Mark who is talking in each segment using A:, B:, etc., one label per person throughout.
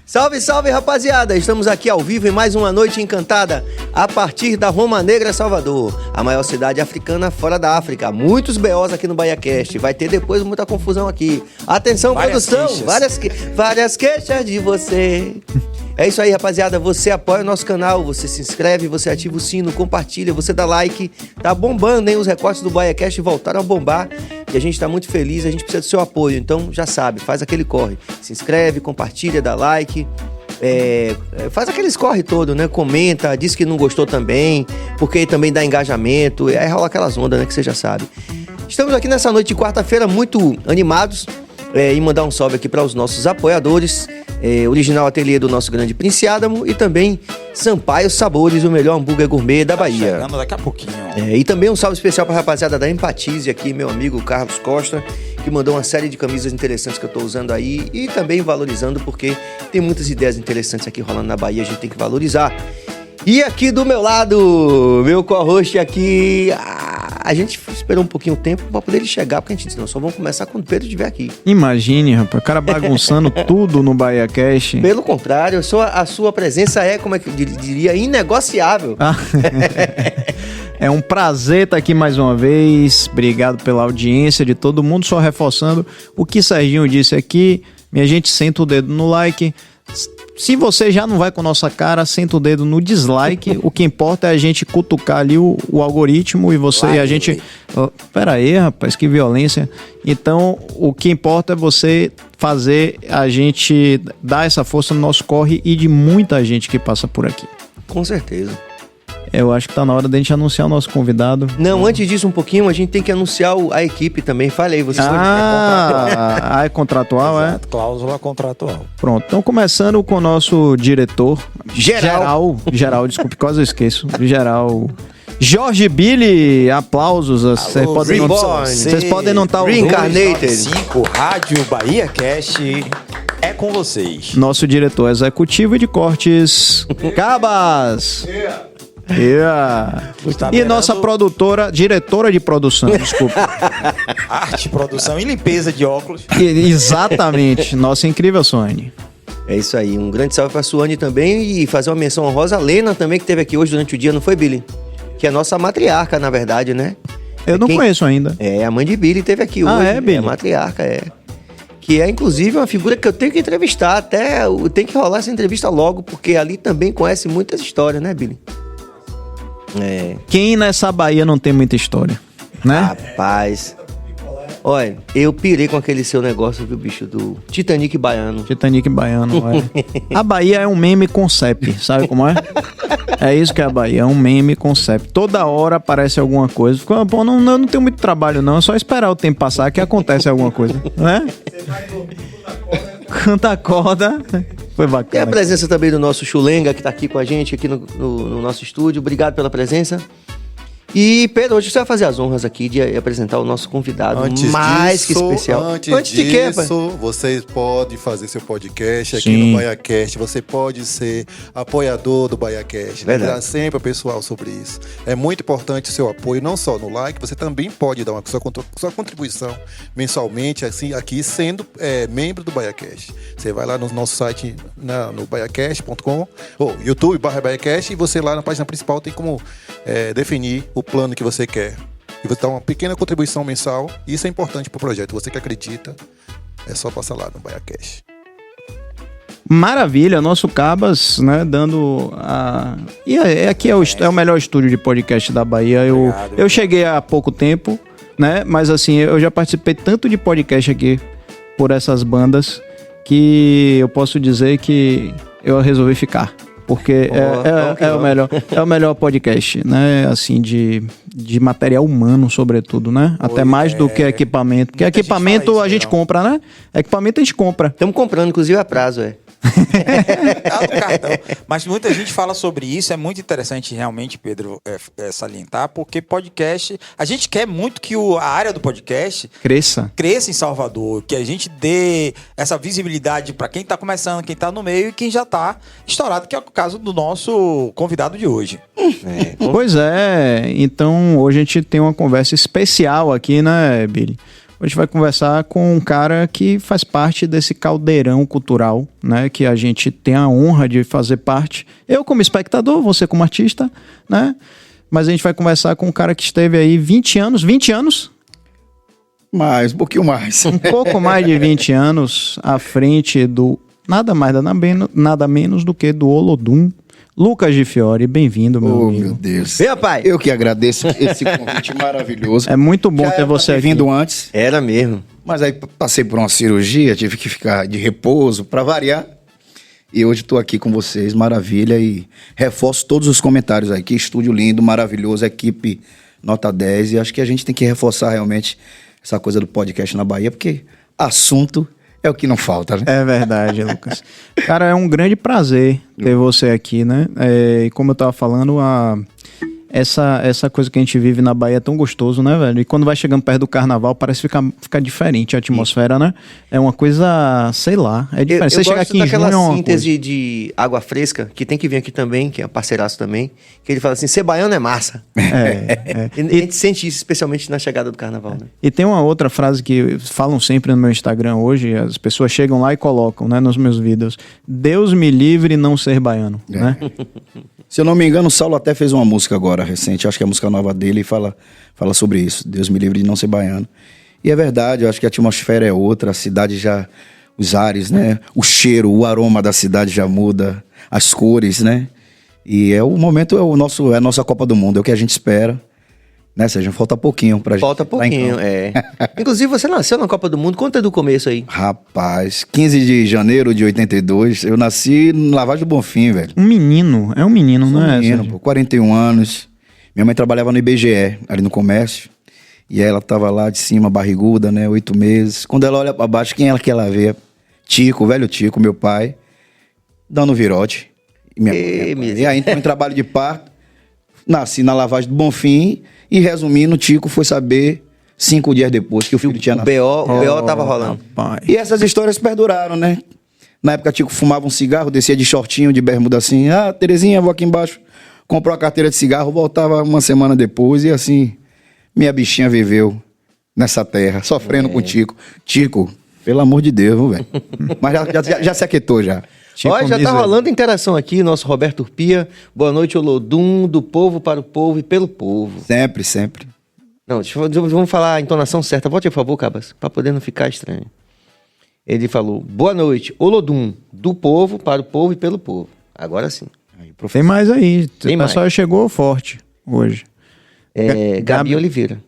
A: Salve, salve, rapaziada! Estamos aqui ao vivo em mais uma noite encantada a partir da Roma Negra, Salvador, a maior cidade africana fora da África. Muitos BOs aqui no BahiaCast, vai ter depois muita confusão aqui. Atenção, produção, várias queixas de você. É isso aí, rapaziada, você apoia o nosso canal, você se inscreve, você ativa o sino, compartilha, você dá like. Tá bombando, hein? Os recortes do BahiaCast voltaram a bombar e a gente tá muito feliz, a gente precisa do seu apoio. Então, já sabe, faz aquele corre. Se inscreve, compartilha, dá like. Faz aqueles corre todo, né? Comenta, diz que não gostou também, porque também dá engajamento. Aí rola aquelas ondas, né? Que você já sabe. Estamos aqui nessa noite de quarta-feira muito animados e mandar um salve aqui para os nossos apoiadores. Original Ateliê do nosso grande Prince Adamo e também Sampaio Sabores, o melhor hambúrguer gourmet da Bahia.
B: Chegando daqui a pouquinho.
A: E também um salve especial para a rapaziada da Empatize aqui, meu amigo Carlos Costa, que mandou uma série de camisas interessantes que eu tô usando aí e também valorizando porque tem muitas ideias interessantes aqui rolando na Bahia, a gente tem que valorizar. E aqui do meu lado, meu co-host aqui, a gente esperou um pouquinho o tempo para poder ele chegar, porque a gente disse, não, só vamos começar quando o Pedro estiver aqui.
C: Imagine, rapaz, o cara bagunçando tudo no BahiaCast.
A: Pelo contrário, a sua presença é, como é que eu diria, inegociável.
C: É um prazer estar aqui mais uma vez, obrigado pela audiência de todo mundo, só reforçando o que Serginho disse aqui, minha gente, senta o dedo no like. Se você já não vai com nossa cara, senta o dedo no dislike. O que importa é a gente cutucar ali o algoritmo e você e a gente... Pera aí, rapaz, que violência. Então, o que importa é você fazer a gente dar essa força no nosso corre e de muita gente que passa por aqui.
A: Com certeza.
C: Eu acho que tá na hora da gente anunciar o nosso convidado.
A: Não, antes disso um pouquinho, a gente tem que anunciar a equipe também. Falei, vocês
C: é contratual, é?
B: Exato, cláusula contratual.
C: Pronto, então começando com o nosso diretor geral, desculpe, quase eu esqueço. Geral. Jorge Billy, aplausos. Vocês podem não estar ouvindo.
A: Reincarnated.
B: 5 Rádio BahiaCast é com vocês.
C: Nosso diretor executivo e de cortes, Cabas. E nossa diretora de produção, desculpa.
B: Arte, produção e limpeza de óculos.
C: Exatamente, nossa incrível Suane.
A: É isso aí, um grande salve pra Suane também e fazer uma menção honrosa a Lena também, que esteve aqui hoje durante o dia, não foi, Billy? Que é a nossa matriarca, na verdade, né?
C: Eu não conheço ainda.
A: A mãe de Billy esteve aqui hoje.
C: É, Billy?
A: É a matriarca, que é, inclusive, uma figura que eu tenho que entrevistar, tem que rolar essa entrevista logo, porque ali também conhece muitas histórias, né, Billy?
C: Quem nessa Bahia não tem muita história, né?
A: Rapaz, olha, eu pirei com aquele seu negócio, viu, bicho, do Titanic baiano.
C: Titanic baiano, A Bahia é um meme concept, sabe como é? É isso que é a Bahia, é um meme concept. Toda hora aparece alguma coisa. Pô, não tenho muito trabalho não, é só esperar o tempo passar que acontece alguma coisa, né? Canta a corda. Foi bacana.
A: Tem a presença também do nosso Chulenga, que tá aqui com a gente, aqui no nosso estúdio. Obrigado pela presença. E, Pedro, hoje você vai fazer as honras aqui de apresentar o nosso convidado que especial.
D: Antes disso, vocês podem fazer seu podcast aqui no BahiaCast. Você pode ser apoiador do BahiaCast. Lembrar sempre o pessoal sobre isso. É muito importante o seu apoio, não só no like, você também pode dar sua contribuição mensalmente, assim, aqui sendo membro do BahiaCast. Você vai lá no nosso site, no BahiaCast.com, ou YouTube/BahiaCast, e você lá na página principal tem como definir o plano que você quer. E você dá uma pequena contribuição mensal. E isso é importante pro projeto. Você que acredita, é só passar lá no BahiaCast.
C: Maravilha, nosso Cabas, né, dando a... E aqui é o melhor estúdio de podcast da Bahia. Eu cheguei há pouco tempo, né, mas assim, eu já participei tanto de podcast aqui por essas bandas que eu posso dizer que eu resolvi ficar. Porque é o melhor podcast, né? Assim, de material humano, sobretudo, né? Até mais do que equipamento. Porque equipamento a gente compra, né? Equipamento a gente compra.
A: Estamos comprando, inclusive, a prazo,
B: Tá no cartão. Mas muita gente fala sobre isso. É muito interessante, realmente, Pedro, salientar, porque podcast... A gente quer muito que a área do podcast cresça em Salvador, que a gente dê essa visibilidade para quem tá começando, quem tá no meio e quem já tá estourado, que é o caso do nosso convidado de hoje.
C: Pois é. Então, hoje a gente tem uma conversa especial aqui, né, Billy? Hoje vai conversar com um cara que faz parte desse caldeirão cultural, né? Que a gente tem a honra de fazer parte. Eu como espectador, você como artista, né? Mas a gente vai conversar com um cara que esteve aí 20 anos.
E: Mais, um pouquinho mais.
C: Um pouco mais de 20 anos à frente do nada mais, nada menos do que do Olodum. Lucas de Fiore, bem-vindo, meu amigo.
E: Meu Deus.
A: Vem, pai.
E: Eu que agradeço esse convite maravilhoso.
C: É muito bom ter você aqui.
E: Vindo antes,
A: Era mesmo.
E: mas aí passei por uma cirurgia, tive que ficar de repouso para variar. E hoje estou aqui com vocês, maravilha. E reforço todos os comentários aqui. Estúdio lindo, maravilhoso, equipe nota 10. E acho que a gente tem que reforçar realmente essa coisa do podcast na Bahia, porque assunto é o que não falta, né?
C: É verdade, Lucas. Cara, é um grande prazer ter você aqui, né? E como eu tava falando, essa coisa que a gente vive na Bahia é tão gostoso, né, velho? E quando vai chegando perto do carnaval, parece ficar diferente a atmosfera, né? É uma coisa, sei lá, é diferente. Você chega aqui em junho...
A: daquela síntese de Água Fresca, que tem que vir aqui também, que é parceiraço também, que ele fala assim, ser baiano é massa. E a gente sente isso, especialmente na chegada do carnaval, né?
C: E tem uma outra frase que falam sempre no meu Instagram hoje, as pessoas chegam lá e colocam, né, nos meus vídeos, Deus me livre não ser baiano, né?
E: Se eu não me engano, o Saulo até fez uma música agora, recente, acho que é a música nova dele, e fala sobre isso, Deus me livre de não ser baiano. E é verdade, eu acho que a atmosfera é outra, a cidade já, os ares, né, o cheiro, o aroma da cidade já muda, as cores, né, e o momento é a nossa Copa do Mundo, é o que a gente espera, né, Sérgio? Falta pouquinho pra gente.
A: Falta pouquinho, Inclusive, você nasceu na Copa do Mundo, conta do começo aí.
E: Rapaz, 15 de janeiro de 82, eu nasci no Lavagem do Bonfim, velho.
C: É um menino, não é?
E: Menino, pô, 41 anos. Minha mãe trabalhava no IBGE, ali no comércio. E aí ela tava lá de cima, barriguda, né? 8 meses. Quando ela olha pra baixo, quem é que ela vê? Tico, o velho Tico, meu pai, dando virote. E aí, então, em trabalho de parto, nasci na Lavagem do Bonfim. E resumindo, o Tico foi saber 5 dias depois que o filho tinha nascido.
A: O BO tava rolando.
C: Rapaz.
E: E essas histórias perduraram, né? Na época, Tico fumava um cigarro, descia de shortinho, de bermuda assim. Ah, Terezinha, vou aqui embaixo. Comprou a carteira de cigarro, voltava uma semana depois. E assim, minha bichinha viveu nessa terra, sofrendo com o Tico. Tico, pelo amor de Deus, velho. Mas já se aquietou já.
A: Olha, já tá rolando interação aqui, nosso Roberto Urpia. Boa noite, Olodum, do povo para o povo e pelo povo.
E: Sempre, sempre.
A: Não, vamos falar a entonação certa. Volte, por favor, Cabas, para poder não ficar estranho. Ele falou, boa noite, Olodum, do povo para o povo e pelo povo. Agora sim.
C: Tem mais aí.
A: Tem
C: o pessoal
A: mais.
C: Chegou forte hoje.
A: Gabi Oliveira.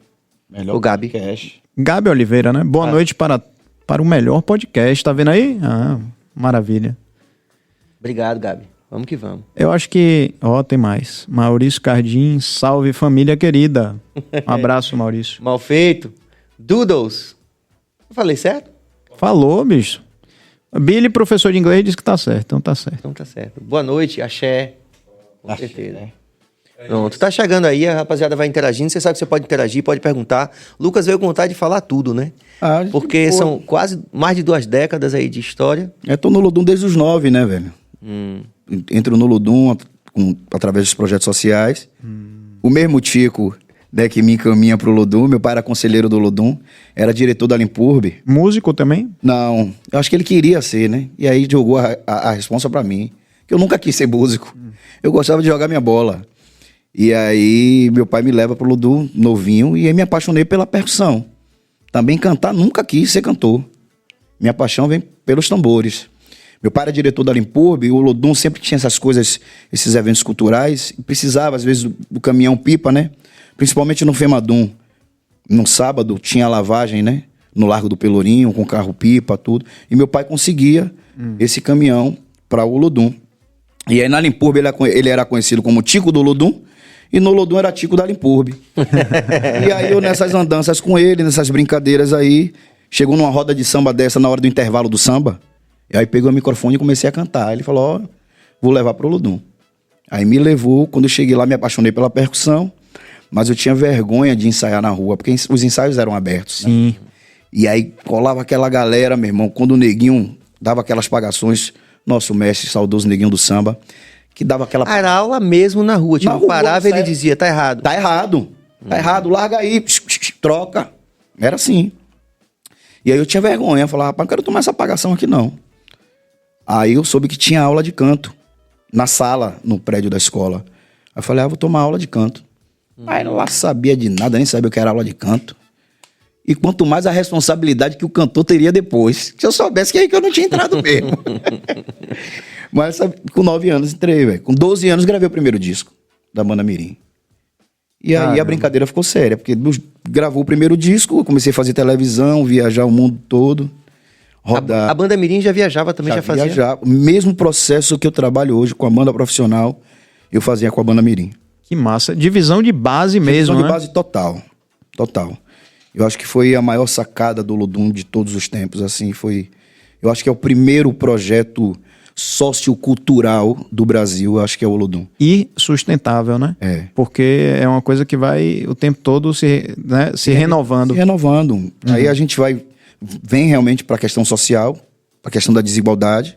E: Melhor
A: O Gabi.
E: podcast.
C: Gabi Oliveira, né? Boa noite para o melhor podcast. Tá vendo aí? Ah, maravilha.
A: Obrigado, Gabi. Vamos que vamos.
C: Eu acho que... tem mais. Maurício Cardim, salve família querida. Um abraço, Maurício.
A: Mal feito. Doodles. Eu falei certo?
C: Falou, bicho. Billy, professor de inglês, disse que tá certo. Então tá certo.
A: Então tá certo. Boa noite, axé. Com certeza. Pronto, tá chegando aí, a rapaziada vai interagindo. Você sabe que você pode interagir, pode perguntar. Lucas veio com vontade de falar tudo, né? Porque são quase mais de 2 décadas aí de história.
E: Eu tô no Olodum desde os 9, né, velho? Entro no Olodum através dos projetos sociais. O mesmo Tico, né, que me encaminha pro Olodum, meu pai era conselheiro do Olodum, era diretor da Limpurbe.
C: Músico também?
E: Não, eu acho que ele queria ser, né? E aí jogou a responsa pra mim, que eu nunca quis ser músico. Eu gostava de jogar minha bola. E aí meu pai me leva pro Olodum, novinho, e aí me apaixonei pela percussão. Também cantar, nunca quis ser cantor. Minha paixão vem pelos tambores. Meu pai era diretor da Limpurbe, e o Olodum sempre tinha essas coisas, esses eventos culturais, e precisava, às vezes, do caminhão-pipa, né? Principalmente no Femadum. No sábado tinha lavagem, né? No Largo do Pelourinho, com carro-pipa, tudo. E meu pai conseguia esse caminhão para o Olodum. E aí na Limpurbe ele era conhecido como Tico do Olodum, e no Olodum era Tico da Limpurbe. E aí eu nessas andanças com ele, nessas brincadeiras aí, chegou numa roda de samba dessa na hora do intervalo do samba, e aí pegou o microfone e comecei a cantar. Ele falou, vou levar pro Olodum. Aí me levou, quando eu cheguei lá me apaixonei pela percussão, mas eu tinha vergonha de ensaiar na rua, porque os ensaios eram abertos.
C: Sim.
E: Né? E aí colava aquela galera, meu irmão, quando o Neguinho dava aquelas pagações, nosso mestre, saudoso Neguinho do Samba, que dava aquela...
A: Era aula mesmo na rua, tipo,
E: Na rua,
A: parava e ele
E: sério.
A: dizia, tá errado.
E: Tá errado, larga aí, troca. Era assim. E aí eu tinha vergonha, eu falava, rapaz, não quero tomar essa apagação aqui não. Aí eu soube que tinha aula de canto na sala, no prédio da escola. Aí eu falei, vou tomar aula de canto. Aí eu lá sabia de nada, nem sabia o que era aula de canto. E quanto mais a responsabilidade que o cantor teria depois. Se eu soubesse que aí que eu não tinha entrado mesmo. Mas sabe, com 9 anos entrei, velho. Com 12 anos gravei o primeiro disco da banda Mirim. E aí a brincadeira ficou séria, porque gravou o primeiro disco, eu comecei a fazer televisão, viajar o mundo todo. Rodar.
A: A banda Mirim já viajava também, já fazia?
E: Viajava. O mesmo processo que eu trabalho hoje com a banda profissional, eu fazia com a banda Mirim.
C: Que massa. Divisão de base mesmo, né?
E: Divisão de base total. Total. Eu acho que foi a maior sacada do Olodum de todos os tempos, assim, foi... Eu acho que é o primeiro projeto sociocultural do Brasil, eu acho que é o Olodum.
C: E sustentável, né?
E: É.
C: Porque é uma coisa que vai o tempo todo se renovando.
E: Se renovando. Aí a gente vem realmente para a questão social, para a questão da desigualdade.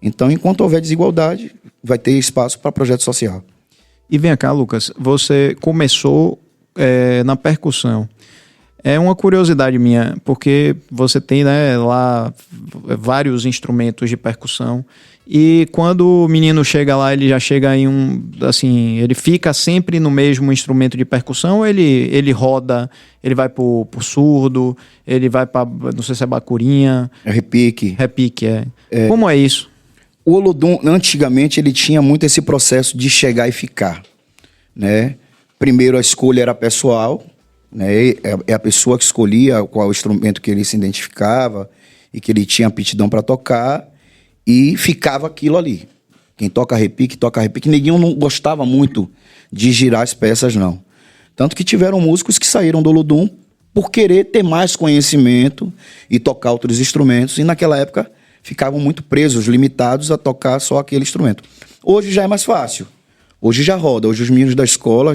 E: Então, enquanto houver desigualdade, vai ter espaço para projeto social.
C: E vem cá, Lucas, você começou na percussão. É uma curiosidade minha, porque você tem, né, lá vários instrumentos de percussão, e quando o menino chega lá, ele já chega em ele fica sempre no mesmo instrumento de percussão, ele roda, ele vai pro surdo, ele vai para, não sei se é bacurinha.
E: É repique.
C: Repique, Como é isso?
E: O Olodum, antigamente, ele tinha muito esse processo de chegar e ficar, né? Primeiro a escolha era pessoal, né? É a pessoa que escolhia qual instrumento que ele se identificava e que ele tinha aptidão para tocar, e ficava aquilo ali. Quem toca repique. Ninguém não gostava muito de girar as peças, não. Tanto que tiveram músicos que saíram do Olodum por querer ter mais conhecimento e tocar outros instrumentos, e naquela época ficavam muito presos, limitados a tocar só aquele instrumento. Hoje já é mais fácil. Hoje já roda. Hoje os meninos da escola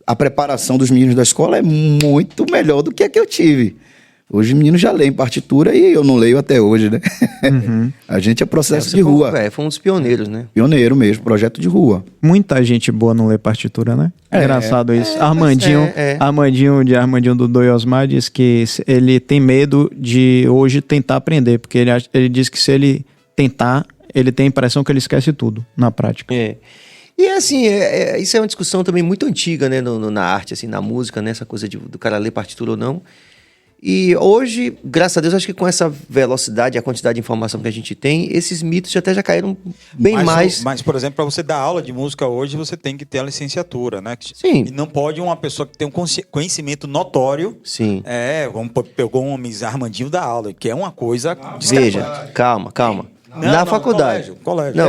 E: a preparação dos meninos da escola é muito melhor do que a que eu tive. Hoje os meninos já leem partitura e eu não leio até hoje, né? Uhum. A gente é processo de rua.
A: Foi um dos pioneiros, né?
E: Pioneiro mesmo, projeto de rua.
C: Muita gente boa não lê partitura, né? Engraçado isso. Armandinho do Doi Osmar diz que ele tem medo de hoje tentar aprender, porque ele diz que se ele tentar, ele tem a impressão que ele esquece tudo na prática.
A: E assim, isso é uma discussão também muito antiga, né, na arte, assim, na música, né, essa coisa do cara ler partitura ou não. E hoje, graças a Deus, acho que com essa velocidade e a quantidade de informação que a gente tem, esses mitos já caíram bem mais.
B: Mas, por exemplo, para você dar aula de música hoje, você tem que ter a licenciatura, né?
A: Sim.
B: E não pode uma pessoa que tem um conhecimento notório.
A: Sim.
B: Pegou um Armandinho da aula, que é uma coisa...
A: Veja, calma. Na faculdade.
B: Colégio.
A: Não.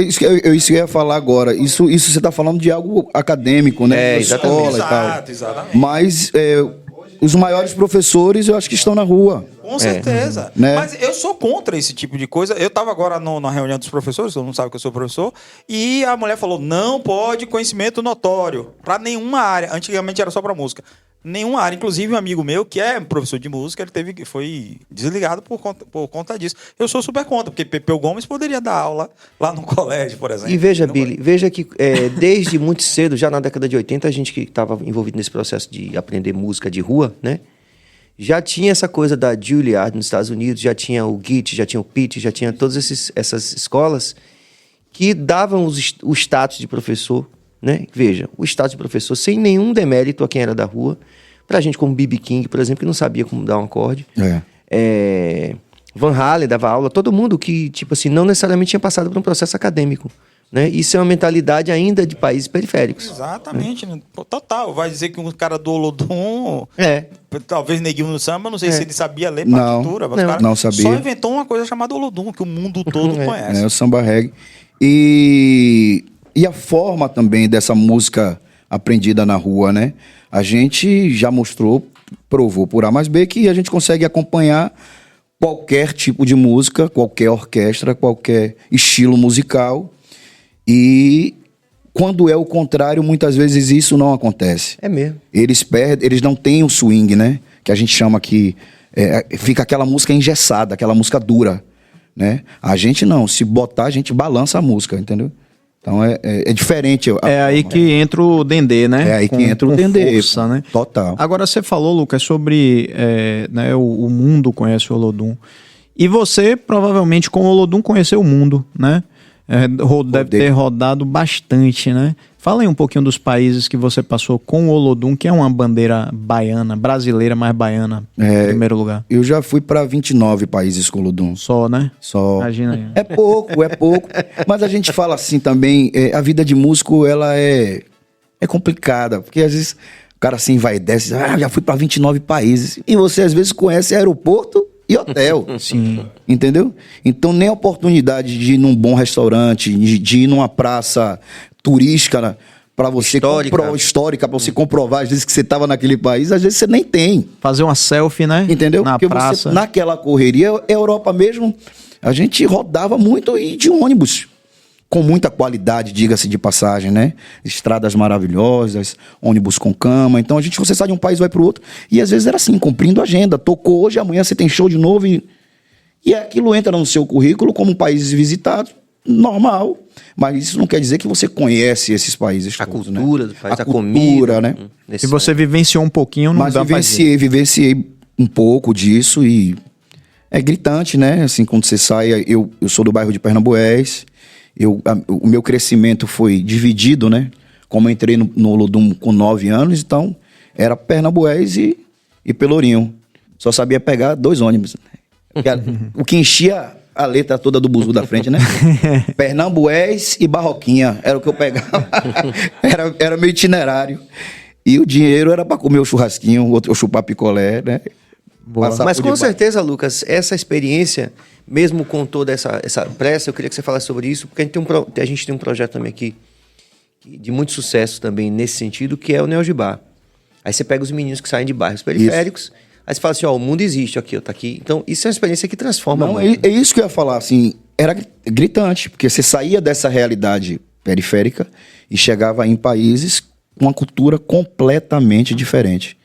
E: Isso que eu ia falar agora. Isso você está falando de algo acadêmico, né?
A: Exatamente.
E: Escola e tal.
B: Exatamente.
E: Mas os maiores professores, eu acho que estão na rua.
B: Com certeza.
E: Né?
B: Mas eu sou contra esse tipo de coisa. Eu estava agora na reunião dos professores, todo mundo sabe que eu sou professor, e a mulher falou, não pode conhecimento notório para nenhuma área. Antigamente era só para música. Nenhuma área. Inclusive um amigo meu, que é professor de música, ele foi desligado por conta disso. Eu sou super contra, porque Pepeu Gomes poderia dar aula lá no colégio, por exemplo.
A: E veja, Billy, veja que desde muito cedo, já na década de 80, a gente que estava envolvido nesse processo de aprender música de rua, né? Já tinha essa coisa da Juilliard nos Estados Unidos, já tinha o Git, já tinha o Pitt, já tinha todas essas escolas que davam o status de professor, né? Veja, o status de professor sem nenhum demérito a quem era da rua. Pra gente como B.B. King, por exemplo, que não sabia como dar um acorde. Van Halen dava aula, todo mundo que, tipo assim, não necessariamente tinha passado por um processo acadêmico. Né? Isso é uma mentalidade ainda de países periféricos.
B: Exatamente, total. Vai dizer que um cara do Olodum, talvez Neguinho no Samba, não sei se ele sabia ler partitura.
E: Não sabia.
B: Só inventou uma coisa chamada Olodum, que o mundo todo conhece.
E: O samba reggae. E a forma também dessa música aprendida na rua, né? A gente já provou por A mais B que a gente consegue acompanhar qualquer tipo de música, qualquer orquestra, qualquer estilo musical. E quando é o contrário, muitas vezes isso não acontece.
A: É mesmo.
E: Eles não têm o swing, né? Que a gente chama que fica aquela música engessada, aquela música dura, né? A gente não, se botar a gente balança a música, entendeu? Então é diferente.
C: É aí que entra o Dendê, né?
E: É aí que entra o Dendê.
C: Força, né?
E: Total.
C: Agora você falou, Lucas, sobre né, o mundo conhece o Olodum. E você, provavelmente, com o Olodum, conheceu o mundo, né? Deve ter rodado bastante, né? Fala aí um pouquinho dos países que você passou com o Olodum, que é uma bandeira baiana, brasileira, mas baiana, em primeiro lugar.
E: Eu já fui para 29 países com o Olodum.
C: Só, né?
E: Só.
C: Imagina aí.
E: É pouco. Mas a gente fala assim também, a vida de músico, ela é complicada. Porque às vezes o cara assim vai e desce, já fui para 29 países. E você às vezes conhece aeroporto e hotel.
C: Sim.
E: Entendeu? Então nem a oportunidade de ir num bom restaurante, de ir numa praça turística, né, para você histórica, para você comprovar às vezes que você estava naquele país, às vezes você nem tem.
C: Fazer uma selfie, né?
E: Entendeu?
C: Na
E: Porque
C: praça.
E: você, naquela correria, Europa mesmo, a gente rodava muito e de ônibus. Com muita qualidade, diga-se de passagem, né? Estradas maravilhosas, ônibus com cama. Então você sai de um país e vai para o outro. E às vezes era assim, cumprindo a agenda. Tocou hoje, amanhã você tem show de novo. E aquilo entra no seu currículo como países visitados, normal. Mas isso não quer dizer que você conhece esses países
A: a
E: todos,
A: cultura
E: né?
A: do país,
E: a
A: comida,
E: né?
C: Se você vivenciou um pouquinho, não
E: Mas
C: dá pra dizer.
E: vivenciei um pouco disso e é gritante, né? Assim, quando você sai, eu sou do bairro de Pernambués, o meu crescimento foi dividido, né? Como eu entrei no Olodum com 9 anos, então era Pernambués e Pelourinho. Só sabia pegar 2 ônibus. O que enchia a letra toda do buzu da frente, né? Pernambués e Barroquinha, era o que eu pegava. Era meu itinerário. E o dinheiro era para comer o churrasquinho, ou chupar picolé, né?
A: Mas com certeza, Lucas, essa experiência, mesmo com toda essa pressa, eu queria que você falasse sobre isso, porque a gente tem um projeto também aqui de muito sucesso também nesse sentido, que é o Neogibá. Aí você pega os meninos que saem de bairros periféricos, isso. Aí você fala assim, o mundo existe aqui, tá aqui. Então, isso é uma experiência que transforma muito.
E: É isso que eu ia falar, assim, era gritante, porque você saía dessa realidade periférica e chegava em países com uma cultura completamente diferente,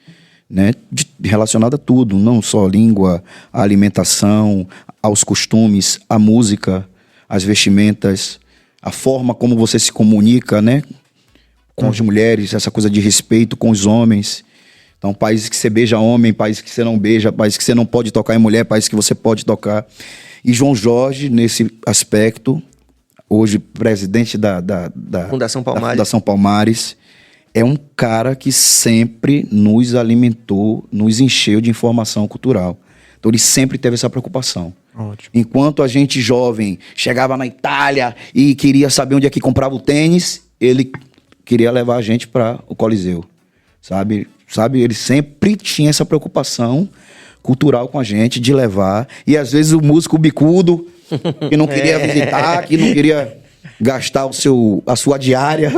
E: né? Relacionada a tudo, não só a língua, a alimentação, aos costumes, a música, as vestimentas, a forma como você se comunica, né? Com as mulheres, essa coisa de respeito com os homens. Então, países que você beija homem, países que você não beija, países que você não pode tocar em mulher, países que você pode tocar. E João Jorge, nesse aspecto, hoje presidente da Fundação Palmares, é um cara que sempre nos alimentou, nos encheu de informação cultural. Então, ele sempre teve essa preocupação.
C: Ótimo.
E: Enquanto a gente jovem chegava na Itália e queria saber onde é que comprava o tênis, ele queria levar a gente para o Coliseu, sabe? Ele sempre tinha essa preocupação cultural com a gente, de levar. E às vezes o músico bicudo, que não queria visitar, que não queria gastar a sua diária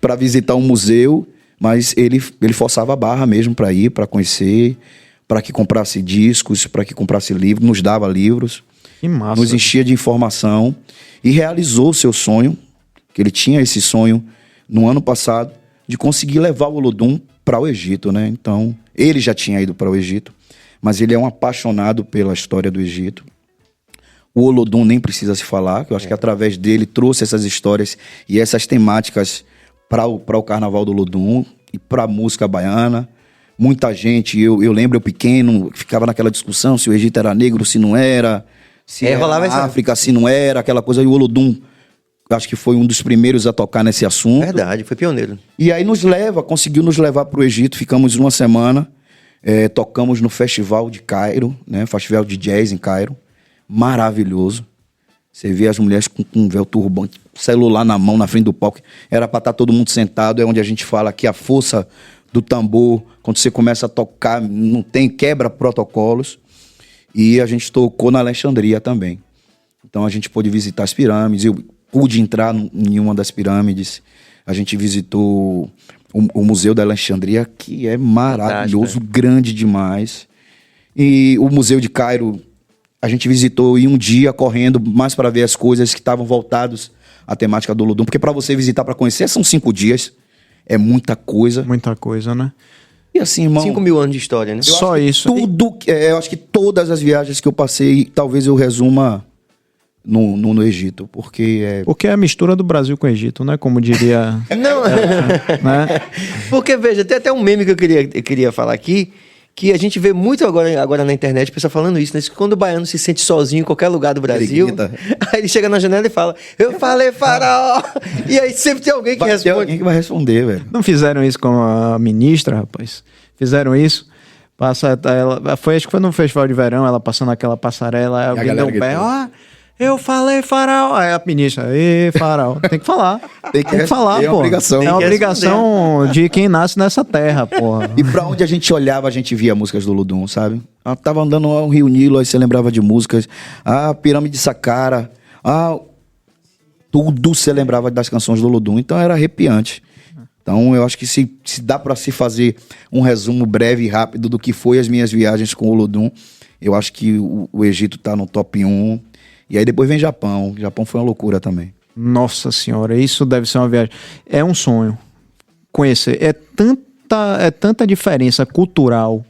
E: para visitar um museu, mas ele forçava a barra mesmo para ir, para conhecer, para que comprasse discos, para que comprasse livros, nos dava livros,
C: que massa.
E: Nos enchia de informação e realizou o seu sonho, que ele tinha esse sonho no ano passado, de conseguir levar o Olodum para o Egito, né? Então, ele já tinha ido para o Egito, mas ele é um apaixonado pela história do Egito. O Olodum nem precisa se falar, que eu acho que através dele trouxe essas histórias e essas temáticas para o Carnaval do Olodum e para a música baiana. Muita gente, eu lembro eu pequeno, ficava naquela discussão se o Egito era negro, se não era, se era África, se não era, aquela coisa. E o Olodum, acho que foi um dos primeiros a tocar nesse assunto.
A: Verdade, foi pioneiro.
E: E aí conseguiu nos levar para o Egito, ficamos uma semana, tocamos no Festival de Cairo, né? Festival de Jazz em Cairo, maravilhoso. Você vê as mulheres com um véu turbante, celular na mão, na frente do palco. Era para estar todo mundo sentado, é onde a gente fala que a força do tambor, quando você começa a tocar, não tem, quebra protocolos. E a gente tocou na Alexandria também. Então a gente pôde visitar as pirâmides, eu pude entrar em uma das pirâmides. A gente visitou o Museu da Alexandria, que é maravilhoso, grande demais. E o Museu de Cairo, a gente visitou em um dia, correndo, mais para ver as coisas que estavam voltadas à temática do Olodum. Porque para você visitar, para conhecer, são 5 dias. É muita coisa.
C: Muita coisa, né?
E: E assim, irmão...
A: 5.000 anos de história, né?
C: Só isso.
E: Eu acho que todas as viagens que eu passei, talvez eu resuma no Egito, porque
C: Porque é a mistura do Brasil com o Egito, né? Como diria...
A: Não,
C: né?
A: porque veja, tem até um meme que eu queria falar aqui, que a gente vê muito agora na internet, o pessoal falando isso, né? Que quando o baiano se sente sozinho em qualquer lugar do Brasil, aí ele chega na janela e fala, eu falei faraó! E aí sempre tem alguém que
E: vai ter
A: responde.
E: alguém que vai responder, velho.
C: Não fizeram isso com a ministra, rapaz? Fizeram isso? Acho que foi no Festival de Verão, ela passando aquela passarela, aí alguém deu um pé, eu falei faraó. Aí a ministra, faraó. Tem que falar. Tem que falar,
E: é
C: pô.
E: obrigação.
C: É uma obrigação de quem nasce nessa terra, porra.
E: E pra onde a gente olhava, a gente via músicas do Olodum, sabe? Eu tava andando ao Rio Nilo, aí você lembrava de músicas. Pirâmide de Saqqara. Tudo você lembrava das canções do Olodum. Então era arrepiante. Então eu acho que se dá pra se fazer um resumo breve e rápido do que foi as minhas viagens com o Olodum, eu acho que o Egito tá no top 1. E aí depois vem Japão. O Japão foi uma loucura também.
C: Nossa senhora, isso deve ser uma viagem. É um sonho conhecer. É tanta diferença cultural,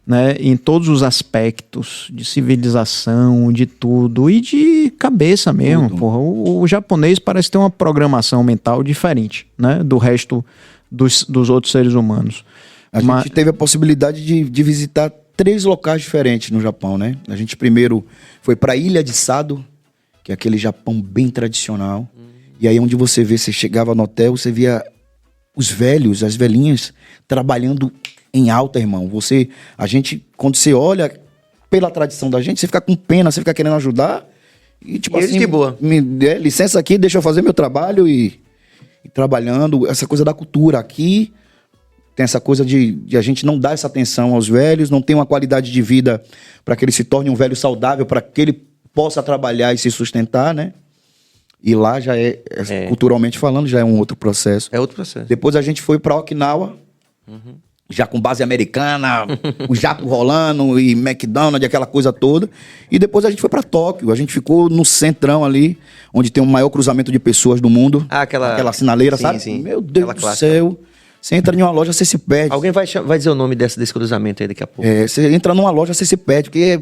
C: né, em todos os aspectos de civilização, de tudo e de cabeça mesmo. Porra. O japonês parece ter uma programação mental diferente, né, do resto dos outros seres humanos.
E: A gente teve a possibilidade de visitar 3 locais diferentes no Japão, né? A gente primeiro foi para a Ilha de Sado, que é aquele Japão bem tradicional. E aí onde você chegava no hotel, você via os velhos, as velhinhas trabalhando em alta, irmão. Quando você olha pela tradição da gente, você fica com pena, você fica querendo ajudar. E tipo
A: assim, de boa.
E: Licença aqui, deixa eu fazer meu trabalho e trabalhando. Essa coisa da cultura aqui. Tem essa coisa de a gente não dar essa atenção aos velhos, não tem uma qualidade de vida para que ele se torne um velho saudável, para que ele possa trabalhar e se sustentar, né? E lá já culturalmente falando, já é um outro processo.
A: É outro processo.
E: Depois a gente foi para Okinawa, já com base americana, o jato rolando e McDonald's, aquela coisa toda. E depois a gente foi para Tóquio, a gente ficou no centrão ali, onde tem o maior cruzamento de pessoas do mundo. Aquela sinaleira,
A: sim,
E: sabe?
A: Sim.
E: Meu Deus do céu. Você entra em uma loja, você se perde.
A: Alguém vai dizer o nome desse cruzamento aí daqui a pouco.
E: Você entra numa loja, você se perde, porque é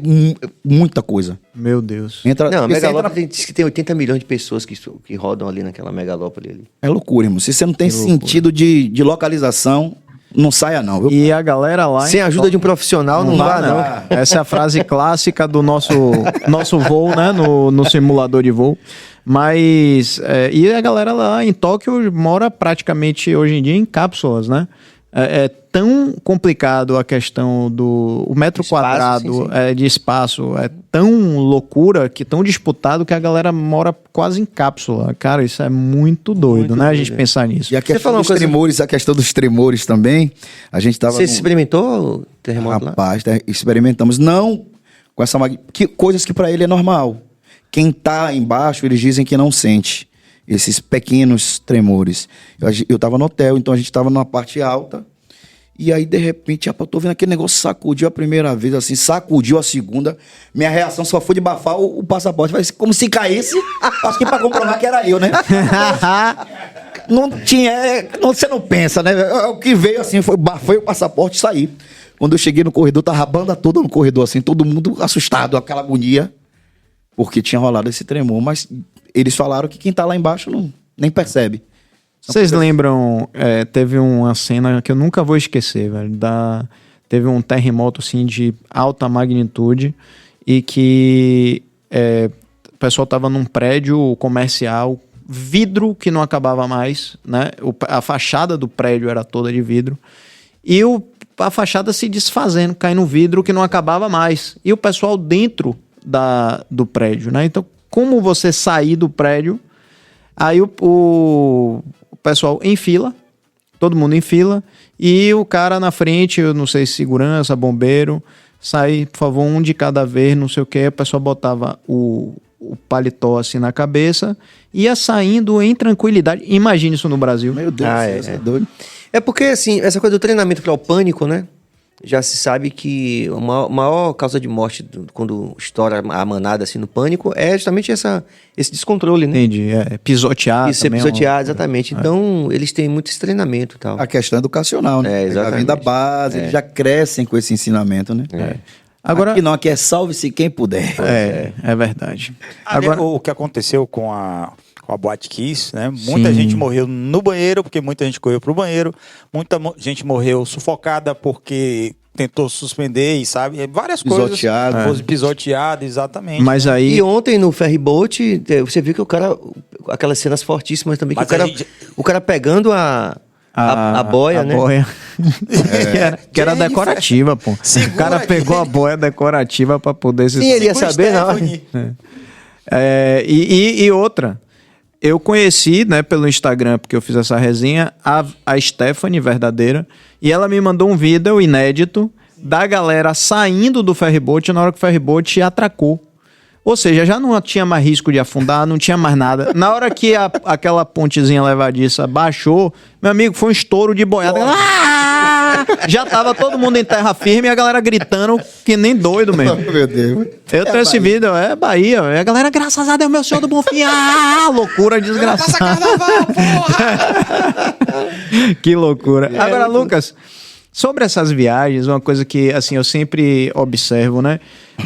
E: muita coisa.
C: Meu Deus.
A: Não, a megalópole diz que tem 80 milhões de pessoas que rodam ali naquela megalópole ali.
E: É loucura, irmão. Se você não tem sentido de localização, não saia não, viu?
C: E a galera lá...
A: Sem a ajuda de um profissional, não vá não.
C: Essa é a frase clássica do nosso voo, né? No simulador de voo. Mas... e a galera lá em Tóquio mora praticamente hoje em dia em cápsulas, né? É tão complicado a questão do... O metro quadrado de espaço é tão loucura, tão disputado, que a galera mora quase em cápsula. Cara, isso é muito doido, né? A gente pensar nisso.
E: E a questão dos tremores, a questão dos tremores também, a gente tava...
A: Você experimentou o terremoto lá?
E: Rapaz, experimentamos. Não com essa... coisas que pra ele é normal. Quem tá embaixo, eles dizem que não sente esses pequenos tremores. Eu tava no hotel, então a gente tava numa parte alta, e aí, de repente, eu tô vendo aquele negócio, sacudiu a primeira vez, assim, sacudiu a segunda, minha reação só foi de bafar o passaporte, foi como se caísse, acho que pra comprovar que era eu, né? Não tinha, você não pensa, né? O que veio, assim, bafei o passaporte e saí. Quando eu cheguei no corredor, tava a banda toda no corredor, assim, todo mundo assustado, aquela agonia, porque tinha rolado esse tremor, mas eles falaram que quem tá lá embaixo nem percebe.
C: Vocês lembram, teve uma cena que eu nunca vou esquecer, velho, teve um terremoto, assim, de alta magnitude, e que o pessoal tava num prédio comercial, vidro que não acabava mais, né, a fachada do prédio era toda de vidro, e a fachada se desfazendo, caindo no vidro que não acabava mais, e o pessoal dentro do prédio, né? Então, como você sair do prédio, aí o pessoal em fila, todo mundo em fila, e o cara na frente, eu não sei, segurança, bombeiro, sai, por favor, um de cada vez, não sei o que, o pessoal botava o paletó assim na cabeça, ia saindo em tranquilidade. Imagine isso no Brasil.
E: Meu Deus do céu, é doido.
A: É porque, assim, essa coisa do treinamento para o pânico, né? Já se sabe que a maior causa de morte quando estoura a manada assim no pânico é justamente esse descontrole, né?
C: Entendi, pisoteado.
A: Isso, pisoteado, exatamente. Então, eles têm muito esse treinamento e tal.
E: A questão educacional, né?
A: Exatamente.
E: Vem da base, eles já crescem com esse ensinamento, né?
C: Agora,
E: aqui não, aqui é salve-se quem puder.
C: É verdade.
B: Agora, o que aconteceu com a Boate Kiss, né? Muita gente morreu no banheiro, porque muita gente correu pro banheiro. Muita gente morreu sufocada porque tentou suspender e sabe, várias
E: Pisoteado.
B: coisas. Pisoteado, exatamente.
C: Mas aí...
A: E ontem no ferryboat, você viu que o cara... Aquelas cenas fortíssimas também, que o cara pegando a boia, né?
C: Boia. Que era decorativa, pô. O cara pegou a boia decorativa pra poder...
A: Sim, ele ia saber, não.
C: E outra... Eu conheci, né, pelo Instagram, porque eu fiz essa resenha, a Stephanie verdadeira, e ela me mandou um vídeo inédito da galera saindo do ferryboat na hora que o ferryboat atracou. Ou seja, já não tinha mais risco de afundar, não tinha mais nada. Na hora que aquela pontezinha levadiça baixou, meu amigo, foi um estouro de boiada. Já tava todo mundo em terra firme e a galera gritando que nem doido mesmo.
E: Meu Deus.
C: Eu tenho esse vídeo, é Bahia. A galera, graças a Deus, meu senhor do Bonfim. Loucura desgraçada.
B: Passa carnaval, porra!
C: Que loucura. Agora, Lucas, sobre essas viagens, uma coisa que assim eu sempre observo, né?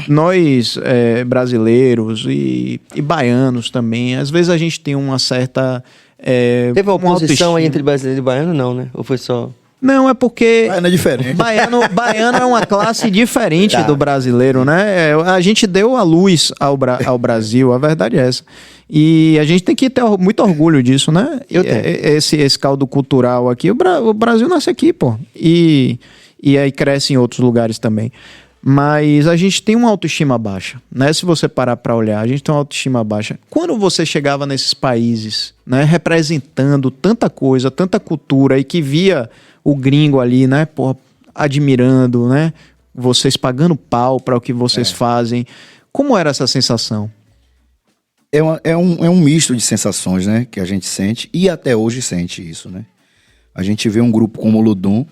C: Nós, brasileiros e baianos também, às vezes a gente tem uma certa...
A: Teve uma oposição aí entre brasileiro e baiano, não, né? Ou foi só...
C: Não, é porque...
E: Baiano é diferente.
C: Baiano é uma classe diferente do brasileiro, né? A gente deu a luz ao Brasil, a verdade é essa. E a gente tem que ter muito orgulho disso, né? Esse caldo cultural aqui, o Brasil nasce aqui, pô. E aí cresce em outros lugares também. Mas a gente tem uma autoestima baixa, né? Se você parar para olhar, a gente tem uma autoestima baixa. Quando você chegava nesses países, né, representando tanta coisa, tanta cultura, e que via o gringo ali, né, porra, admirando, né, vocês pagando pau para o que vocês fazem, como era essa sensação?
E: É um misto de sensações, né, que a gente sente, e até hoje sente isso, né? A gente vê um grupo como o Olodum,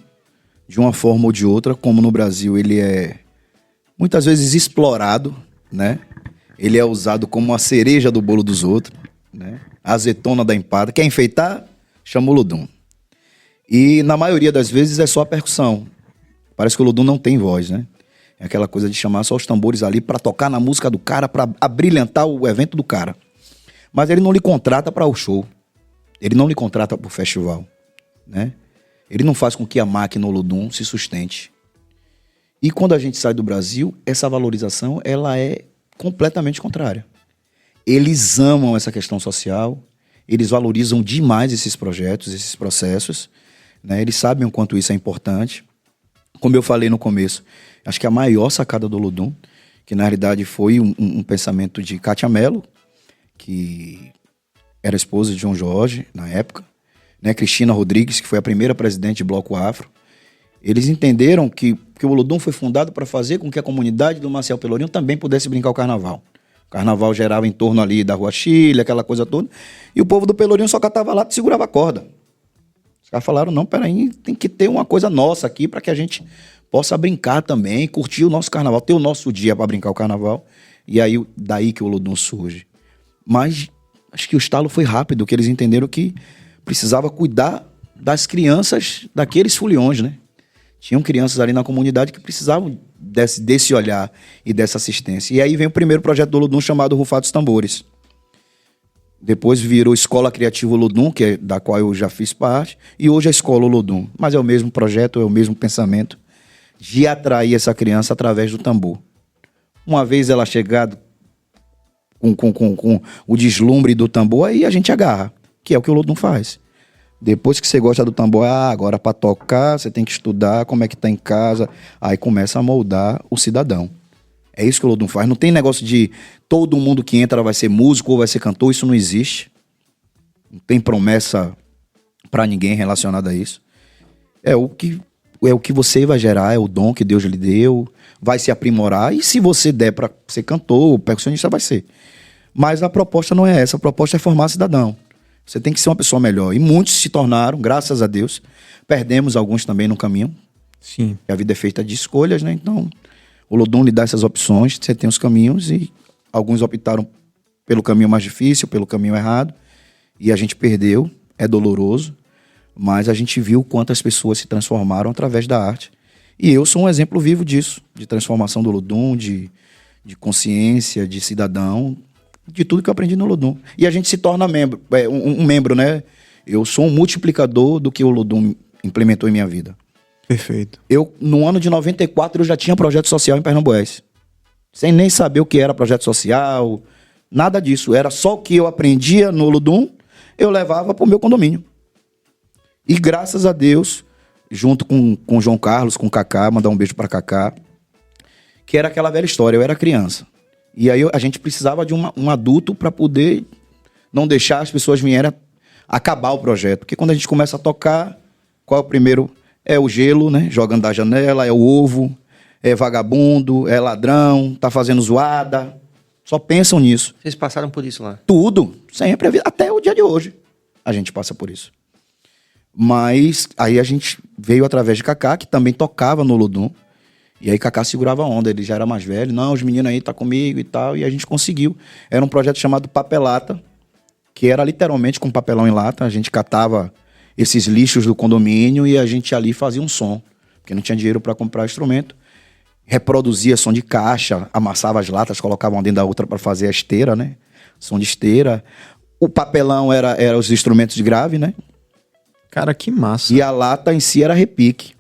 E: de uma forma ou de outra, como no Brasil ele é muitas vezes explorado, né? Ele é usado como a cereja do bolo dos outros, né? A azeitona da empada. Quer enfeitar? Chama o Olodum. E na maioria das vezes é só a percussão. Parece que o Olodum não tem voz, né? É aquela coisa de chamar só os tambores ali para tocar na música do cara, para abrilhantar o evento do cara. Mas ele não lhe contrata para o show. Ele não lhe contrata para o festival, né? Ele não faz com que a máquina Olodum se sustente. E quando a gente sai do Brasil, essa valorização ela é completamente contrária. Eles amam essa questão social, eles valorizam demais esses projetos, esses processos, né? Eles sabem o quanto isso é importante. Como eu falei no começo, acho que a maior sacada do Olodum, que na realidade foi um pensamento de Cátia Mello, que era esposa de João Jorge na época, né? Cristina Rodrigues, que foi a primeira presidente do Bloco Afro. Eles entenderam que o Olodum foi fundado para fazer com que a comunidade do Marcial Pelourinho também pudesse brincar o carnaval. O carnaval gerava em torno ali da Rua Chile, aquela coisa toda, e o povo do Pelourinho só catava lá e segurava a corda. Os caras falaram, não, peraí, tem que ter uma coisa nossa aqui para que a gente possa brincar também, curtir o nosso carnaval, ter o nosso dia para brincar o carnaval. E aí, daí que o Olodum surge. Mas acho que o estalo foi rápido, que eles entenderam que precisava cuidar das crianças daqueles foliões, né? Tinham crianças ali na comunidade que precisavam desse olhar e dessa assistência. E aí vem o primeiro projeto do Olodum chamado Rufados Tambores. Depois virou Escola Criativa Olodum, que é da qual eu já fiz parte, e hoje é a Escola Olodum. Mas é o mesmo projeto, é o mesmo pensamento de atrair essa criança através do tambor. Uma vez ela chegada com o deslumbre do tambor, aí a gente agarra, que é o que o Olodum faz. Depois que você gosta do tambor, agora para tocar, você tem que estudar como é que tá em casa. Aí começa a moldar o cidadão. É isso que o Olodum faz. Não tem negócio de todo mundo que entra vai ser músico ou vai ser cantor. Isso não existe. Não tem promessa para ninguém relacionada a isso. É o que você vai gerar, é o dom que Deus lhe deu, vai se aprimorar. E se você der para ser cantor ou percussionista, vai ser. Mas a proposta não é essa. A proposta é formar cidadão. Você tem que ser uma pessoa melhor. E muitos se tornaram, graças a Deus. Perdemos alguns também no caminho.
C: Sim.
E: A vida é feita de escolhas, né? Então, o Olodum lhe dá essas opções. Você tem os caminhos e alguns optaram pelo caminho mais difícil, pelo caminho errado. E a gente perdeu. É doloroso. Mas a gente viu quantas pessoas se transformaram através da arte. E eu sou um exemplo vivo disso, de transformação do Olodum, de consciência, de cidadão, de tudo que eu aprendi no Olodum. E a gente se torna um membro, né? Eu sou um multiplicador do que o Olodum implementou em minha vida.
C: Perfeito.
E: No ano de 94, eu já tinha projeto social em Pernambués. Sem nem saber o que era projeto social, nada disso. Era só o que eu aprendia no Olodum, eu levava para o meu condomínio. E graças a Deus, junto com o João Carlos, com o Cacá, mandar um beijo para Cacá, que era aquela velha história, eu era criança. E aí a gente precisava de um adulto para poder não deixar as pessoas virem acabar o projeto. Porque quando a gente começa a tocar, qual é o primeiro? É o gelo, né? Jogando da janela, é o ovo, é vagabundo, é ladrão, tá fazendo zoada. Só pensam nisso.
A: Vocês passaram por isso lá?
E: Tudo, sempre, até o dia de hoje. A gente passa por isso. Mas aí a gente veio através de Cacá, que também tocava no Olodum. E aí Cacá segurava a onda, ele já era mais velho. Não, os meninos aí tá comigo e tal. E a gente conseguiu. Era um projeto chamado Papelata, que era literalmente com papelão em lata. A gente catava esses lixos do condomínio e a gente ali fazia um som. Porque não tinha dinheiro para comprar instrumento. Reproduzia som de caixa, amassava as latas, colocava uma dentro da outra para fazer a esteira, né? Som de esteira. O papelão era os instrumentos de grave, né?
C: Cara, que massa.
E: E a lata em si era repique.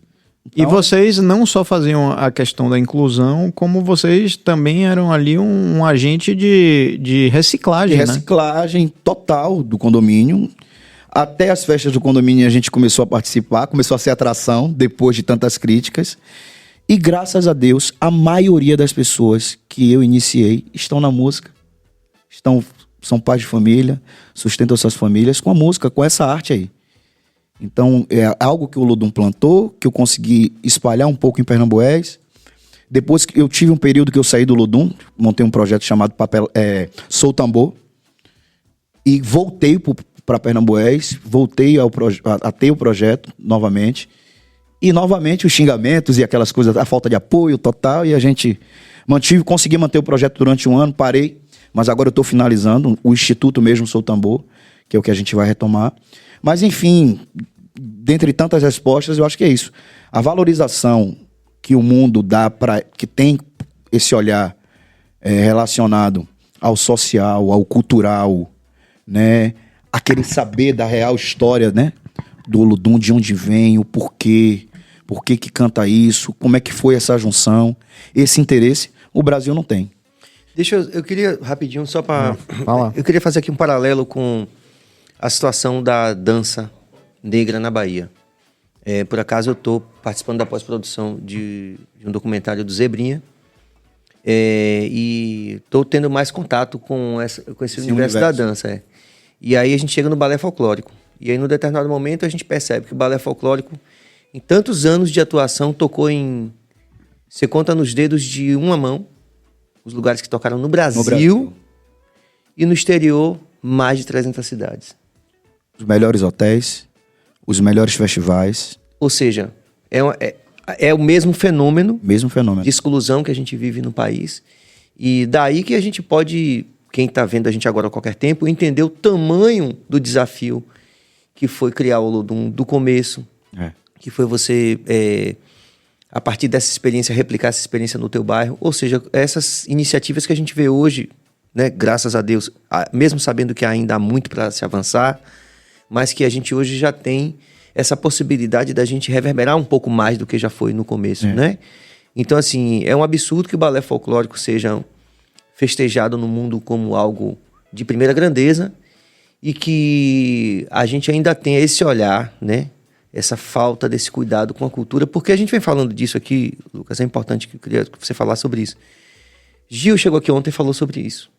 E: Então,
C: e vocês não só faziam a questão da inclusão, como vocês também eram ali um agente de reciclagem,
E: de reciclagem total do condomínio. Até as festas do condomínio a gente começou a participar, começou a ser atração, depois de tantas críticas. E graças a Deus, a maioria das pessoas que eu iniciei estão na música. São pais de família, sustentam suas famílias com a música, com essa arte aí. Então, é algo que o Olodum plantou, que eu consegui espalhar um pouco em Pernambués. Depois que eu tive um período que eu saí do Olodum, montei um projeto chamado Sou Tambor. E voltei para Pernambués, voltei a ter o projeto novamente. E novamente os xingamentos e aquelas coisas, a falta de apoio total. E a gente consegui manter o projeto durante um ano, parei. Mas agora eu estou finalizando o Instituto mesmo Sou Tambor, que é o que a gente vai retomar. Mas, enfim, dentre tantas respostas, eu acho que é isso. A valorização que o mundo dá que tem esse olhar relacionado ao social, ao cultural, né? Aquele saber da real história, né? Do Olodum, de onde vem, o porquê, por que canta isso, como é que foi essa junção. Esse interesse, o Brasil não tem.
A: Eu queria, rapidinho, só para... Eu queria fazer aqui um paralelo com a situação da dança negra na Bahia. Por acaso eu estou participando da pós-produção de um documentário do Zebrinha e estou tendo mais contato com esse universo da dança. E aí a gente chega no balé folclórico. E aí, num determinado momento, a gente percebe que o balé folclórico, em tantos anos de atuação, tocou em... Você conta nos dedos de uma mão os lugares que tocaram no Brasil. E no exterior, mais de 300 cidades.
E: Os melhores hotéis, os melhores festivais.
A: Ou seja, é o mesmo fenômeno.
E: Mesmo fenômeno.
A: De exclusão que a gente vive no país. E daí que a gente pode, quem está vendo a gente agora a qualquer tempo, entender o tamanho do desafio que foi criar o Olodum do começo. Que foi você, a partir dessa experiência, replicar essa experiência no teu bairro. Ou seja, essas iniciativas que a gente vê hoje, né, graças a Deus, mesmo sabendo que ainda há muito para se avançar, mas que a gente hoje já tem essa possibilidade da gente reverberar um pouco mais do que já foi no começo, né? Então, assim, é um absurdo que o balé folclórico seja festejado no mundo como algo de primeira grandeza e que a gente ainda tenha esse olhar, né? Essa falta desse cuidado com a cultura, porque a gente vem falando disso aqui, Lucas, é importante que eu queria que você falasse sobre isso. Gil chegou aqui ontem e falou sobre isso.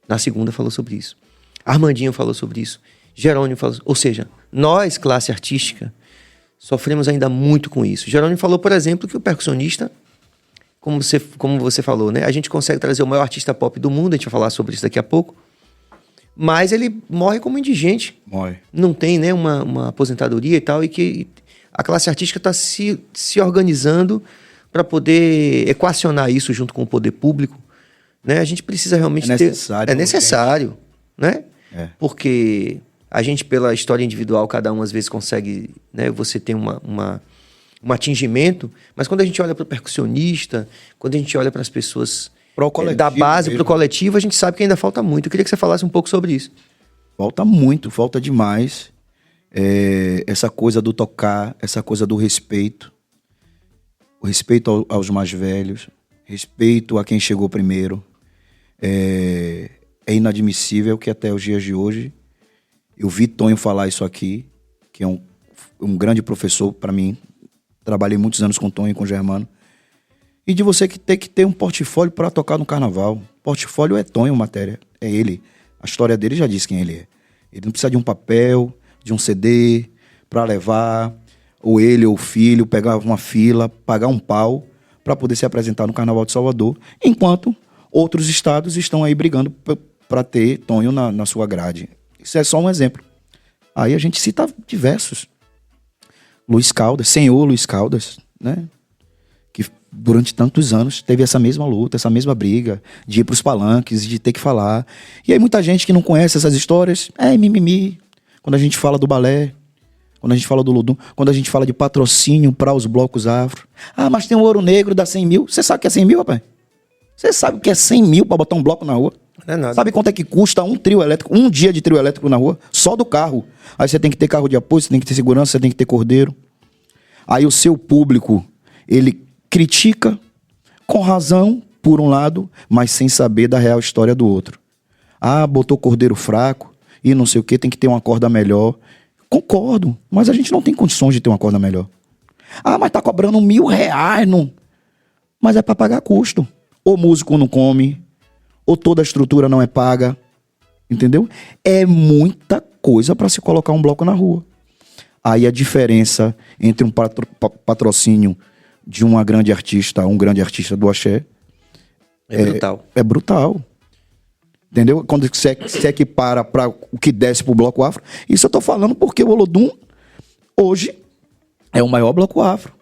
A: Na segunda falou sobre isso. Armandinho falou sobre isso. Jerônimo falou, ou seja, nós, classe artística, sofremos ainda muito com isso. Jerônimo falou, por exemplo, que o percussionista, como você falou, né? A gente consegue trazer o maior artista pop do mundo, a gente vai falar sobre isso daqui a pouco, mas ele morre como indigente.
E: Morre.
A: Não tem, né, uma aposentadoria e tal, e que a classe artística está se organizando para poder equacionar isso junto com o poder público, né? A gente precisa realmente
E: necessário,
A: É necessário, né?
E: Porque
A: a gente, pela história individual, cada um às vezes consegue, né? Você tem uma um atingimento, mas quando a gente olha para o percussionista, quando a gente olha para as pessoas da base para o coletivo, a gente sabe que ainda falta muito. Eu queria que você falasse um pouco sobre isso.
E: Falta muito, falta demais. Essa coisa do tocar, essa coisa do respeito. O respeito aos mais velhos, respeito a quem chegou primeiro. É inadmissível que até os dias de hoje eu vi Tonho falar isso aqui, que é um grande professor para mim. Trabalhei muitos anos com Tonho e com Germano. E de você ter que ter um portfólio para tocar no carnaval. Portfólio é Tonho, matéria. É ele. A história dele já diz quem ele é. Ele não precisa de um papel, de um CD para levar, ou ele ou o filho pegar uma fila, pagar um pau para poder se apresentar no Carnaval de Salvador, enquanto outros estados estão aí brigando para ter Tonho na sua grade. Isso é só um exemplo. Aí a gente cita diversos. Luiz Caldas, senhor Luiz Caldas, né? Que durante tantos anos teve essa mesma luta, essa mesma briga de ir para os palanques, de ter que falar. E aí muita gente que não conhece essas histórias, mimimi. Quando a gente fala do balé, quando a gente fala do Ludum, quando a gente fala de patrocínio para os blocos afro. Mas tem o Ouro Negro, dá 100 mil. Você sabe o que é 100 mil, rapaz? Você sabe o que é 100 mil para botar um bloco na rua?
A: Não é nada.
E: Sabe quanto é que custa um trio elétrico, um dia de trio elétrico na rua? Só do carro. Aí você tem que ter carro de apoio, você tem que ter segurança, você tem que ter cordeiro. Aí o seu público, ele critica com razão, por um lado, mas sem saber da real história do outro. Botou cordeiro fraco e não sei o que, tem que ter uma corda melhor. Concordo, mas a gente não tem condições de ter uma corda melhor. Mas tá cobrando R$1.000, não. Mas é para pagar custo. Ou o músico não come, ou toda a estrutura não é paga, entendeu? É muita coisa para se colocar um bloco na rua. Aí a diferença entre um patrocínio de uma grande artista, um grande artista do axé,
A: brutal.
E: É brutal. Entendeu? Quando se equipara para o que desce pro bloco afro. Isso eu tô falando porque o Olodum hoje é o maior bloco afro.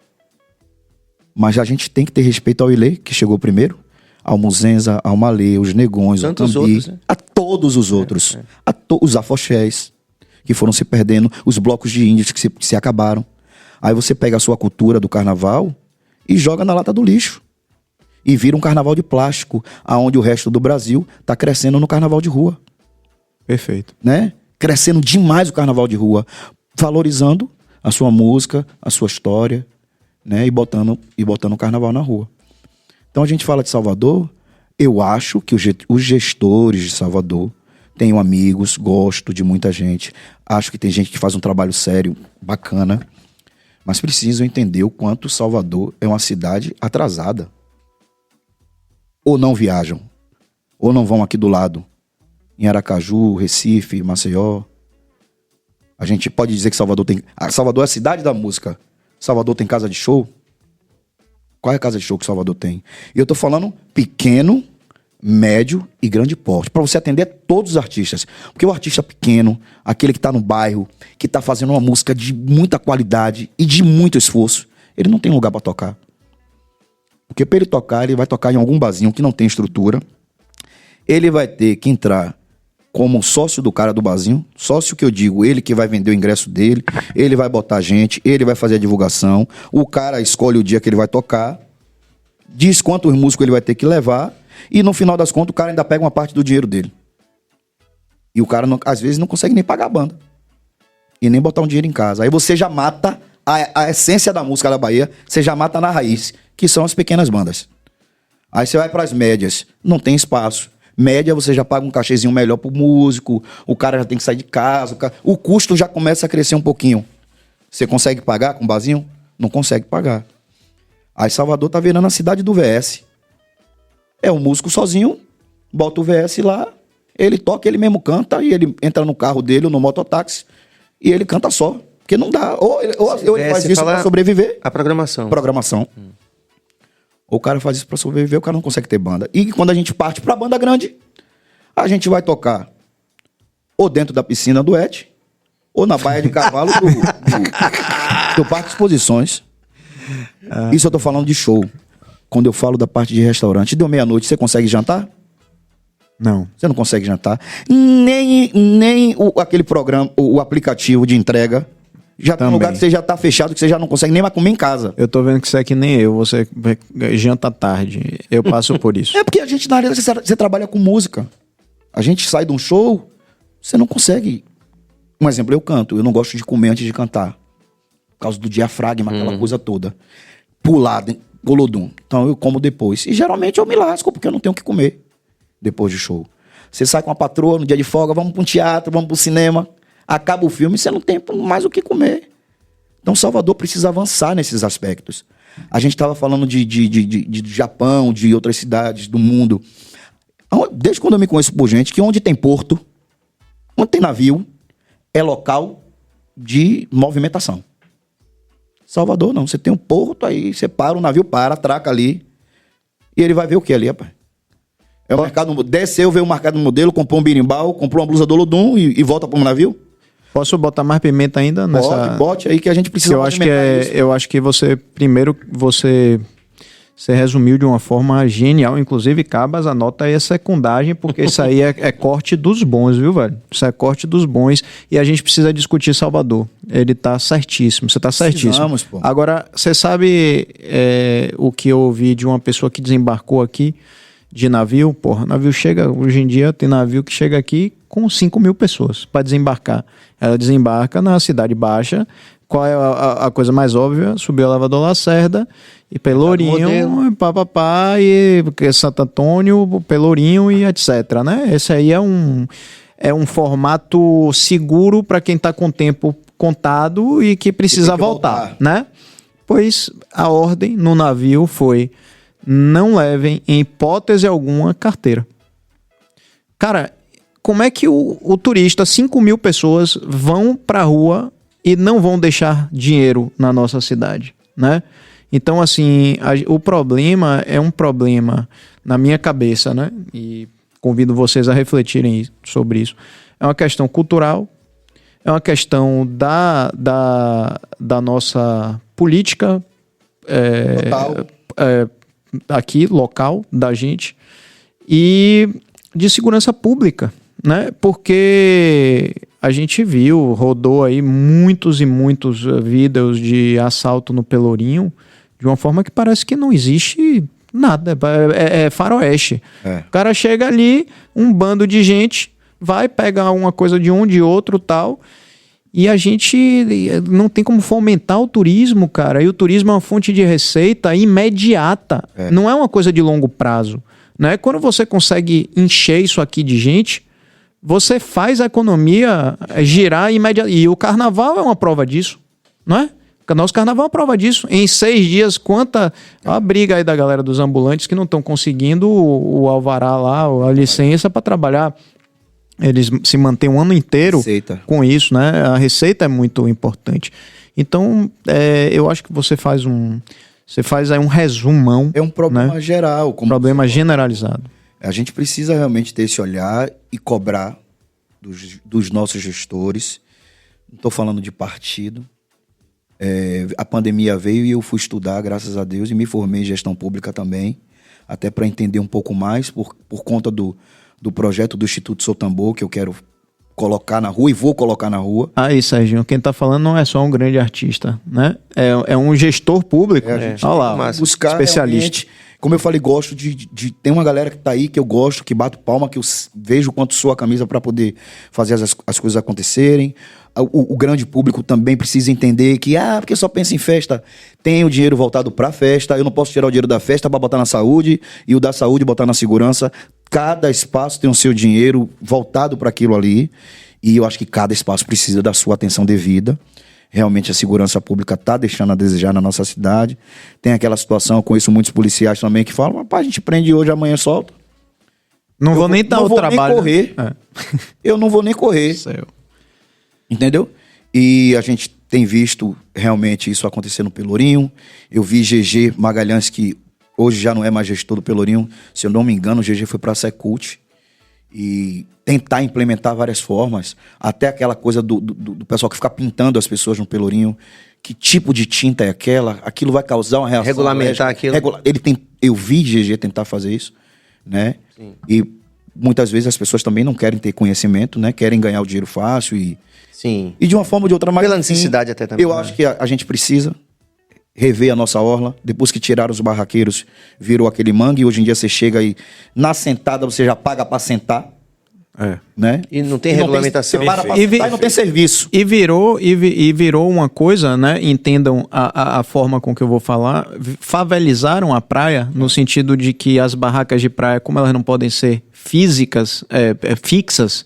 E: Mas a gente tem que ter respeito ao Ilê, que chegou primeiro, ao Muzenza, ao Malê, os Negões, ao Tambi, outros, né? A todos os outros. Os afoxés, que foram se perdendo, os blocos de índios que se acabaram. Aí você pega a sua cultura do carnaval e joga na lata do lixo. E vira um carnaval de plástico, aonde o resto do Brasil está crescendo no carnaval de rua.
C: Perfeito.
E: Né? Crescendo demais o carnaval de rua, valorizando a sua música, a sua história, né? E botando o carnaval na rua. Então a gente fala de Salvador, eu acho que os gestores de Salvador, tenho amigos, gosto de muita gente, acho que tem gente que faz um trabalho sério, bacana, mas precisam entender o quanto Salvador é uma cidade atrasada. Ou não viajam, ou não vão aqui do lado, em Aracaju, Recife, Maceió. A gente pode dizer que Salvador é a cidade da música. Salvador tem casa de show? Qual é a casa de show que Salvador tem? E eu tô falando pequeno, médio e grande porte, para você atender todos os artistas. Porque o artista pequeno, aquele que tá no bairro, que tá fazendo uma música de muita qualidade e de muito esforço, ele não tem lugar para tocar. Porque para ele tocar, ele vai tocar em algum barzinho que não tem estrutura. Ele vai ter que entrar como sócio do cara do barzinho. Sócio que eu digo, ele que vai vender o ingresso dele, ele vai botar gente, ele vai fazer a divulgação. O cara escolhe o dia que ele vai tocar, diz quantos músicos ele vai ter que levar, e no final das contas o cara ainda pega uma parte do dinheiro dele. E o cara, às vezes, não consegue nem pagar a banda. E nem botar um dinheiro em casa. Aí você já mata a essência da música da Bahia, você já mata na raiz, que são as pequenas bandas. Aí você vai para as médias, não tem espaço. Média, você já paga um cachezinho melhor pro músico, o cara já tem que sair de casa, o custo já começa a crescer um pouquinho. Você consegue pagar com barzinho? Não consegue pagar. Aí Salvador tá virando a cidade do VS. É um músico sozinho, bota o VS lá, ele toca, ele mesmo canta, e ele entra no carro dele ou no mototáxi, e ele canta só. Porque não dá. Ou ele faz isso para sobreviver.
A: A programação.
E: Ou o cara faz isso para sobreviver, o cara não consegue ter banda. E quando a gente parte pra banda grande, a gente vai tocar ou dentro da piscina do Et, ou na baia de cavalo do Parque de Exposições. Isso eu tô falando de show. Quando eu falo da parte de restaurante, deu meia-noite, você consegue jantar?
C: Não.
E: Você não consegue jantar. Nem aquele programa, o aplicativo de entrega Já tem um lugar que você já tá fechado, que você já não consegue nem mais comer em casa.
C: Eu tô vendo que você é que nem eu, você janta tarde. Eu passo por isso.
E: É porque a gente, na área, você trabalha com música. A gente sai de um show, você não consegue. Um exemplo, eu canto, eu não gosto de comer antes de cantar. Por causa do diafragma, aquela coisa toda. Pular, golodum. Então eu como depois. E geralmente eu me lasco, porque eu não tenho o que comer depois do show. Você sai com a patroa no dia de folga, vamos para um teatro, vamos para o cinema. Acaba o filme, você não tem mais o que comer. Então Salvador precisa avançar nesses aspectos. A gente estava falando de Japão, de outras cidades do mundo. Desde quando eu me conheço por gente, que onde tem porto, onde tem navio, é local de movimentação. Salvador não, você tem um porto, aí você para, o navio para, atraca ali, e ele vai ver o que ali, rapaz? É o mercado, desceu, veio o mercado modelo, comprou um birimbau, comprou uma blusa do Olodum e volta para o navio?
C: Posso botar mais pimenta ainda nessa?
E: Bote aí que a gente precisa
C: eu acho que você resumiu de uma forma genial. Inclusive, Cabas, anota aí a secundagem, porque isso aí é corte dos bons, viu, velho? Isso é corte dos bons e a gente precisa discutir Salvador. Ele tá certíssimo, você tá certíssimo.
E: Pô.
C: Agora, você sabe o que eu ouvi de uma pessoa que desembarcou aqui de navio? Porra, navio chega, hoje em dia tem navio que chega aqui com 5 mil pessoas para desembarcar. Ela desembarca na Cidade Baixa. Qual é a coisa mais óbvia? Subiu o elevador Lacerda e Pelourinho, papapá, e Santo Antônio, Pelourinho e etc, né? Esse aí é um formato seguro para quem está com o tempo contado e que precisa voltar, né? Pois a ordem no navio foi: não levem em hipótese alguma carteira. Cara, como é que o turista, 5 mil pessoas, vão pra rua e não vão deixar dinheiro na nossa cidade, né? Então, assim, o problema é um problema na minha cabeça, né? E convido vocês a refletirem sobre isso. É uma questão cultural, é uma questão da nossa política aqui, local, da gente, e de segurança pública, né? Porque a gente rodou aí muitos e muitos vídeos de assalto no Pelourinho de uma forma que parece que não existe nada, é faroeste. O cara chega ali, um bando de gente, vai pegar uma coisa de um, de outro, tal, e a gente não tem como fomentar o turismo, cara, e o turismo é uma fonte de receita imediata, não é uma coisa de longo prazo, né? Quando você consegue encher isso aqui de gente, você faz a economia girar imediatamente. E o carnaval é uma prova disso, não é? O nosso carnaval é uma prova disso. Em 6 dias, a briga aí da galera dos ambulantes que não estão conseguindo o alvará lá, a licença para trabalhar. Eles se mantêm um ano inteiro com isso, né? A receita é muito importante. Então, eu acho que você faz aí um resumão. É
E: um problema, né? Geral.
C: Um problema generalizado.
E: A gente precisa realmente ter esse olhar e cobrar dos nossos gestores. Não estou falando de partido. A pandemia veio e eu fui estudar, graças a Deus, e me formei em gestão pública também, até para entender um pouco mais, por conta do projeto do Instituto Sou Tambor, que eu quero colocar na rua e vou colocar na rua.
C: Aí, Serginho, quem tá falando não é só um grande artista, né? É um gestor público. Olha lá,
E: buscar especialista. Como eu falei, gosto tem uma galera que tá aí que eu gosto, que bato palma, que eu vejo quanto sua camisa para poder fazer as coisas acontecerem. O grande público também precisa entender que, porque só pensa em festa, tem o dinheiro voltado para festa, eu não posso tirar o dinheiro da festa para botar na saúde e o da saúde botar na segurança. Cada espaço tem o seu dinheiro voltado para aquilo ali, e eu acho que cada espaço precisa da sua atenção devida. Realmente a segurança pública está deixando a desejar na nossa cidade. Tem aquela situação, eu conheço muitos policiais também que falam: rapaz, a gente prende hoje, amanhã solta.
C: Não vou nem dar o trabalho.
E: Correr. Eu não vou nem correr. Entendeu? E a gente tem visto realmente isso acontecer no Pelourinho. Eu vi GG Magalhães, que hoje já não é mais gestor do Pelourinho. Se eu não me engano, o GG foi para a Secult e tentar implementar várias formas, até aquela coisa do pessoal que fica pintando as pessoas no Pelourinho. Que tipo de tinta é aquela? Aquilo vai causar uma reação
A: regulamentar alérgica. Aquilo.
E: Eu vi GG tentar fazer isso, né? Sim. E muitas vezes as pessoas também não querem ter conhecimento, né? Querem ganhar o dinheiro fácil
A: Sim.
E: e de uma forma ou de outra. Mas
A: pela necessidade até também.
E: Eu acho que a gente precisa rever a nossa orla. Depois que tiraram os barraqueiros, virou aquele mangue. E hoje em dia você chega e na sentada você já paga para sentar. Né?
A: E não tem regulamentação.
E: Você para pra sentar e não tem serviço.
C: E virou uma coisa, né? Entendam a forma com que eu vou falar. Favelizaram a praia no sentido de que as barracas de praia, como elas não podem ser físicas, fixas,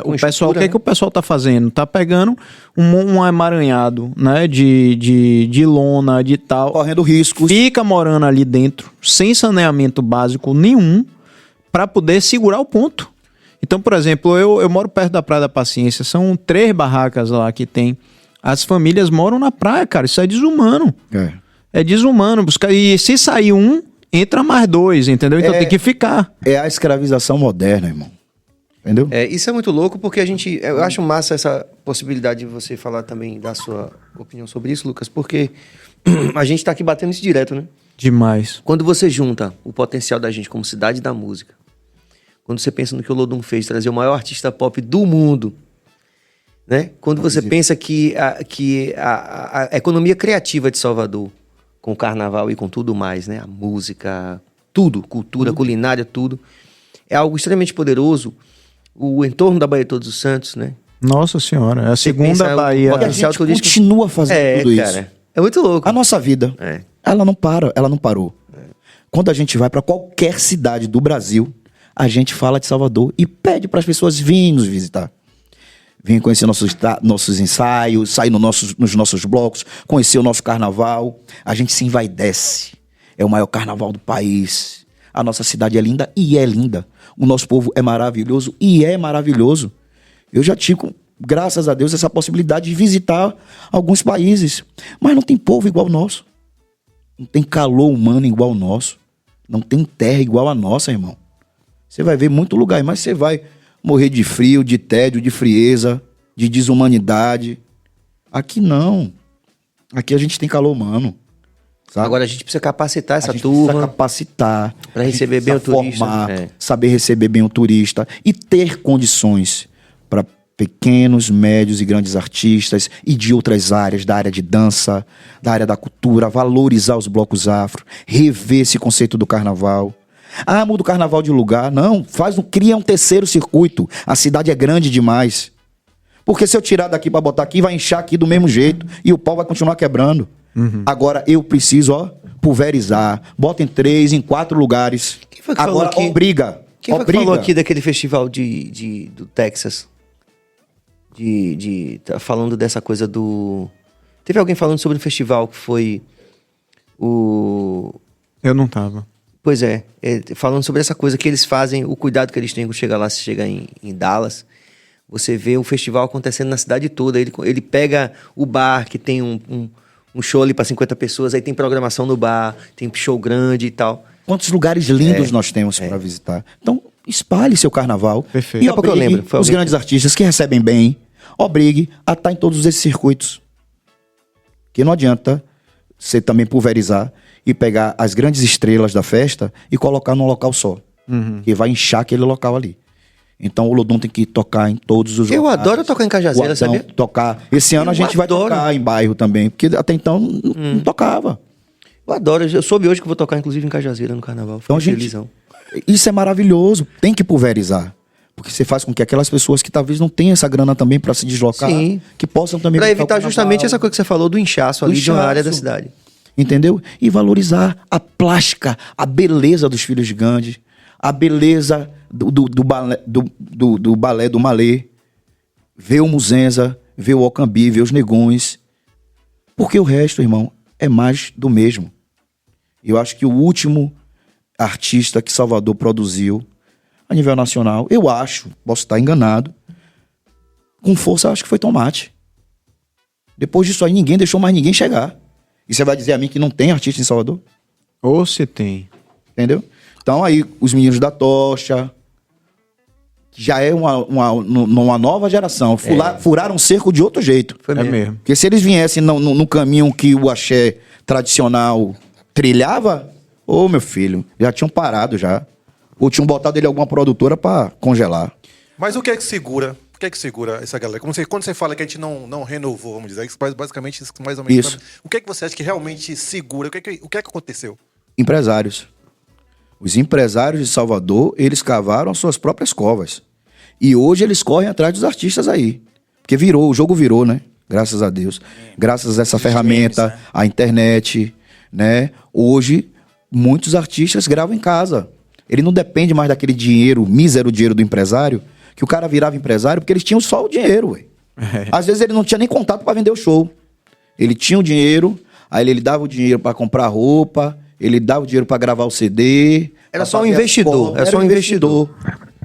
C: o pessoal, o que é que o pessoal tá fazendo? Tá pegando um emaranhado, né? De lona, de tal.
E: Correndo riscos.
C: Fica morando ali dentro, sem saneamento básico nenhum, para poder segurar o ponto. Então, por exemplo, eu moro perto da Praia da Paciência, são 3 barracas lá que tem. As famílias moram na praia, cara, isso é desumano. É desumano. E se sair um, entra mais 2, entendeu? Então tem que ficar.
E: É a escravização moderna, irmão. Entendeu?
A: Isso é muito louco, porque eu acho massa essa possibilidade de você falar também da sua opinião sobre isso, Lucas, porque a gente tá aqui batendo isso direto, né?
C: Demais.
A: Quando você junta o potencial da gente como cidade da música, quando você pensa no que o Olodum fez, trazer o maior artista pop do mundo, né? Quando você pensa que a economia criativa de Salvador, com o carnaval e com tudo mais, né? A música, tudo, cultura, culinária, tudo, é algo extremamente poderoso. O entorno da Baía de Todos os Santos, né?
C: Nossa Senhora, é a segunda Bahia.
E: A gente continua fazendo tudo isso.
A: É muito louco.
E: A nossa vida, ela não parou. Quando a gente vai para qualquer cidade do Brasil, a gente fala de Salvador e pede para as pessoas virem nos visitar. Vem conhecer nossos ensaios, sair nos nossos blocos, conhecer o nosso carnaval. A gente se envaidece. É o maior carnaval do país. A nossa cidade é linda e é linda. O nosso povo é maravilhoso e é maravilhoso. Eu já tive, graças a Deus, essa possibilidade de visitar alguns países. Mas não tem povo igual o nosso. Não tem calor humano igual o nosso. Não tem terra igual a nossa, irmão. Você vai ver muito lugar, mas você vai morrer de frio, de tédio, de frieza, de desumanidade. Aqui não. Aqui a gente tem calor humano. Sabe?
A: Agora a gente precisa capacitar essa
E: turma.
A: Precisa
E: capacitar.
A: Para receber bem o turista.
E: Formar, saber receber bem o turista e ter condições para pequenos, médios e grandes artistas e de outras áreas, da área de dança, da área da cultura, valorizar os blocos afro, rever esse conceito do carnaval. Muda o carnaval de lugar. Não, cria um terceiro circuito. A cidade é grande demais. Porque se eu tirar daqui para botar aqui, vai inchar aqui do mesmo jeito e o pau vai continuar quebrando. Agora eu preciso, pulverizar. Bota em 3, em 4 lugares.
A: Quem foi que
E: agora
A: falou aqui?
E: obriga.
A: Quem foi que falou aqui daquele festival do Texas? Tá falando dessa coisa do... Teve alguém falando sobre um festival que foi o...
C: Eu não tava.
A: Pois falando sobre essa coisa que eles fazem, o cuidado que eles têm quando chega lá, se chega em Dallas, você vê o festival acontecendo na cidade toda, ele pega o bar que tem um show ali para 50 pessoas, aí tem programação no bar, tem show grande e tal.
E: Quantos lugares lindos nós temos para visitar. Então, espalhe seu carnaval.
C: Perfeito.
E: E obrigue os grandes artistas que recebem bem, obrigue a estar em todos esses circuitos. Que não adianta você também pulverizar e pegar as grandes estrelas da festa e colocar num local só. Que vai inchar aquele local ali. Então o Olodum tem que tocar em todos os locais.
A: Eu adoro tocar em Cajazeira, sabia?
E: Esse ano a gente vai tocar em bairro também, porque até então não tocava.
A: Eu adoro, eu soube hoje que vou tocar inclusive em Cajazeira no carnaval.
E: Então, isso é maravilhoso, tem que pulverizar. Porque você faz com que aquelas pessoas que talvez não tenham essa grana também para se deslocar, que possam também...
A: Para evitar justamente essa coisa que você falou do inchaço ali de uma área da cidade.
E: Entendeu? E valorizar a plástica, a beleza dos Filhos de Gandhi, a beleza do balé do Malê, ver o Muzenza, ver o Ocambi, ver os Negões. Porque o resto, irmão, é mais do mesmo. Eu acho que o último artista que Salvador produziu a nível nacional, eu acho, posso estar enganado, com força, acho que foi Tomate. Depois disso aí, ninguém deixou mais ninguém chegar. E você vai dizer a mim que não tem artista em Salvador?
C: Ou se tem.
E: Entendeu? Então aí, os Meninos da Tocha, já é uma nova geração. Furaram um cerco de outro jeito.
C: Foi mesmo.
E: Porque se eles viessem no caminho que o axé tradicional trilhava, meu filho, já tinham parado já. Ou tinham botado ele em alguma produtora para congelar.
D: Mas o que é que segura? O que é que segura essa galera? Quando você fala que a gente não renovou, vamos dizer, basicamente isso mais ou menos.
E: Isso.
D: O que é que você acha que realmente segura? O que é que aconteceu?
E: Empresários. Os empresários de Salvador, eles cavaram as suas próprias covas. E hoje eles correm atrás dos artistas aí. Porque o jogo virou, né? Graças a Deus. Graças a essa ferramenta, né? A internet, né? Hoje, muitos artistas gravam em casa. Ele não depende mais daquele dinheiro, mísero dinheiro do empresário, que o cara virava empresário porque eles tinham só o dinheiro, ué. Às vezes ele não tinha nem contato para vender o show. Ele tinha o dinheiro, aí ele dava o dinheiro para comprar roupa, ele dava o dinheiro para gravar o CD.
A: Era só um investidor. Era só um investidor.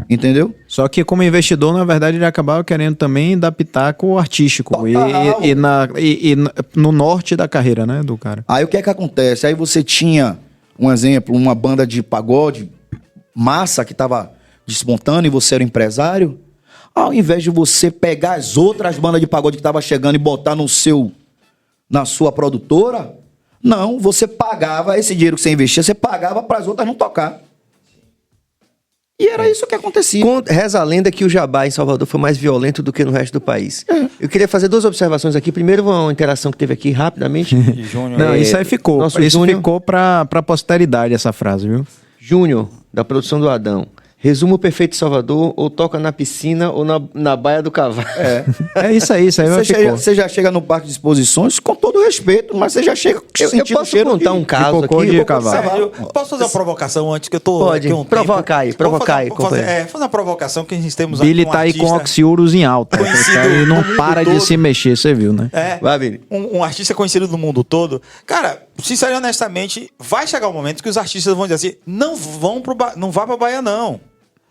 E: Entendeu?
C: Só que como investidor, na verdade, ele acabava querendo também dar pitaco artístico. E no norte da carreira, né, do cara.
E: Aí o que é que acontece? Aí você tinha, um exemplo, uma banda de pagode massa que estava despontando e você era empresário. Ao invés de você pegar as outras bandas de pagode que estavam chegando e botar na sua produtora, não, você pagava esse dinheiro que você investia, você pagava para as outras não tocar. E era isso que acontecia.
A: Reza a lenda que o jabá em Salvador foi mais violento do que no resto do país. Eu queria fazer 2 observações aqui. Primeiro, uma interação que teve aqui rapidamente.
C: Não, isso aí ficou. Ficou pra posteridade essa frase, viu?
A: Júnior, da produção do Adão. Resumo perfeito de Salvador, ou toca na piscina ou na baia do cavalo.
C: É isso aí
E: Você já chega no parque de exposições com todo respeito, mas você já chega
A: eu posso contar um caso aqui?
C: De cavalo.
B: Posso fazer uma provocação antes que eu tô...
A: Pode, provoca aí.
B: Fazer uma provocação que a gente temos
C: Billy tá aí com oxiurus em alta. Ele não para de se mexer, você viu, né?
A: Vai, Billy.
B: Um artista conhecido do mundo todo. Cara, sinceramente, honestamente, vai chegar um momento que os artistas vão dizer assim, não vá pra Bahia, não.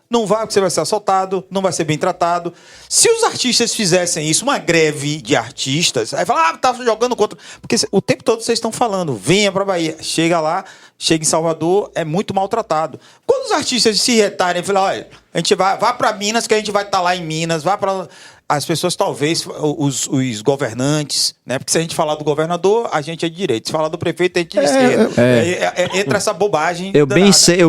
B: Não vai, porque você vai ser assaltado, não vai ser bem tratado. Se os artistas fizessem isso, uma greve de artistas, aí fala, tá jogando contra... Porque o tempo todo vocês estão falando, venha pra Bahia. Chega lá, chega em Salvador, é muito maltratado. Quando os artistas se retarem e falam, olha, a gente vá pra Minas, que a gente vai estar lá em Minas, vá pra... As pessoas, talvez, os governantes, né? Porque se a gente falar do governador, a gente é de direita. Se falar do prefeito, a gente é de esquerda. Entra essa bobagem.
C: Eu bem sei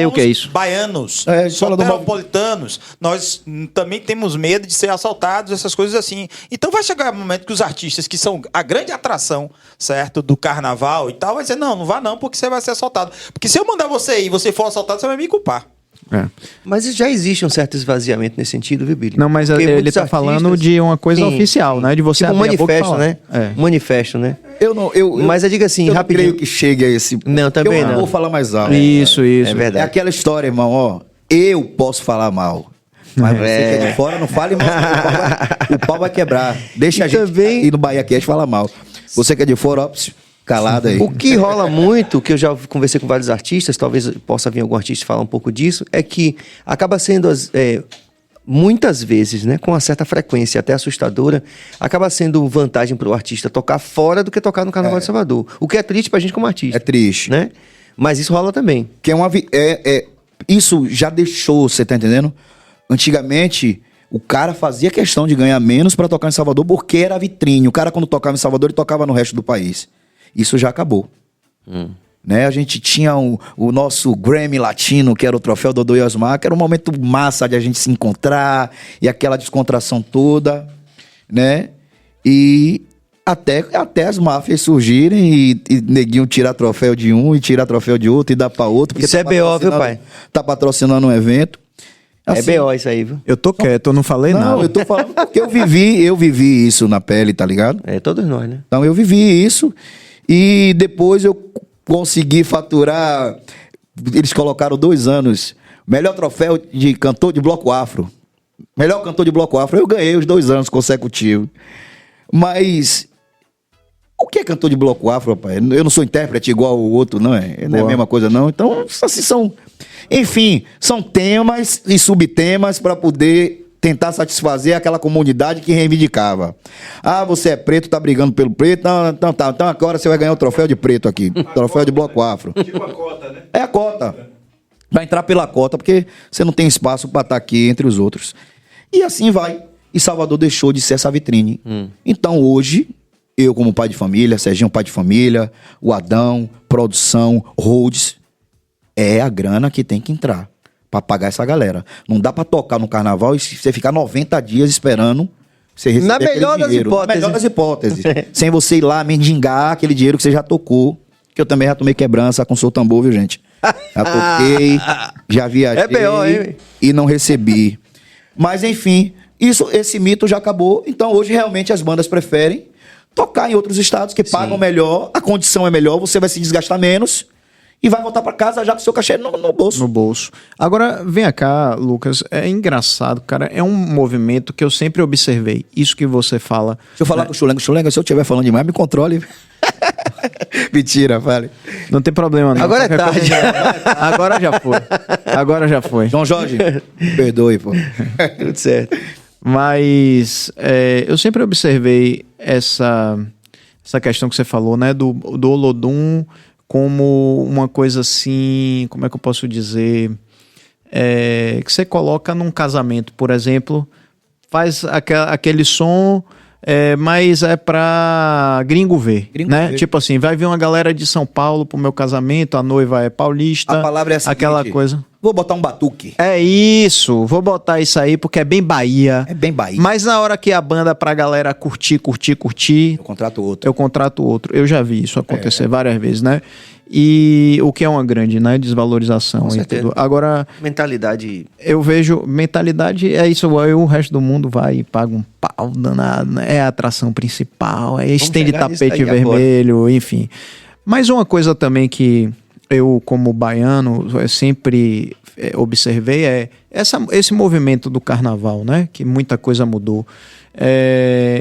C: o que é isso.
B: Baianos, soteropolitanos, nós também temos medo de ser assaltados, essas coisas assim. Então vai chegar um momento que os artistas, que são a grande atração, certo, do carnaval e tal, vai dizer, não vá não, porque você vai ser assaltado. Porque se eu mandar você ir e você for assaltado, você vai me culpar.
A: Mas já existe um certo esvaziamento nesse sentido, viu, Billy?
C: Não, mas ele tá falando de uma coisa oficial, né? De você
A: tipo
C: abrir
A: manifesto,
C: a boca
A: né? Manifesto, né?
E: Mas
A: eu digo assim,
E: eu
A: rapidinho.
E: não creio que chegue a esse...
A: Não, também
E: eu
A: não.
E: Vou falar mais alto.
C: Isso.
A: É verdade.
E: É aquela história, irmão, ó. Eu posso falar mal. Mas você que é de fora, não fale mal. O pau vai quebrar. Deixa a gente ir no Bahia Cast falar mal. Você que é de fora, ó, calado aí.
A: O que rola muito, que eu já conversei com vários artistas, talvez possa vir algum artista falar um pouco disso, é que acaba sendo, muitas vezes, né, com uma certa frequência, até assustadora, acaba sendo vantagem para o artista tocar fora do que tocar no Carnaval de Salvador. O que é triste pra gente como artista.
E: É triste.
A: Né? Mas isso rola também.
E: Que isso já deixou, você tá entendendo? Antigamente, o cara fazia questão de ganhar menos para tocar em Salvador porque era vitrine. O cara, quando tocava em Salvador, ele tocava no resto do país. Isso já acabou. Né? A gente tinha o nosso Grammy Latino, que era o troféu Dodô e Osmar, que era um momento massa de a gente se encontrar e aquela descontração toda, né? E até as máfias surgirem e neguinho tirar troféu de um e tirar troféu de outro e dar pra outro.
A: Isso é BO, viu, pai?
E: Tá patrocinando um evento. Assim,
A: é BO isso aí, viu?
C: Eu tô quieto, eu não falei nada.
E: Não, eu tô falando porque eu vivi isso na pele, tá ligado?
A: É, todos nós, né?
E: Então eu vivi isso e depois eu consegui faturar. Eles colocaram 2 anos. Melhor troféu de cantor de bloco afro. Melhor cantor de bloco afro. Eu ganhei os 2 anos consecutivos. Mas o que é cantor de bloco afro, rapaz? Eu não sou intérprete igual o outro, não é? Não é a mesma coisa, não. Então, assim, enfim, são temas e subtemas para poder tentar satisfazer aquela comunidade que reivindicava. Ah, você é preto, tá brigando pelo preto. Não, tá. Então agora você vai ganhar o troféu de preto aqui. Troféu de bloco afro.
F: Tipo a cota, né?
E: É a cota. Vai entrar pela cota, porque você não tem espaço para estar aqui entre os outros. E assim vai. E Salvador deixou de ser essa vitrine. Então hoje, eu como pai de família, Serginho pai de família, o Adão, produção, Rhodes, é a grana que tem que entrar. pra pagar essa galera. Não dá pra tocar no carnaval e você ficar 90 dias esperando você receber
A: Na melhor das
E: dinheiro.
A: hipóteses.
E: Na melhor das hipóteses. Sem você ir lá mendigar aquele dinheiro que você já tocou. Que eu também já tomei quebrança com o seu tambor, viu, gente? Já toquei, já viajei
A: B.O., hein?
E: e não recebi. Mas, enfim, esse mito já acabou. Então, hoje, realmente, as bandas preferem tocar em outros estados que pagam melhor, a condição é melhor, você vai se desgastar menos e vai voltar pra casa já com o seu cachê no bolso.
C: No bolso. Agora, vem cá, Lucas, é engraçado, cara, é um movimento que eu sempre observei, isso que você fala.
E: Deixa eu falar com o Chulenga, se eu estiver falando demais, me controle. Mentira, fale.
C: Não tem problema, não.
A: Agora é tarde.
C: Agora já foi.
E: João Jorge, perdoe, pô.
A: Tudo certo.
C: Mas eu sempre observei essa questão que você falou, né, do Olodum como uma coisa assim, como é que eu posso dizer, que você coloca num casamento, por exemplo, faz aquele som, mas é pra gringo ver, né?
E: ver.
C: Tipo assim, vai vir uma galera de São Paulo pro meu casamento, a noiva é paulista.
E: A palavra é a seguinte,
C: aquela coisa.
E: Vou botar um batuque.
C: É isso, vou botar isso aí porque é bem Bahia.
E: É bem Bahia.
C: Mas na hora que a banda pra galera curtir,
E: Eu contrato outro.
C: eu contrato outro. Eu já vi isso acontecer várias vezes, né? E o que é uma grande, né, desvalorização e tudo. Agora,
A: Mentalidade.
C: eu vejo, mentalidade é isso, aí o resto do mundo vai e paga um pau danado, né? É a atração principal, estende
A: chegar nisso
C: tapete
A: aí
C: vermelho, enfim. Mas uma coisa também que eu, como baiano, sempre observei esse movimento do carnaval, né? Que muita coisa mudou.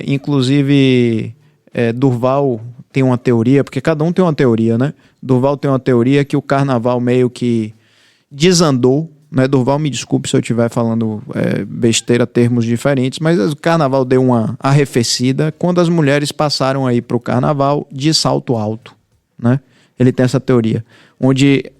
C: Inclusive, Durval tem uma teoria, porque cada um tem uma teoria, né? Durval tem uma teoria que o carnaval meio que desandou, né? Durval, me desculpe se eu estiver falando besteira, termos diferentes, mas o carnaval deu uma arrefecida quando as mulheres passaram aí para o carnaval de salto alto, né? Ele tem essa teoria, onde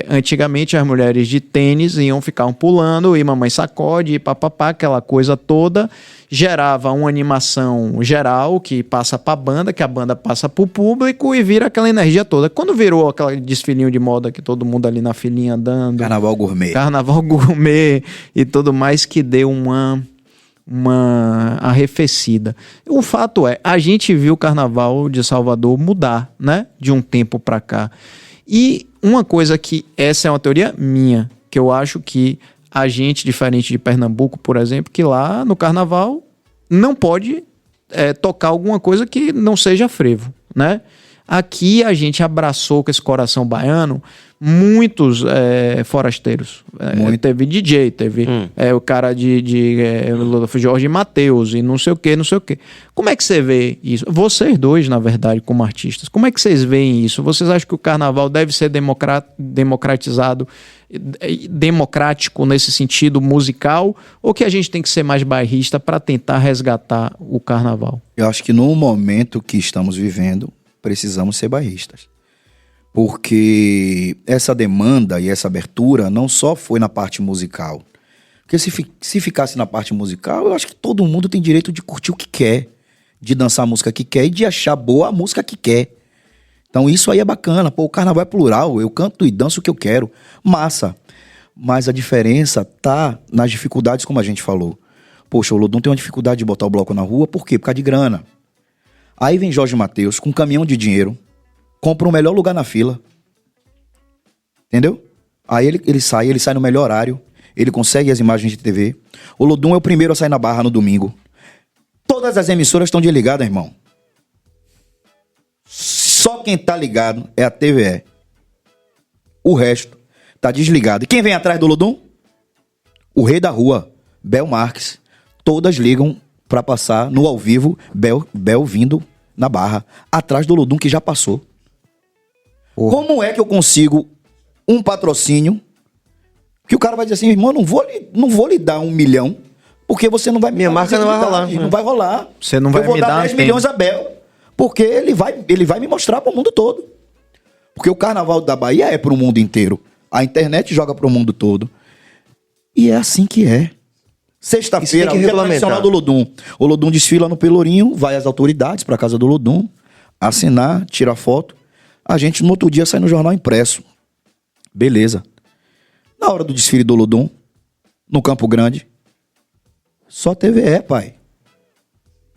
C: antigamente as mulheres de tênis iam ficar pulando, e mamãe sacode, e papapá, aquela coisa toda, gerava uma animação geral que passa para a banda, que a banda passa para o público e vira aquela energia toda. Quando virou aquele desfilinho de moda que todo mundo ali na filinha andando...
E: Carnaval gourmet.
C: Carnaval gourmet e tudo mais, que deu uma arrefecida. O fato é, a gente viu o Carnaval de Salvador mudar, né? De um tempo para cá. E uma coisa que, essa é uma teoria minha, que eu acho que a gente, diferente de Pernambuco, por exemplo, que lá no Carnaval não pode tocar alguma coisa que não seja frevo, né? Aqui a gente abraçou com esse coração baiano muitos forasteiros. Teve DJ, teve o cara de Jorge Mateus e não sei o quê. Como é que você vê isso? Vocês dois, na verdade, como artistas, como é que vocês veem isso? Vocês acham que o carnaval deve ser democratizado, democrático nesse sentido musical, ou que a gente tem que ser mais bairrista para tentar resgatar o carnaval?
E: Eu acho que no momento que estamos vivendo, precisamos ser bairristas. Porque essa demanda e essa abertura não só foi na parte musical. Porque se ficasse na parte musical, eu acho que todo mundo tem direito de curtir o que quer, de dançar a música que quer e de achar boa a música que quer. Então isso aí é bacana. Pô, o carnaval é plural, eu canto e danço o que eu quero. Massa. Mas a diferença tá nas dificuldades, como a gente falou. Poxa, o Olodum tem uma dificuldade de botar o bloco na rua, por quê? Por causa de grana. Aí vem Jorge Mateus com um caminhão de dinheiro, compra o melhor lugar na fila. Entendeu? Aí ele sai no melhor horário, ele consegue as imagens de TV. O Olodum é o primeiro a sair na Barra no domingo. Todas as emissoras estão desligadas, irmão. Só quem tá ligado é a TVE. O resto tá desligado. E quem vem atrás do Olodum? O rei da rua, Bel Marques. Todas ligam pra passar no ao vivo, Bel vindo na Barra, atrás do Olodum que já passou. Como é que eu consigo um patrocínio que o cara vai dizer assim, irmão, não vou lhe dar 1 milhão, porque você não vai...
A: Minha marca não vai rolar.
E: Não vai rolar.
C: Você não vai
E: eu vou
C: me
E: dar
C: dar
E: 10 milhões a Bel, porque ele vai me mostrar pro mundo todo. Porque o carnaval da Bahia é pro mundo inteiro. A internet joga pro mundo todo. E é assim que é. Sexta-feira, o dia tradicional do Olodum. O Olodum desfila no Pelourinho, vai às autoridades pra casa do Olodum, assinar, tira foto. A gente no outro dia sai no jornal impresso. Beleza. Na hora do desfile do Olodum, no Campo Grande, só TVE, pai.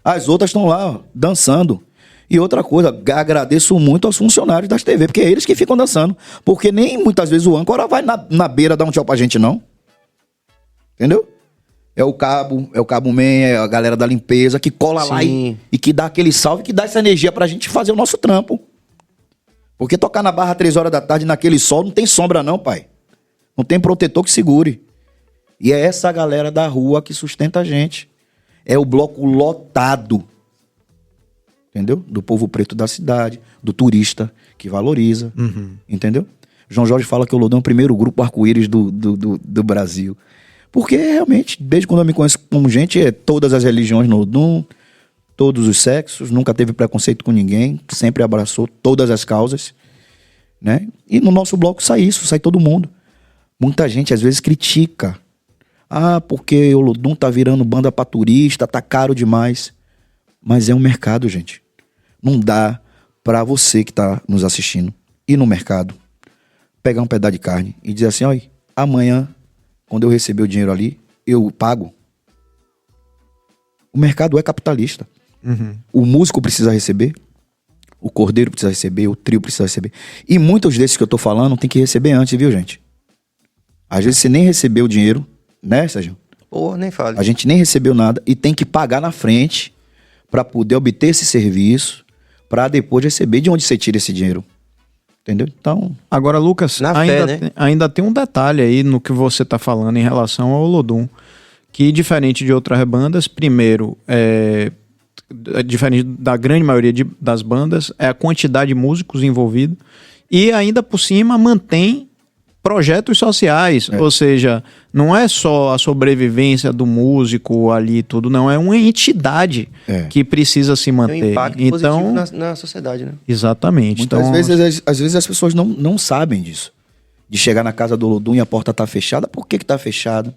E: As outras estão lá, ó, dançando. E outra coisa, agradeço muito aos funcionários das TV, porque é eles que ficam dançando. Porque nem muitas vezes o âncora vai na beira dar um tchau pra gente, não. Entendeu? É o Cabo Man, é a galera da limpeza que cola lá e que dá aquele salve, que dá essa energia pra gente fazer o nosso trampo. Porque tocar na Barra 3 horas da tarde naquele sol não tem sombra não, pai. Não tem protetor que segure. E é essa galera da rua que sustenta a gente. É o bloco lotado. Entendeu? Do povo preto da cidade, do turista que valoriza. Entendeu? João Jorge fala que o Olodum é o primeiro grupo arco-íris do Brasil. Porque realmente, desde quando eu me conheço como gente, é todas as religiões no Olodum, todos os sexos, nunca teve preconceito com ninguém, sempre abraçou todas as causas, né? E no nosso bloco sai isso, sai todo mundo. Muita gente às vezes critica. Ah, porque o Olodum tá virando banda pra turista, tá caro demais. Mas é um mercado, gente. Não dá pra você que tá nos assistindo ir no mercado, pegar um pedaço de carne e dizer assim, olha, amanhã, quando eu receber o dinheiro ali, eu pago. O mercado é capitalista. O músico precisa receber, o cordeiro precisa receber, o trio precisa receber. E muitos desses que eu tô falando tem que receber antes, viu, gente? Às vezes você nem recebeu o dinheiro, né, Sérgio?
A: Pô, nem fale.
E: A gente nem recebeu nada e tem que pagar na frente para poder obter esse serviço, para depois receber. De onde você tira esse dinheiro? Entendeu? Então...
C: Agora, Lucas, ainda tem um detalhe aí no que você está falando em relação ao Olodum, que diferente de outras bandas, primeiro, diferente da grande maioria das bandas, é a quantidade de músicos envolvidos e ainda por cima mantém projetos sociais, ou seja, não é só a sobrevivência do músico ali e tudo, não, é uma entidade que precisa se manter.
A: Tem um impacto positivo na sociedade, né?
C: Exatamente.
E: Às vezes as pessoas não sabem disso. De chegar na casa do Olodum e a porta tá fechada, por que tá fechada?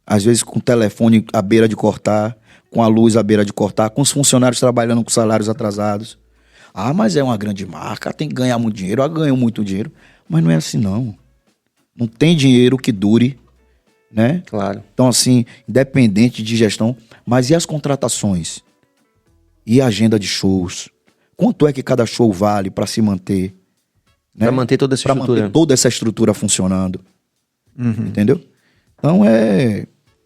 E: Às vezes com o telefone à beira de cortar, com a luz à beira de cortar, com os funcionários trabalhando com salários atrasados. Ah, mas é uma grande marca, tem que ganhar muito dinheiro, ganham muito dinheiro. Mas não é assim, não. Não tem dinheiro que dure, né?
A: Claro.
E: Então, assim, independente de gestão. Mas e as contratações? E a agenda de shows? Quanto é que cada show vale para se manter? Né?
A: Para manter toda essa estrutura.
E: Para manter toda essa estrutura funcionando. Entendeu? Então,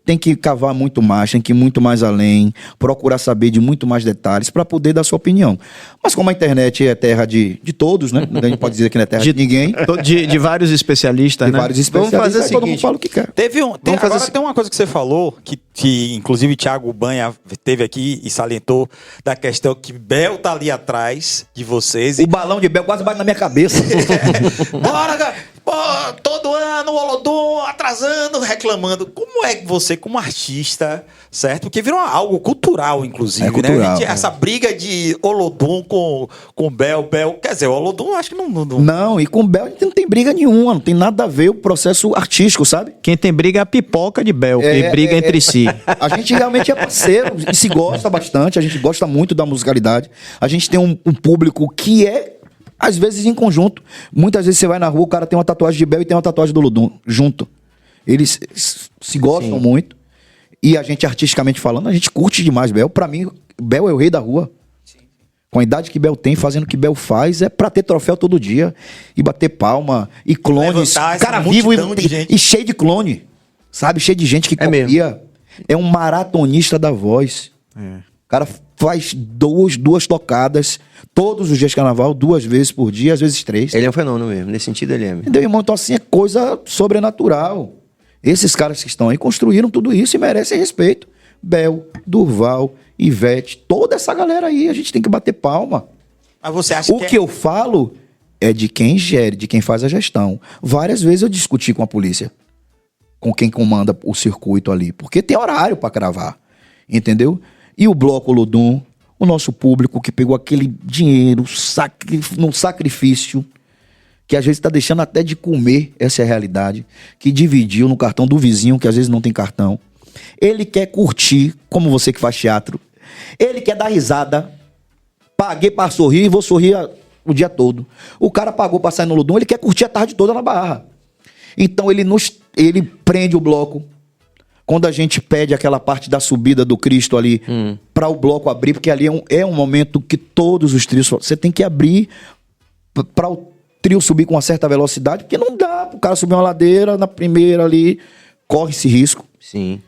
E: tem que cavar muito mais, tem que ir muito mais além, procurar saber de muito mais detalhes para poder dar sua opinião. Mas como a internet é terra de todos, né? A gente pode dizer que não é terra de ninguém.
C: De vários especialistas,
E: de
C: né?
E: Vários especialistas.
A: Vamos fazer o seguinte,
E: todo mundo fala o que quer.
B: Tem uma coisa que você falou, que inclusive o Thiago Banha teve aqui e salientou, da questão que Bel tá ali atrás de vocês.
E: O balão de Bel quase bate na minha cabeça.
B: Bora, cara! Pô, todo ano o Olodum atrasando, reclamando. Como é que você, como artista, certo? Porque virou algo cultural, inclusive,
E: é cultural,
B: né? Essa briga de Olodum com Bel. Quer dizer, o Olodum acho que não...
E: Não, e com Bel a gente não tem briga nenhuma, não tem nada a ver o processo artístico, sabe?
C: Quem tem briga é a pipoca de Bel, que briga entre si.
E: A gente realmente é parceiro e se gosta bastante, a gente gosta muito da musicalidade. A gente tem um público que às vezes em conjunto. Muitas vezes você vai na rua, o cara tem uma tatuagem de Bel e tem uma tatuagem do Olodum junto. Eles se gostam muito. E a gente, artisticamente falando, a gente curte demais Bel. Pra mim, Bel é o rei da rua. Com a idade que Bel tem, fazendo o que Bel faz, é pra ter troféu todo dia. E bater palma, e clones. Cara vivo e cheio de clone. Sabe? Cheio de gente que copia. É um maratonista da voz. O cara faz duas tocadas todos os dias de carnaval, 2 vezes por dia, às vezes 3.
A: Ele é um fenômeno mesmo, nesse sentido ele é mesmo.
E: Entendeu, irmão? Então assim, é coisa sobrenatural. Esses caras que estão aí construíram tudo isso e merecem respeito. Bel, Durval, Ivete, toda essa galera aí, a gente tem que bater palma.
B: Mas você acha
E: que eu falo é de quem gere, de quem faz a gestão. Várias vezes eu discuti com a polícia, com quem comanda o circuito ali, porque tem horário pra cravar, entendeu? E o Bloco Olodum, o nosso público que pegou aquele dinheiro no sacrifício, que às vezes está deixando até de comer, essa é a realidade, que dividiu no cartão do vizinho, que às vezes não tem cartão. Ele quer curtir, como você que faz teatro. Ele quer dar risada. Paguei para sorrir e vou sorrir o dia todo. O cara pagou para sair no Olodum, ele quer curtir a tarde toda na Barra. Então ele prende o bloco. Quando a gente pede aquela parte da subida do Cristo ali para o bloco abrir, porque ali é um momento que todos os trios... Você tem que abrir para o trio subir com uma certa velocidade, porque não dá para o cara subir uma ladeira na primeira ali, corre esse risco.
A: Sim.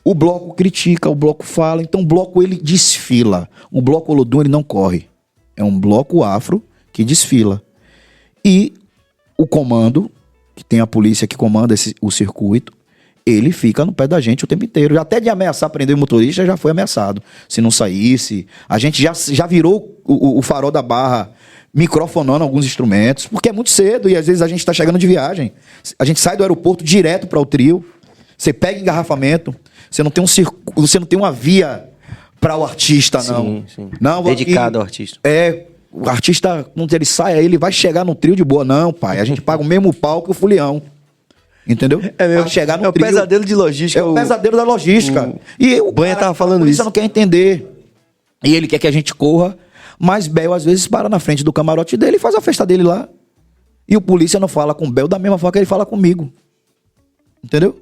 E: O bloco critica, o bloco fala, então o bloco ele desfila. O bloco Olodum ele não corre. É um bloco afro que desfila. E o comando, que tem a polícia que comanda o circuito, ele fica no pé da gente o tempo inteiro. Até de ameaçar prender o motorista, já foi ameaçado. Se não saísse, a gente já virou o farol da barra microfonando alguns instrumentos, porque é muito cedo e às vezes a gente está chegando de viagem. A gente sai do aeroporto direto para o trio, você pega engarrafamento, você não tem você não tem uma via para o artista, não.
A: Sim.
E: Não,
A: dedicado ao artista.
E: O artista, quando ele sai aí, ele vai chegar no trio de boa. Não, pai, a gente paga o mesmo pau que o Fulião. Entendeu?
A: É mesmo.
E: Pra chegar no
A: é o
E: trio.
A: pesadelo de logística.
E: É o pesadelo da logística. E o
A: Banha tava falando
E: isso.
A: isso.
E: Você não quer entender. E ele quer que a gente corra, mas Bel às vezes para na frente do camarote dele e faz a festa dele lá. E o polícia não fala com o Bel da mesma forma que ele fala comigo. Entendeu?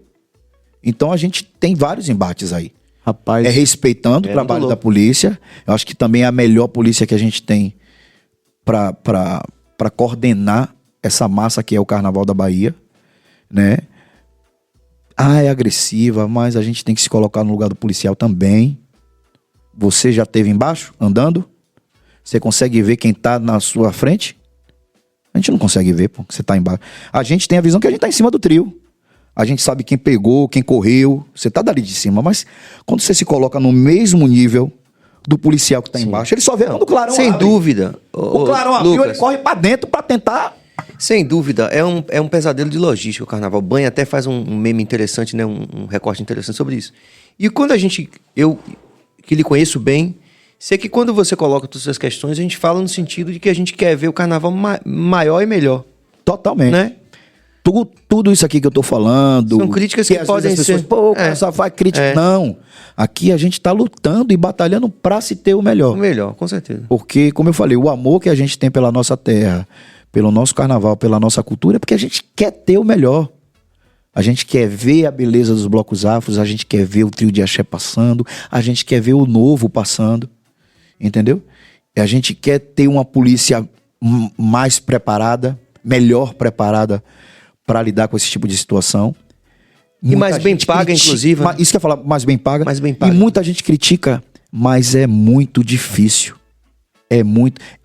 E: Então a gente tem vários embates aí.
C: Rapaz,
E: É respeitando o trabalho da polícia. Eu acho que também é a melhor polícia que a gente tem para coordenar essa massa que é o Carnaval da Bahia, né? É agressiva, mas a gente tem que se colocar no lugar do policial também. Você já esteve embaixo, andando? Você consegue ver quem tá na sua frente? A gente não consegue ver, pô, que você tá embaixo. A gente tem a visão que a gente tá em cima do trio. A gente sabe quem pegou, quem correu. Você tá dali de cima, mas quando você se coloca no mesmo nível do policial que tá embaixo, ele só vê quando o clarão
A: Sem
E: abre.
A: dúvida.
E: O clarão abriu,
A: Lucas,
E: ele corre pra dentro pra tentar...
A: sem dúvida, é um pesadelo de logística o carnaval. Banha até faz um meme interessante, né? Um recorte interessante sobre isso. E quando eu que lhe conheço bem, sei que quando você coloca todas essas questões, a gente fala no sentido de que a gente quer ver o carnaval maior e melhor.
E: Totalmente.
A: Né?
E: Tudo isso aqui que eu tô falando...
A: São críticas que
E: às
A: podem
E: vezes as pessoas,
A: ser...
E: Pô, o cara só faz crítica. Não. Aqui a gente tá lutando e batalhando pra se ter o melhor.
A: O melhor, com certeza.
E: Porque, como eu falei, o amor que a gente tem pela nossa terra, pelo nosso carnaval, pela nossa cultura, é porque a gente quer ter o melhor. A gente quer ver a beleza dos blocos afros, a gente quer ver o trio de axé passando, a gente quer ver o novo passando, entendeu? E a gente quer ter uma polícia mais preparada, melhor preparada para lidar com esse tipo de situação.
A: E mais bem paga, inclusive. Né?
E: Isso que eu ia falar, mais bem paga.
A: Mais bem paga.
E: E muita gente critica, mas é muito difícil.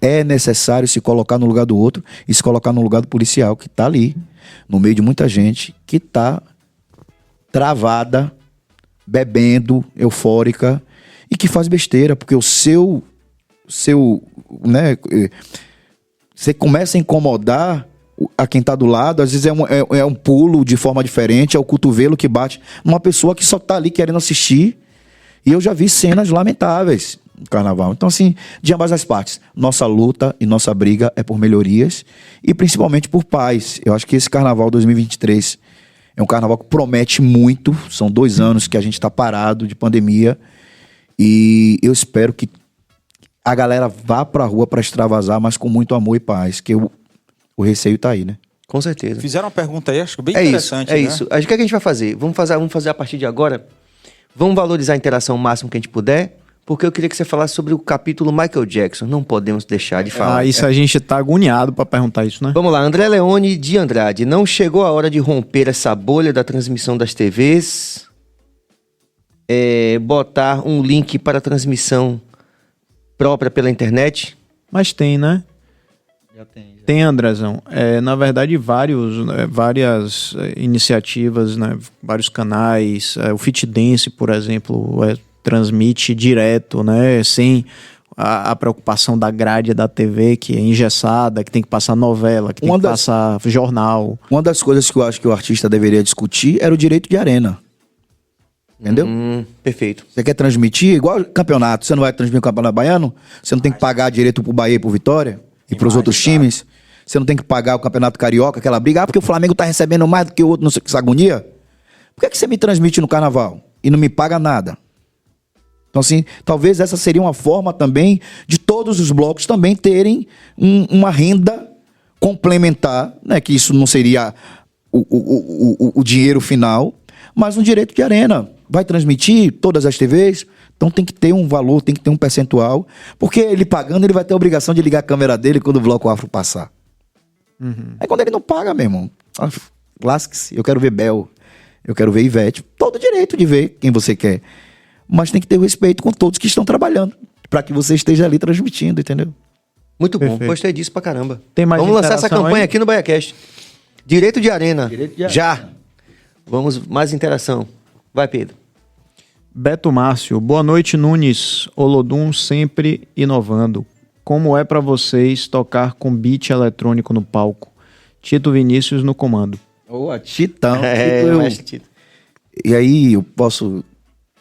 E: É necessário se colocar no lugar do outro e se colocar no lugar do policial que tá ali, no meio de muita gente que tá travada, bebendo, eufórica e que faz besteira, porque o seu, né, você começa a incomodar a quem tá do lado, às vezes é um pulo de forma diferente, é o cotovelo que bate numa pessoa que só tá ali querendo assistir. E eu já vi cenas lamentáveis no carnaval. Então, assim, de ambas as partes, nossa luta e nossa briga é por melhorias e principalmente por paz. Eu acho que esse carnaval 2023 é um carnaval que promete muito. São 2 anos que a gente está parado de pandemia e eu espero que a galera vá pra rua para extravasar, mas com muito amor e paz, que o receio tá aí, né?
A: Com certeza.
B: Fizeram uma pergunta aí, acho que bem interessante.
A: É isso. O que a gente vai fazer? Vamos fazer a partir de agora. Vamos valorizar a interação o máximo que a gente puder, porque eu queria que você falasse sobre o capítulo Michael Jackson. Não podemos deixar de falar.
C: isso a gente tá agoniado pra perguntar isso, né?
A: Vamos lá, André Leone de Andrade. Não chegou a hora de romper essa bolha da transmissão das TVs? Botar um link para a transmissão própria pela internet?
C: Mas tem, né?
B: Já tem.
C: Tem, Andrezão. Na verdade, várias iniciativas, né? Vários canais. O Fit Dance, por exemplo, transmite direto, né? Sem a preocupação da grade da TV, que é engessada, que tem que passar novela, que tem que passar jornal.
E: Uma das coisas que eu acho que o artista deveria discutir era o direito de arena. Entendeu?
A: Perfeito.
E: Você quer transmitir, igual campeonato, você não vai transmitir o campeonato baiano? Você não tem que pagar direito pro Bahia e pro Vitória? E pros outros times? Você não tem que pagar o campeonato carioca, aquela briga? Porque o Flamengo tá recebendo mais do que o outro, não sei que agonia? Por que você me transmite no carnaval e não me paga nada? Então, assim, talvez essa seria uma forma também de todos os blocos também terem uma renda complementar, né? Que isso não seria o dinheiro final, mas um direito de arena. Vai transmitir todas as TVs, então tem que ter um valor, tem que ter um percentual, porque ele pagando, ele vai ter a obrigação de ligar a câmera dele quando o bloco afro passar. Aí quando ele não paga, meu irmão, lasque-se, eu quero ver Bel, eu quero ver Ivete, todo direito de ver quem você quer, mas tem que ter o respeito com todos que estão trabalhando, para que você esteja ali transmitindo, entendeu?
A: Muito bom,
C: Perfeito.
A: gostei disso pra caramba.
C: Tem mais
A: Vamos lançar essa
C: interação
A: campanha
C: aí?
A: aqui no BaiaCast. Direito de arena.
E: Direito de arena.
A: Já. Vamos, mais interação. Vai, Pedro.
C: Beto Márcio, boa noite, Nunes. Olodum sempre inovando. Como é pra vocês tocar com beat eletrônico no palco? Tito Vinícius no comando.
E: Ô, Titão.
A: Mestre Tito.
E: E aí eu posso,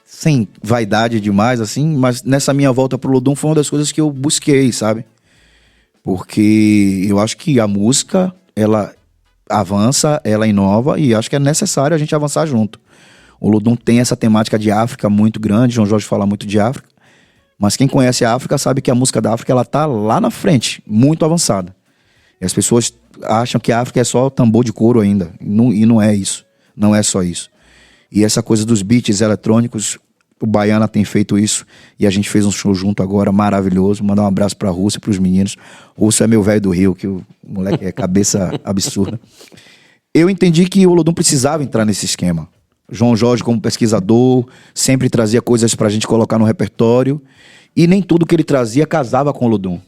E: sem vaidade demais, assim, mas nessa minha volta pro Olodum foi uma das coisas que eu busquei, sabe? Porque eu acho que a música, ela avança, ela inova e acho que é necessário a gente avançar junto. O Olodum tem essa temática de África muito grande, João Jorge fala muito de África, mas quem conhece a África sabe que a música da África, ela tá lá na frente, muito avançada. E as pessoas acham que a África é só tambor de couro ainda, e não é isso, não é só isso. E essa coisa dos beats eletrônicos, o Baiana tem feito isso, e a gente fez um show junto agora, maravilhoso. Mandar um abraço pra Rússia, pros meninos. Rússia é meu velho do Rio, que o moleque é cabeça absurda. Eu entendi que o Olodum precisava entrar nesse esquema. João Jorge, como pesquisador, sempre trazia coisas pra gente colocar no repertório, e nem tudo que ele trazia casava com o Olodum.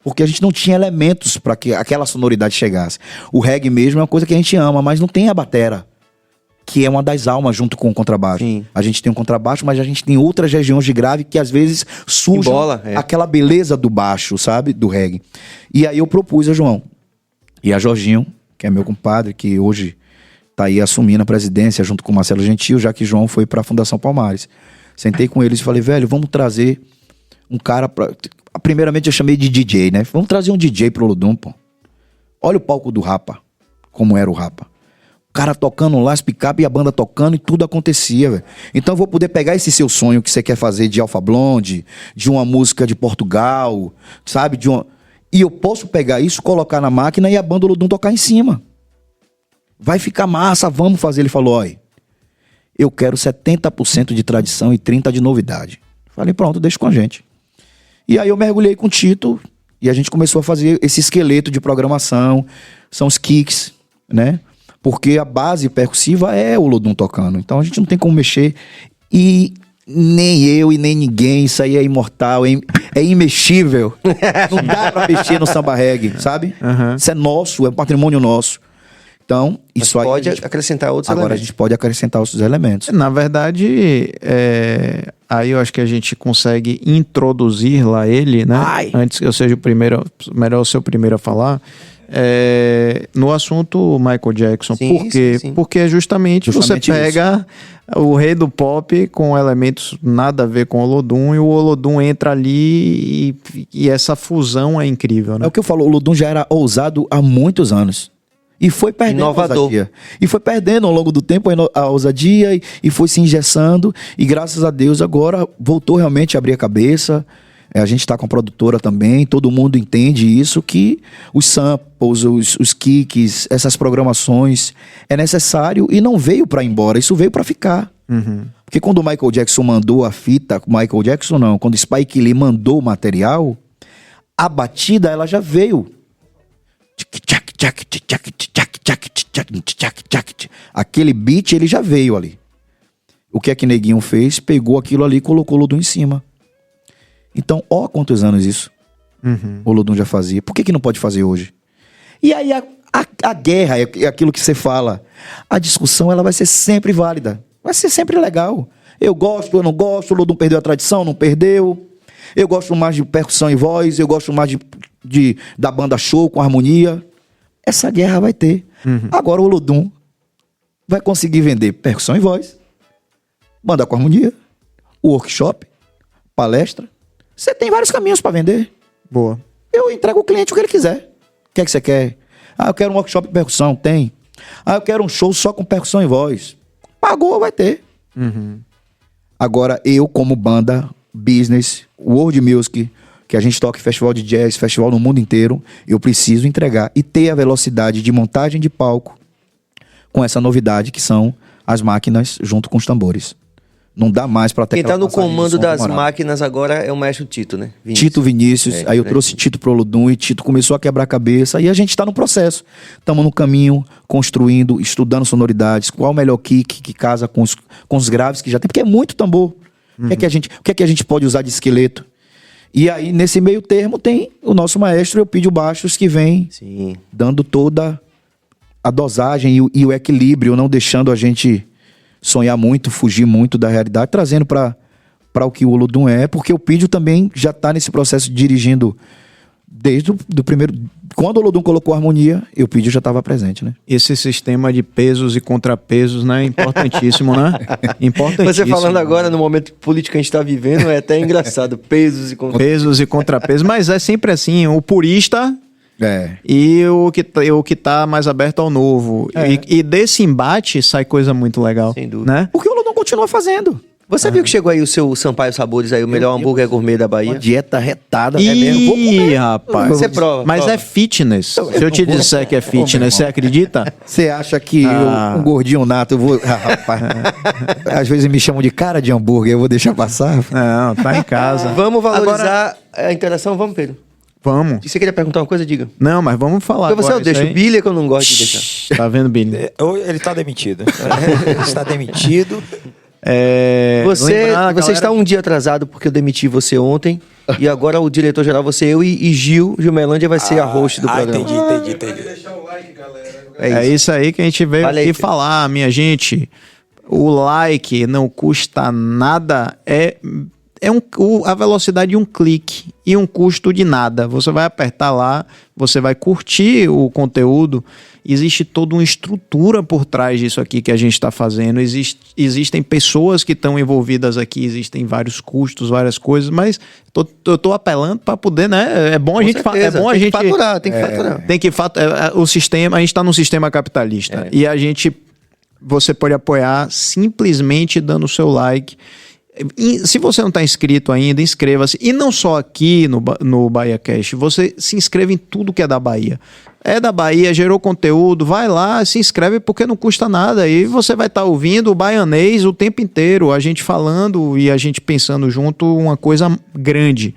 E: Porque a gente não tinha elementos para que aquela sonoridade chegasse. O reggae mesmo é uma coisa que a gente ama, mas não tem a batera, que é uma das almas junto com o contrabaixo.
A: Sim.
E: A gente tem um contrabaixo, mas a gente tem outras regiões de grave que às vezes sujam
A: Embola, é.
E: aquela beleza do baixo, sabe? Do reggae. E aí eu propus a João e a Jorginho, que é meu compadre, que hoje tá aí assumindo a presidência junto com o Marcelo Gentil, já que João foi para a Fundação Palmares. Sentei com eles e falei, velho, vamos trazer um cara pra... Primeiramente eu chamei de DJ, né? Vamos trazer um DJ pro Olodum, pô. Olha o palco do Rapa, como era o Rapa. O cara tocando lá, as picape e a banda tocando e tudo acontecia, velho. Então eu vou poder pegar esse seu sonho que você quer fazer de Alpha Blonde, de uma música de Portugal, sabe? E eu posso pegar isso, colocar na máquina e a banda Olodum tocar em cima. Vai ficar massa, vamos fazer. Ele falou, olha, eu quero 70% de tradição e 30% de novidade. Falei, pronto, deixa com a gente. E aí eu mergulhei com o Tito e a gente começou a fazer esse esqueleto de programação, são os kicks, né? Porque a base percussiva é o Olodum tocando, então a gente não tem como mexer e nem eu e nem ninguém, isso aí é imortal, é imexível. Não dá pra mexer no samba reggae, sabe?
C: Uhum.
E: Isso é nosso, é um patrimônio nosso. Então,
A: Mas
E: isso aí
A: pode
E: a gente,
A: acrescentar outros
E: agora a
A: elementos.
E: gente pode acrescentar outros elementos.
C: Na verdade, aí eu acho que a gente consegue introduzir lá ele, né?
E: Ai.
C: Antes que eu seja o primeiro, melhor ser o primeiro a falar. No assunto Michael Jackson.
A: Sim,
C: Por quê?
A: sim.
C: Porque é justamente você
E: Justamente
C: pega o rei do pop com elementos nada a ver com o Olodum e o Olodum entra ali e essa fusão é incrível, né?
E: É o que eu falo, o Olodum já era ousado há muitos anos. E foi perdendo
A: Inovador.
E: a ousadia. E foi perdendo ao longo do tempo a ousadia e foi se engessando. E graças a Deus agora voltou realmente a abrir a cabeça. A gente está com a produtora também, todo mundo entende isso, que os samples, os kicks, essas programações é necessário e não veio para ir embora, isso veio para ficar.
C: Uhum.
E: Porque quando o Michael Jackson mandou a fita, Michael Jackson não, quando Spike Lee mandou o material, a batida ela já veio. Aquele beat ele já veio ali. O que é que Neguinho fez? Pegou aquilo ali e colocou o Olodum em cima. Então, ó quantos anos isso o Olodum já fazia. Por que não pode fazer hoje? E aí a guerra é aquilo que você fala. A discussão ela vai ser sempre válida. Vai ser sempre legal. Eu gosto, eu não gosto, o Olodum perdeu a tradição, não perdeu. Eu gosto mais de percussão e voz, eu gosto mais da banda show com harmonia. Essa guerra vai ter. Agora o Olodum vai conseguir vender percussão e voz, banda com harmonia, workshop, palestra. Você tem vários caminhos para vender.
C: Boa.
E: Eu entrego ao cliente o que ele quiser. O que é que você quer? Ah, eu quero um workshop de percussão. Tem. Ah, eu quero um show só com percussão e voz. Pagou, vai ter. Agora, eu como banda, business, world music, que a gente toca em festival de jazz, festival no mundo inteiro, eu preciso entregar e ter a velocidade de montagem de palco com essa novidade que são as máquinas junto com os tambores. Não dá mais para ter.
A: Quem tá no comando das máquinas agora é o maestro Tito, né?
E: Tito Vinícius. Aí eu trouxe Tito pro Olodum e Tito começou a quebrar a cabeça. E a gente tá no processo. Estamos no caminho, construindo, estudando sonoridades. Qual o melhor kick que casa com os graves que já tem. Porque é muito tambor. O que é que a gente pode usar de esqueleto? E aí, nesse meio termo, tem o nosso maestro Eupídio Bastos, que vem dando toda a dosagem e o equilíbrio, não deixando a gente sonhar muito, fugir muito da realidade, trazendo para o que o Olodum é, porque o Pídio também já está nesse processo de dirigindo desde o primeiro... Quando o Olodum colocou a harmonia, o Pídio já estava presente, né?
C: Esse sistema de pesos e contrapesos, né? Importantíssimo, né? Importantíssimo.
A: Você falando agora, no momento político que a gente está vivendo, é até engraçado. Pesos e contrapesos.
C: Pesos e contrapesos, mas é sempre assim, o purista... E o que tá mais aberto ao novo. E desse embate sai coisa muito legal.
A: Sem dúvida.
C: Né?
E: Porque o Olodum continua fazendo.
A: Você viu que chegou aí o seu Sampaio Sabores aí, o melhor hambúrguer gourmet da Bahia?
E: Uma dieta retada.
C: Ih, rapaz.
A: Você prova.
C: Mas é fitness. Se eu te disser que é fitness, você acredita?
E: Você acha que um gordinho nato, eu vou... rapaz, às vezes me chamam de cara de hambúrguer, eu vou deixar passar?
C: Não, tá em casa.
A: Vamos valorizar a interação? Vamos, Pedro?
C: Vamos.
A: Se você queria perguntar uma coisa, diga.
C: Não, mas vamos falar.
A: Porque você eu deixo. O Billy é que eu não gosto de deixar.
C: Tá vendo, Billy?
B: Ele tá demitido. Ele está demitido.
A: Você está um dia atrasado porque eu demiti você ontem. E agora o diretor-geral, eu e Gil Melândia vai ser a host do programa.
B: Entendi.
C: É isso aí que a gente veio aqui falar, minha gente. O like não custa nada, a velocidade de um clique e um custo de nada. Você vai apertar lá, você vai curtir o conteúdo. Existe toda uma estrutura por trás disso aqui que a gente está fazendo. Existem pessoas que estão envolvidas aqui, existem vários custos, várias coisas, mas eu tô apelando para poder, né? É bom a gente
A: faturar, tem que faturar.
C: Tem que o sistema, a gente está num sistema capitalista e você pode apoiar simplesmente dando o seu like. Se você não está inscrito ainda, inscreva-se. E não só aqui no BahiaCast, você se inscreve em tudo que é da Bahia. É da Bahia, gerou conteúdo, vai lá, se inscreve porque não custa nada. E você vai estar ouvindo o baianês o tempo inteiro, a gente falando e a gente pensando junto uma coisa grande.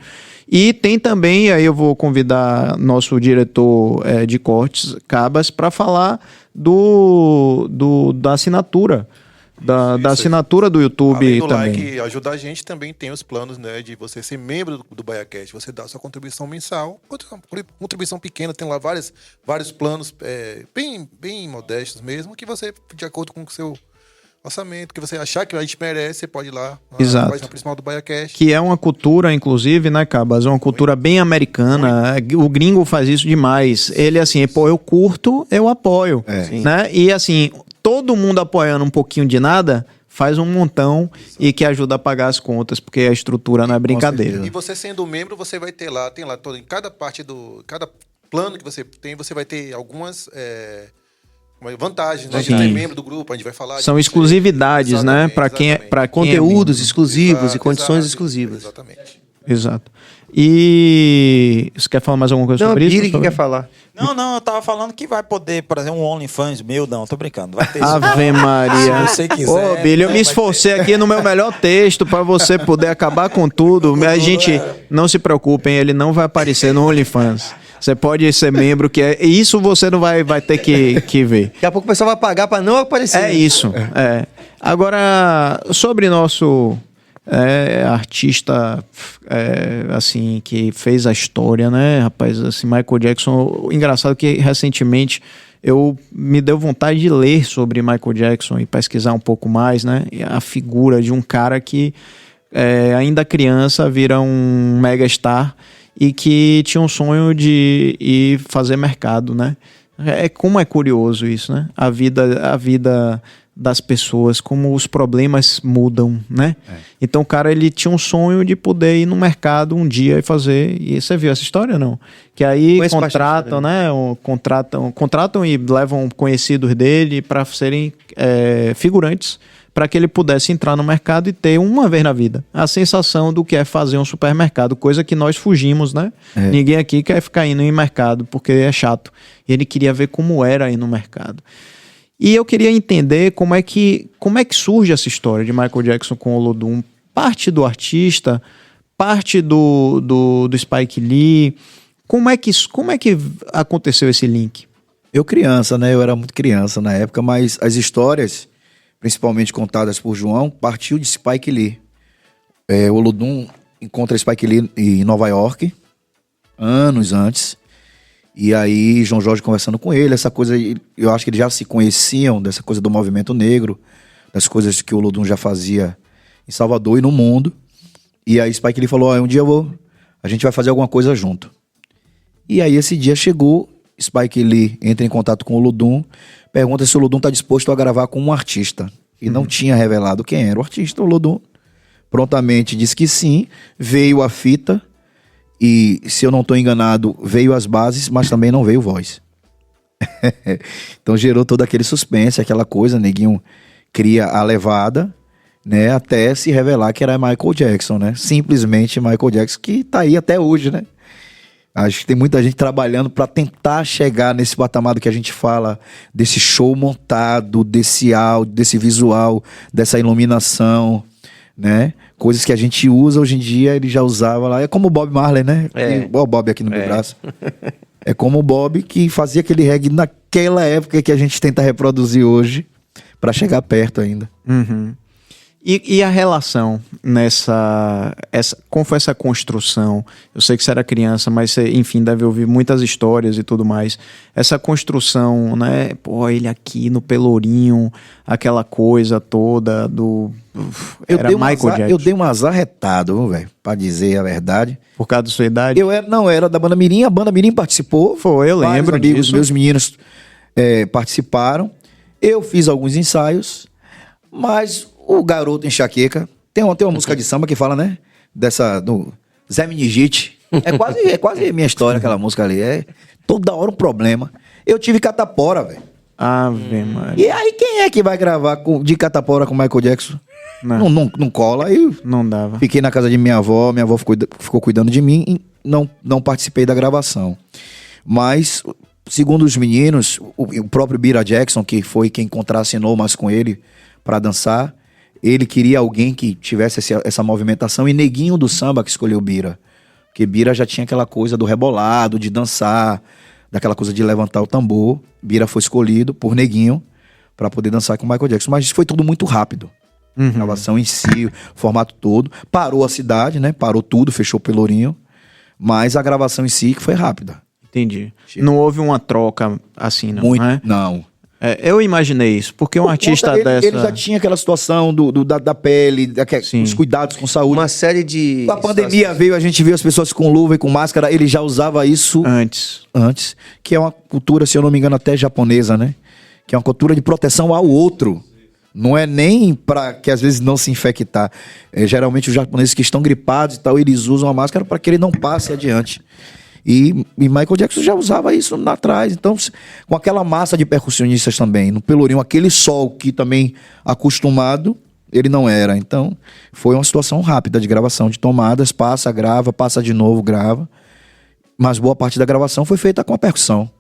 C: E tem também, aí eu vou convidar nosso diretor de cortes, Cabas, para falar da assinatura. Da assinatura do YouTube.
D: Além do
C: também.
D: Like ajuda a gente, também tem os planos, né, de você ser membro do BahiaCast, você dá a sua contribuição mensal, contribuição pequena, tem lá vários planos bem modestos mesmo, que você, de acordo com o seu orçamento, que você achar que a gente merece, você pode ir lá na página principal do BahiaCast. Que
C: é uma cultura, inclusive, né, Cabas? É uma cultura bem americana. O gringo faz isso demais. Ele, assim, eu curto, eu apoio. Né? E, assim, todo mundo apoiando um pouquinho de nada faz um montão e que ajuda a pagar as contas, porque a estrutura não é brincadeira.
D: E você sendo membro, você vai ter lá, em cada parte cada plano que você tem, você vai ter algumas vantagens, né? A gente é membro do grupo, a gente vai falar...
C: São exclusividades, né? Para quem
A: conteúdos exclusivos e condições exclusivas.
D: Exatamente.
C: Exato. E você quer falar mais alguma coisa sobre isso?
A: Não, que quer falar.
B: Não, eu tava falando que vai poder, por exemplo, um OnlyFans meu, não, tô brincando. Vai ter
C: Ave Maria.
B: Se você quiser.
C: Ô, Billy, eu me esforcei aqui no meu melhor texto para você poder acabar com tudo. Mas, gente, não se preocupem, ele não vai aparecer no OnlyFans. Você pode ser membro, isso você não vai ter que ver.
A: Daqui a pouco o pessoal vai pagar para não aparecer.
C: É isso. Agora, sobre nosso artista assim, que fez a história, né, rapaz? Assim, Michael Jackson. Engraçado que recentemente me deu vontade de ler sobre Michael Jackson e pesquisar um pouco mais, né? A figura de um cara que ainda criança vira um megastar e que tinha um sonho de ir fazer mercado, né? Como é curioso isso, né? A vida das pessoas, como os problemas mudam, né? Então o cara, ele tinha um sonho de poder ir no mercado um dia e fazer, e você viu essa história, não? Que aí contratam, né? Contratam e levam conhecidos dele para serem figurantes, para que ele pudesse entrar no mercado e ter uma vez na vida a sensação do que é fazer um supermercado, coisa que nós fugimos, né? Ninguém aqui quer ficar indo em mercado porque é chato. E ele queria ver como era ir no mercado. E eu queria entender como é que surge essa história de Michael Jackson com o Olodum. Parte do artista, parte do Spike Lee. Como é que aconteceu esse link?
E: Eu criança, né? Eu era muito criança na época, mas as histórias, principalmente contadas por João, partiu de Spike Lee. O Olodum encontra Spike Lee em Nova York, anos antes. E aí, João Jorge conversando com ele, essa coisa, eu acho que eles já se conheciam, dessa coisa do movimento negro, das coisas que o Olodum já fazia em Salvador e no mundo. E aí Spike Lee falou, um dia a gente vai fazer alguma coisa junto. E aí esse dia chegou, Spike Lee entra em contato com o Olodum, pergunta se o Olodum está disposto a gravar com um artista. E não tinha revelado quem era o artista. O Olodum prontamente disse que sim, veio a fita, e, se eu não estou enganado, veio as bases, mas também não veio voz. Então gerou todo aquele suspense, aquela coisa, neguinho cria a levada, né, até se revelar que era Michael Jackson, né? Simplesmente Michael Jackson, que tá aí até hoje, né? Acho que tem muita gente trabalhando para tentar chegar nesse patamar do que a gente fala, desse show montado, desse áudio, desse visual, dessa iluminação, né? Coisas que a gente usa hoje em dia, ele já usava lá. É como o Bob Marley, né? Igual o Bob aqui no meu braço. É como o Bob que fazia aquele reggae naquela época que a gente tenta reproduzir hoje para chegar perto ainda.
C: Uhum. E a relação como foi essa construção? Eu sei que você era criança, mas você, enfim, deve ouvir muitas histórias e tudo mais. Essa construção, né? Pô, ele aqui no Pelourinho, aquela coisa toda do... Era Michael Jackson.
E: Eu dei um azar retado, velho, pra dizer a verdade.
C: Por causa da sua idade?
E: Era da Banda Mirim, a Banda Mirim participou.
C: Foi, eu lembro disso.
E: Meus meninos participaram. Eu fiz alguns ensaios, mas... O Garoto Enxaqueca. Tem uma música de samba que fala, né? Do Zé Minigite. É quase minha história, aquela música ali. É toda hora um problema. Eu tive catapora, velho.
C: Ave Maria.
E: E aí, quem é que vai gravar de catapora com Michael Jackson? Não cola. Aí
C: não dava.
E: Fiquei na casa de minha avó ficou cuidando de mim e não participei da gravação. Mas, segundo os meninos, o próprio Bira Jackson, que foi quem contracenou mais com ele pra dançar, ele queria alguém que tivesse essa movimentação, e Neguinho do Samba que escolheu Bira. Porque Bira já tinha aquela coisa do rebolado, de dançar, daquela coisa de levantar o tambor. Bira foi escolhido por Neguinho para poder dançar com o Michael Jackson. Mas foi tudo muito rápido. A gravação em si, o formato todo. Parou a cidade, né? Parou tudo, fechou o Pelourinho. Mas a gravação em si que foi rápida.
C: Entendi. Não houve uma troca assim, não?
E: Muito,
C: né?
E: não.
C: Eu imaginei isso, porque um artista dessa...
E: Ele já tinha aquela situação da pele, os cuidados com saúde.
A: Uma série de...
E: A pandemia veio, a gente viu as pessoas com luva e com máscara, ele já usava isso... Antes. Que é uma cultura, se eu não me engano, até japonesa, né? Que é uma cultura de proteção ao outro. Não é nem para que às vezes não se infectar. Geralmente os japoneses que estão gripados e tal, eles usam a máscara para que ele não passe adiante. E Michael Jackson já usava isso lá atrás. Então, com aquela massa de percussionistas também, no Pelourinho, aquele sol que também acostumado, ele não era. Então, foi uma situação rápida de gravação, de tomadas, passa, grava, passa de novo, grava. Mas boa parte da gravação foi feita com a percussão.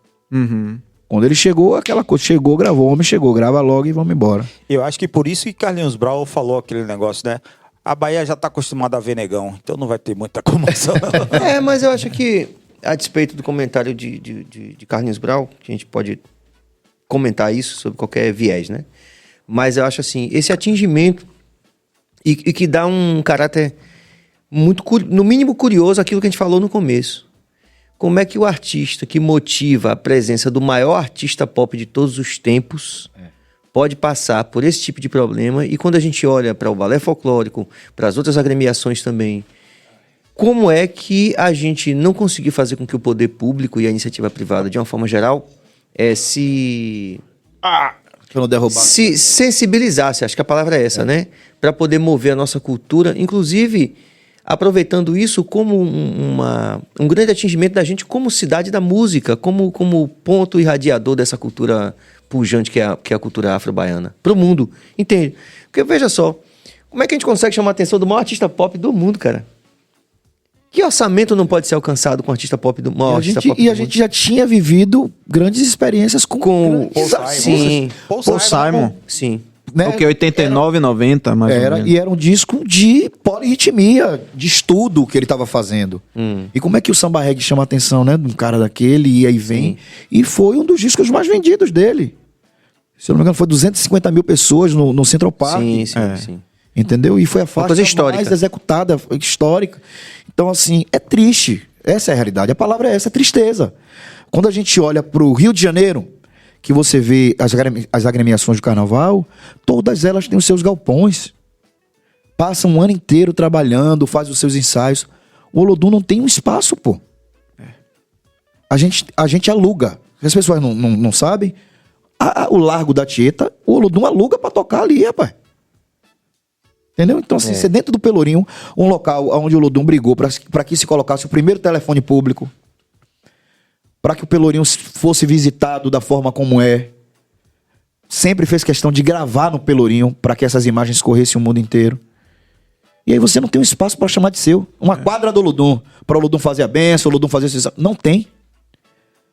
E: Quando ele chegou, aquela coisa, chegou, gravou, o homem chegou, grava logo e vamos embora.
B: Eu acho que por isso que Carlinhos Brau falou aquele negócio, né? A Bahia já está acostumada a ver negão, então não vai ter muita comoção.
A: Mas eu acho que, a despeito do comentário de Carlinhos Brau, que a gente pode comentar isso sobre qualquer viés, né? Mas eu acho assim, esse atingimento e que dá um caráter muito, no mínimo curioso, aquilo que a gente falou no começo. Como é que o artista que motiva a presença do maior artista pop de todos os tempos pode passar por esse tipo de problema? E quando a gente olha para o balé folclórico, para as outras agremiações também, como é que a gente não conseguiu fazer com que o poder público e a iniciativa privada, de uma forma geral, se sensibilizasse, acho que a palavra é essa, né? Para poder mover a nossa cultura, inclusive aproveitando isso como um grande atingimento da gente como cidade da música, como ponto irradiador dessa cultura pujante que é a cultura afro-baiana, para o mundo, entende? Porque veja só, como é que a gente consegue chamar a atenção do maior artista pop do mundo, cara? Que orçamento não pode ser alcançado com o artista pop do maior artista pop do mundo?
E: E a gente já tinha vivido grandes experiências com
C: Paul Simon.
A: Sim.
E: Né?
C: O que? 89, 90, mais ou menos.
E: E era um disco de polirritmia, de estudo que ele estava fazendo. E como é que o samba reggae chama a atenção, né? De um cara daquele, e aí vem. E foi um dos discos mais vendidos dele. Se eu não me engano, foi 250 mil pessoas no Central Park.
A: Sim.
E: Entendeu? E foi a faixa
A: histórica.
E: mais executada, histórica. Então, assim, é triste. Essa é a realidade. A palavra é essa, é tristeza. Quando a gente olha pro Rio de Janeiro, que você vê as agremiações do carnaval, todas elas têm os seus galpões. Passam um ano inteiro trabalhando, faz os seus ensaios. O Olodum não tem um espaço, pô. A gente aluga. As pessoas não sabem. O Largo da Tieta, o Olodum aluga pra tocar ali, rapaz. Entendeu? Então, assim, ser dentro do Pelourinho, um local onde o Olodum brigou para que se colocasse o primeiro telefone público, para que o Pelourinho fosse visitado da forma como é. Sempre fez questão de gravar no Pelourinho para que essas imagens corressem o mundo inteiro. E aí você não tem um espaço para chamar de seu. Uma quadra do Olodum, para o Olodum fazer a benção, o Olodum fazer a... Não tem.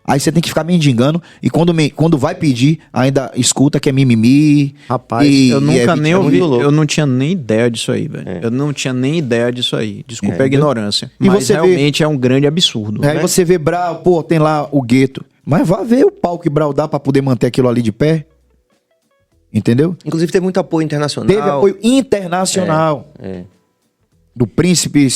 E: Aí você tem que ficar mendigando. E quando vai pedir, ainda escuta que é mimimi.
C: Rapaz, eu nunca nem ouvi. Eu não tinha nem ideia disso aí, velho. Eu não tinha nem ideia disso aí. Desculpa a ignorância.
E: E
C: mas
E: você
C: realmente é um grande absurdo.
E: Aí você vê Brau, pô, tem lá o gueto. Mas vá ver o pau que Brau dá pra poder manter aquilo ali de pé. Entendeu?
A: Inclusive teve muito apoio internacional.
E: Teve apoio internacional. Do príncipe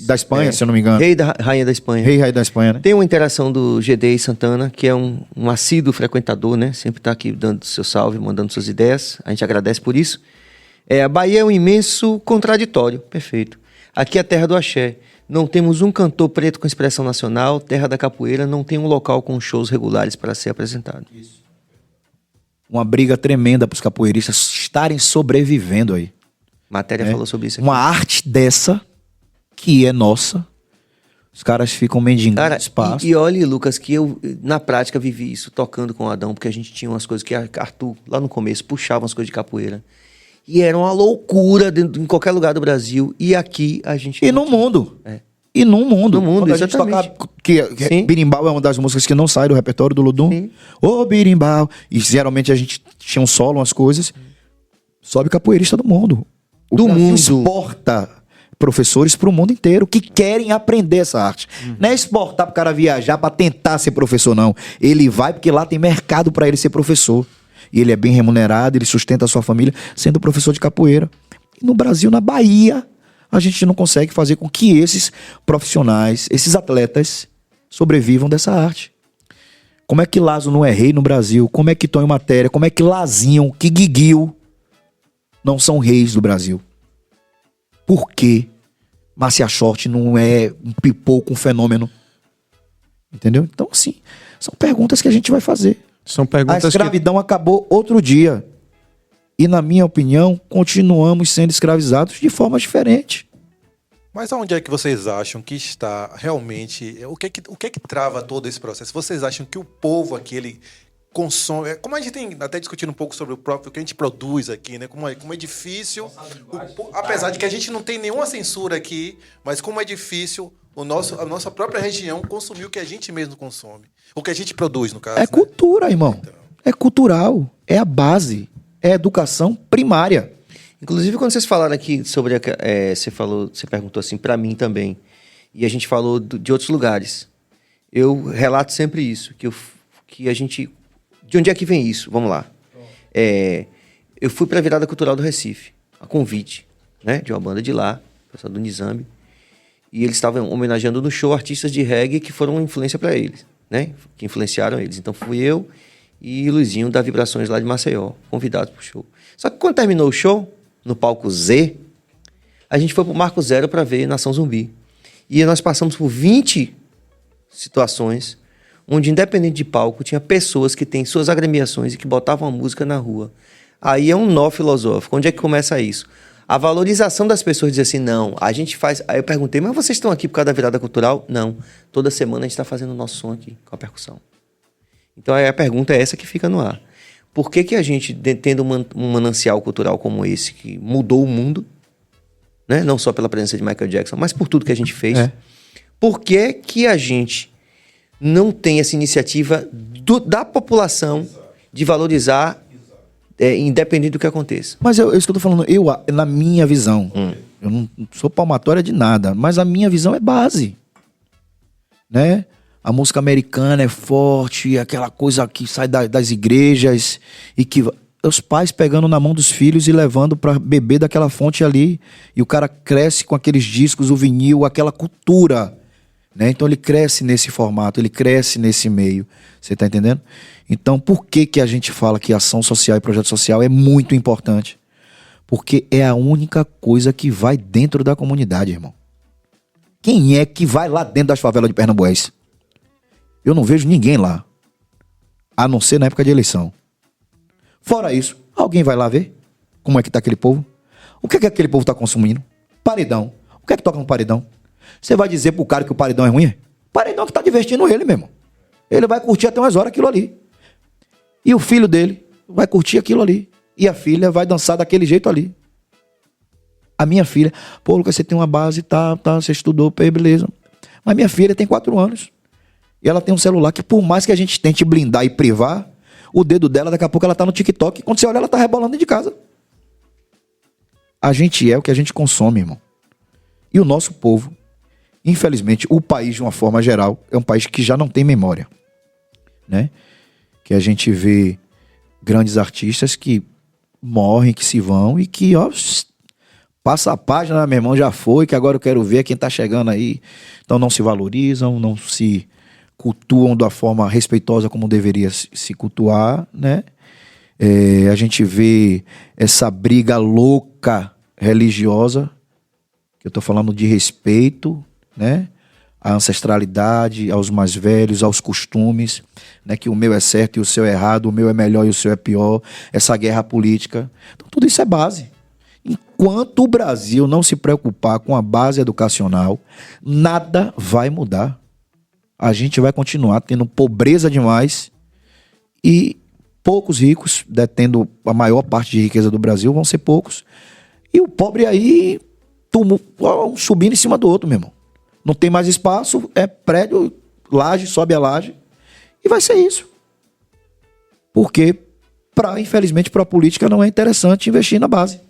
E: da Espanha, se eu não me engano.
A: Rainha da Espanha.
E: Rei e rainha da Espanha, né?
A: Tem uma interação do GD Santana, que é um assíduo frequentador, né? Sempre tá aqui dando seu salve, mandando suas ideias. A gente agradece por isso. A Bahia é um imenso contraditório. Perfeito. Aqui é a terra do axé. Não temos um cantor preto com expressão nacional. Terra da capoeira não tem um local com shows regulares para ser apresentado.
E: Isso. Uma briga tremenda para os capoeiristas estarem sobrevivendo aí.
A: Matéria falou sobre isso aqui.
E: Uma arte dessa, que é nossa, os caras ficam mendigando espaço.
A: E olha, Lucas, que eu, na prática, vivi isso, tocando com o Adão, porque a gente tinha umas coisas que Arthur, lá no começo, puxava umas coisas de capoeira. E era uma loucura em qualquer lugar do Brasil. E aqui a gente...
E: E no mundo. E no mundo.
A: No mundo,
E: quando a gente tocar, que Birimbau é uma das músicas que não sai do repertório do Olodum. Ô, Birimbau. E geralmente a gente tinha um solo, umas coisas. Sobe capoeirista do mundo. O Brasil exporta professores para o mundo inteiro que querem aprender essa arte. Não é exportar para o cara viajar para tentar ser professor, não. Ele vai porque lá tem mercado para ele ser professor. E ele é bem remunerado, ele sustenta a sua família sendo professor de capoeira. E no Brasil, na Bahia, a gente não consegue fazer com que esses profissionais, esses atletas, sobrevivam dessa arte. Como é que Lazo não é rei no Brasil? Como é que Tonho Matéria? Como é que Lazinho, que Guiguil não são reis do Brasil? Por que Márcia Short não é um pipoco, um fenômeno? Entendeu? Então, assim, são perguntas que a gente vai fazer.
C: São perguntas.
E: A escravidão acabou outro dia. E, na minha opinião, continuamos sendo escravizados de forma diferente.
D: Mas aonde é que vocês acham que está realmente... O que é que trava todo esse processo? Vocês acham que o povo aqui, ele consome... Como a gente tem até discutido um pouco sobre o próprio que a gente produz aqui, né? Como é difícil... apesar de que a gente não tem nenhuma censura aqui, mas como é difícil a nossa própria região consumir o que a gente mesmo consome. O que a gente produz, no caso.
E: É cultura, irmão. Então. É cultural. É a base. É a educação primária.
A: Inclusive, quando vocês falaram aqui sobre... você perguntou assim para mim também. E a gente falou de outros lugares. Eu relato sempre isso. Que a gente... De onde é que vem isso? Vamos lá. Eu fui para a Virada Cultural do Recife. A convite, né? De uma banda de lá. Pessoal do Nizambi. E eles estavam homenageando no show artistas de reggae que foram influência para eles. Né? Que influenciaram eles. Então fui eu e Luizinho da Vibrações lá de Maceió. Convidados pro show. Só que quando terminou o show... no palco Z, a gente foi pro Marco Zero para ver Nação Zumbi. E nós passamos por 20 situações onde, independente de palco, tinha pessoas que têm suas agremiações e que botavam a música na rua. Aí é um nó filosófico. Onde é que começa isso? A valorização das pessoas diz assim, não, a gente faz... Aí eu perguntei, mas vocês estão aqui por causa da virada cultural? Não. Toda semana a gente está fazendo o nosso som aqui, com a percussão. Então aí a pergunta é essa que fica no ar. por que a gente, tendo um manancial cultural como esse, que mudou o mundo, né? Não só pela presença de Michael Jackson, mas por tudo que a gente fez, por que a gente não tem essa iniciativa da população de valorizar, independente do que aconteça?
E: Mas isso que eu tô falando, na minha visão, eu não sou palmatória de nada, mas a minha visão é base, né? A música americana é forte, aquela coisa que sai das igrejas e que os pais pegando na mão dos filhos e levando para beber daquela fonte ali, e o cara cresce com aqueles discos, o vinil, aquela cultura, né? Então ele cresce nesse formato, ele cresce nesse meio, você tá entendendo? Então por que a gente fala que ação social e projeto social é muito importante? Porque é a única coisa que vai dentro da comunidade, irmão. Quem é que vai lá dentro das favelas de Pernambués? Eu não vejo ninguém lá, a não ser na época de eleição. Fora isso, alguém vai lá ver como é que tá aquele povo? O que é que aquele povo tá consumindo? Paredão. O que é que toca no paredão? Você vai dizer pro cara que o paredão é ruim? Paredão que tá divertindo ele mesmo. Ele vai curtir até umas horas aquilo ali. E o filho dele vai curtir aquilo ali. E a filha vai dançar daquele jeito ali. A minha filha, pô, Lucas, você tem uma base, tá, você estudou, beleza. Mas minha filha tem 4 anos. E ela tem um celular que, por mais que a gente tente blindar e privar, o dedo dela, daqui a pouco ela tá no TikTok. E quando você olha, ela tá rebolando dentro de casa. A gente é o que a gente consome, irmão. E o nosso povo, infelizmente, o país, de uma forma geral, é um país que já não tem memória, né? Que a gente vê grandes artistas que morrem, que se vão e que, ó, passa a página, meu irmão, já foi, que agora eu quero ver quem tá chegando aí. Então não se valorizam, não se cultuam da forma respeitosa como deveria se cultuar, né? A gente vê essa briga louca religiosa, que eu tô falando de respeito, né? À ancestralidade, aos mais velhos, aos costumes, né? Que o meu é certo e o seu é errado, o meu é melhor e o seu é pior, essa guerra política. Então tudo isso é base. Enquanto o Brasil não se preocupar com a base educacional, nada vai mudar. A gente vai continuar tendo pobreza demais e poucos ricos, detendo a maior parte de riqueza do Brasil, vão ser poucos. E o pobre aí, subindo em cima do outro, meu irmão. Não tem mais espaço, é prédio, laje, sobe a laje. E vai ser isso. Porque, infelizmente, para a política não é interessante investir na base.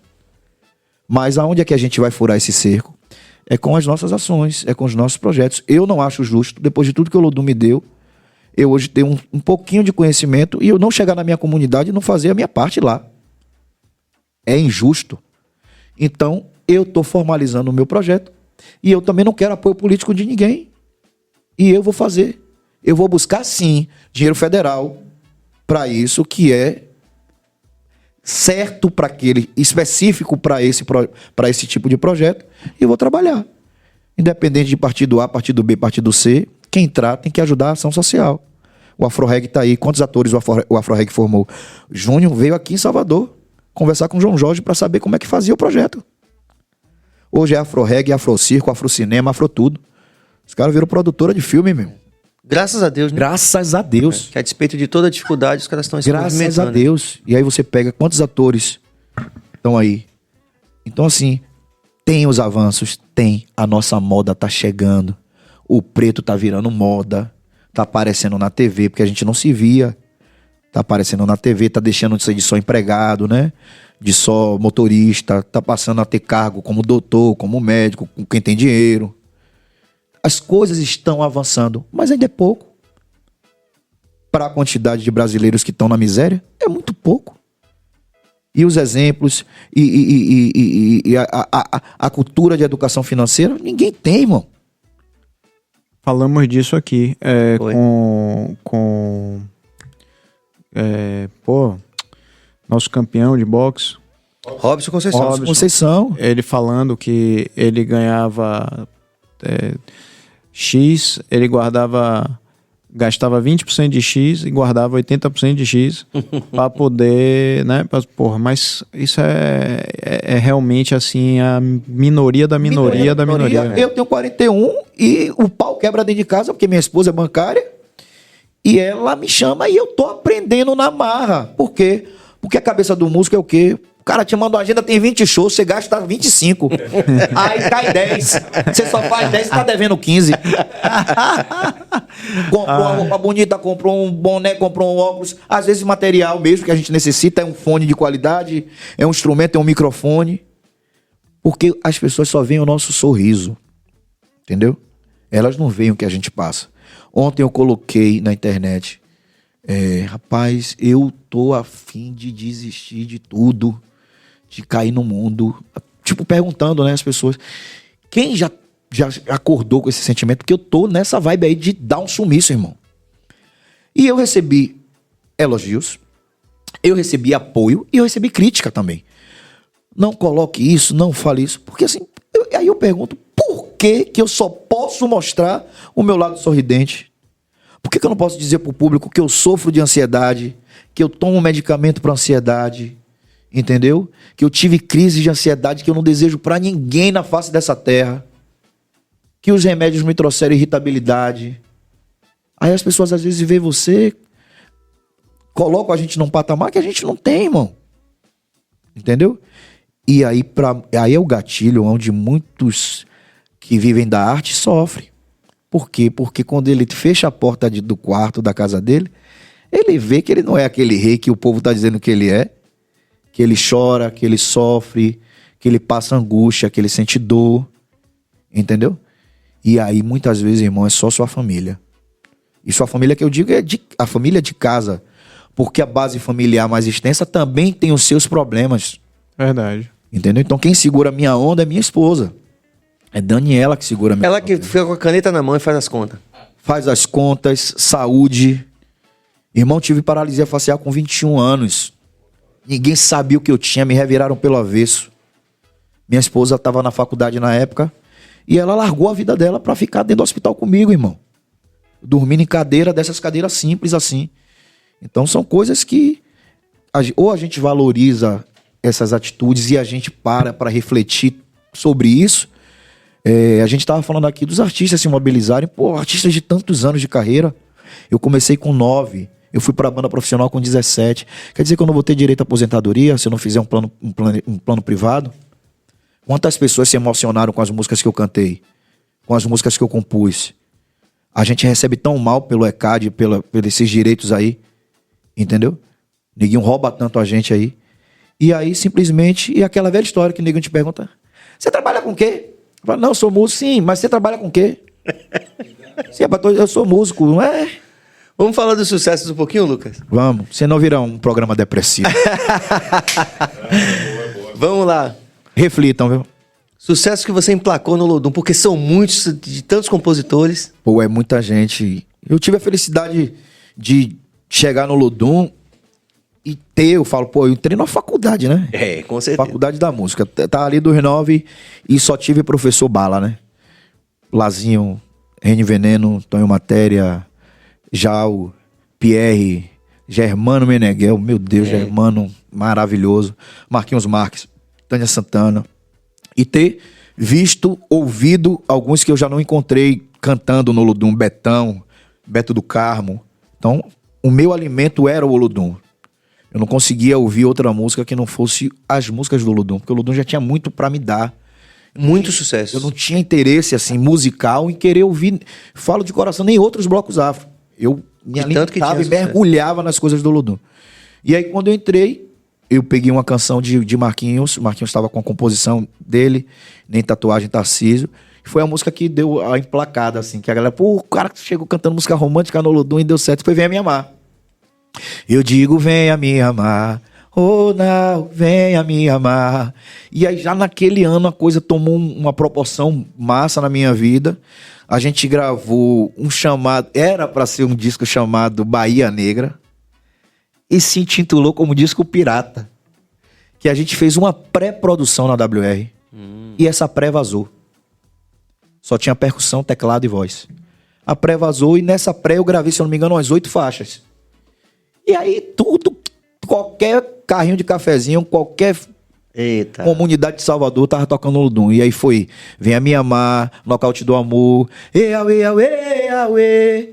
E: Mas aonde é que a gente vai furar esse cerco? É com as nossas ações, é com os nossos projetos. Eu não acho justo, depois de tudo que o Lodum me deu, eu hoje tenho um pouquinho de conhecimento e eu não chegar na minha comunidade e não fazer a minha parte lá. É injusto. Então, eu estou formalizando o meu projeto e eu também não quero apoio político de ninguém. E eu vou fazer. Eu vou buscar, sim, dinheiro federal para isso, que é certo para aquele, específico para esse tipo de projeto, e vou trabalhar. Independente de partido A, partido B, partido C, quem entrar tem que ajudar a ação social. O AfroReg está aí. Quantos atores o AfroReg formou? Júnior veio aqui em Salvador conversar com o João Jorge para saber como é que fazia o projeto. Hoje é AfroReg, AfroCirco, AfroCinema, Afrotudo. Os caras viram produtora de filme, meu.
A: Graças a Deus, né?
E: Graças a Deus.
A: Que a despeito de toda a dificuldade, os caras estão se movimentando.
E: Graças a Deus. E aí você pega quantos atores estão aí. Então, assim, tem os avanços, tem. A nossa moda tá chegando. O preto tá virando moda. Tá aparecendo na TV, porque a gente não se via. Tá aparecendo na TV, tá deixando de ser de só empregado, né? De só motorista. Tá passando a ter cargo como doutor, como médico, com quem tem dinheiro. As coisas estão avançando, mas ainda é pouco. Para a quantidade de brasileiros que estão na miséria, é muito pouco. E os exemplos e a cultura de educação financeira, ninguém tem, irmão.
C: Falamos disso aqui nosso campeão de boxe,
A: Robson Conceição.
C: Robson Conceição. Ele falando que ele ganhava X, ele gastava 20% de X e guardava 80% de X para poder, né? Mas isso é realmente assim a minoria da minoria da minoria.
E: Eu tenho 41 e o pau quebra dentro de casa porque minha esposa é bancária E ela me chama e eu tô aprendendo na marra. Por quê? Porque a cabeça do músico é o quê? O cara te manda uma agenda, tem 20 shows, você gasta 25. Aí cai 10. Você só faz 10 e tá devendo 15. Comprou uma roupa bonita, comprou um boné, comprou um óculos. Às vezes material mesmo que a gente necessita é um fone de qualidade, é um instrumento, é um microfone. Porque as pessoas só veem o nosso sorriso. Entendeu? Elas não veem o que a gente passa. Ontem eu coloquei na internet, rapaz, eu tô a fim de desistir de tudo, de cair no mundo. Tipo, perguntando, né, as pessoas, quem já acordou com esse sentimento? Porque eu tô nessa vibe aí de dar um sumiço, irmão. E eu recebi elogios, eu recebi apoio e eu recebi crítica também. Não coloque isso, não fale isso, porque assim, aí eu pergunto, por que eu só posso mostrar o meu lado sorridente? Por que eu não posso dizer para o público que eu sofro de ansiedade, que eu tomo medicamento para ansiedade, entendeu? Que eu tive crise de ansiedade que eu não desejo para ninguém na face dessa terra, que os remédios me trouxeram irritabilidade. Aí as pessoas às vezes veem você, colocam a gente num patamar que a gente não tem, irmão. Entendeu? E aí é o gatilho onde muitos que vivem da arte sofrem. Por quê? Porque quando ele fecha a porta do quarto da casa dele, ele vê que ele não é aquele rei que o povo está dizendo que ele é, que ele chora, que ele sofre, que ele passa angústia, que ele sente dor, entendeu? E aí muitas vezes, irmão, é só sua família. E sua família que eu digo é a família de casa, porque a base familiar mais extensa também tem os seus problemas.
C: Verdade.
E: Entendeu? Então quem segura a minha onda é minha esposa. É Daniela que segura a minha onda.
A: Ela que fica com a caneta na mão e faz as contas.
E: Faz as contas, saúde. Irmão, tive paralisia facial com 21 anos. Ninguém sabia o que eu tinha, me reviraram pelo avesso. Minha esposa estava na faculdade na época e ela largou a vida dela para ficar dentro do hospital comigo, irmão. Dormindo em cadeira, dessas cadeiras simples assim. Então são coisas que ou a gente valoriza essas atitudes e a gente para refletir sobre isso. A gente estava falando aqui dos artistas se mobilizarem. Pô, artistas de tantos anos de carreira. Eu comecei com 9, eu fui para a banda profissional com 17. Quer dizer que eu não vou ter direito à aposentadoria se eu não fizer um plano privado? Quantas pessoas se emocionaram com as músicas que eu cantei? Com as músicas que eu compus? A gente recebe tão mal pelo ECAD, pelos esses direitos aí. Entendeu? Ninguém rouba tanto a gente aí. E aí, simplesmente, e aquela velha história que ninguém te pergunta, você trabalha com o quê? Eu falo, não, eu sou músico. Sim, mas você trabalha com o quê? Sim, eu sou músico, não é?
A: Vamos falar dos sucessos um pouquinho, Lucas?
E: Vamos, senão virar um programa depressivo.
A: Vamos lá.
E: Reflitam, viu?
A: Sucesso que você emplacou no Lodum, porque são muitos, de tantos compositores.
E: Pô, é muita gente. Eu tive a felicidade de chegar no Lodum e eu falo, pô, eu entrei na faculdade, né?
A: Com certeza.
E: Faculdade da música. Tá ali dos 9 e só tive professor bala, né? Lazinho, Reni Veneno, Tonho Matéria, Jal, Pierre, Germano Meneghel, meu Deus, Germano, maravilhoso. Marquinhos Marques, Tânia Santana. E ter visto, ouvido alguns que eu já não encontrei cantando no Olodum, Betão, Beto do Carmo. Então, o meu alimento era o Olodum. Eu não conseguia ouvir outra música que não fosse as músicas do Olodum, porque o Olodum já tinha muito pra me dar.
A: Muito sucesso.
E: Eu não tinha interesse, assim, musical em querer ouvir, falo de coração, nem outros blocos afro. Eu me alimentava e mergulhava nas coisas do Olodum. E aí, quando eu entrei, eu peguei uma canção de Marquinhos. O Marquinhos estava com a composição dele, Nem Tatuagem Tarcísio. Foi a música que deu a emplacada, assim, que a galera, pô, o cara chegou cantando música romântica no Olodum e deu certo, foi Venha Me Amar. Eu digo, venha me amar, oh não, venha me amar. E aí já naquele ano a coisa tomou uma proporção massa na minha vida. A gente gravou um chamado, era para ser um disco chamado Bahia Negra, e se intitulou como disco Pirata. Que a gente fez uma pré-produção na WR, e essa pré vazou. Só tinha percussão, teclado e voz. A pré vazou e nessa pré eu gravei, se eu não me engano, umas 8 faixas. E aí tudo, qualquer carrinho de cafezinho, qualquer comunidade de Salvador tava tocando no Olodum. E aí foi Venha Me Amar, Nocaute do Amor, Ea, ea, ea, ea,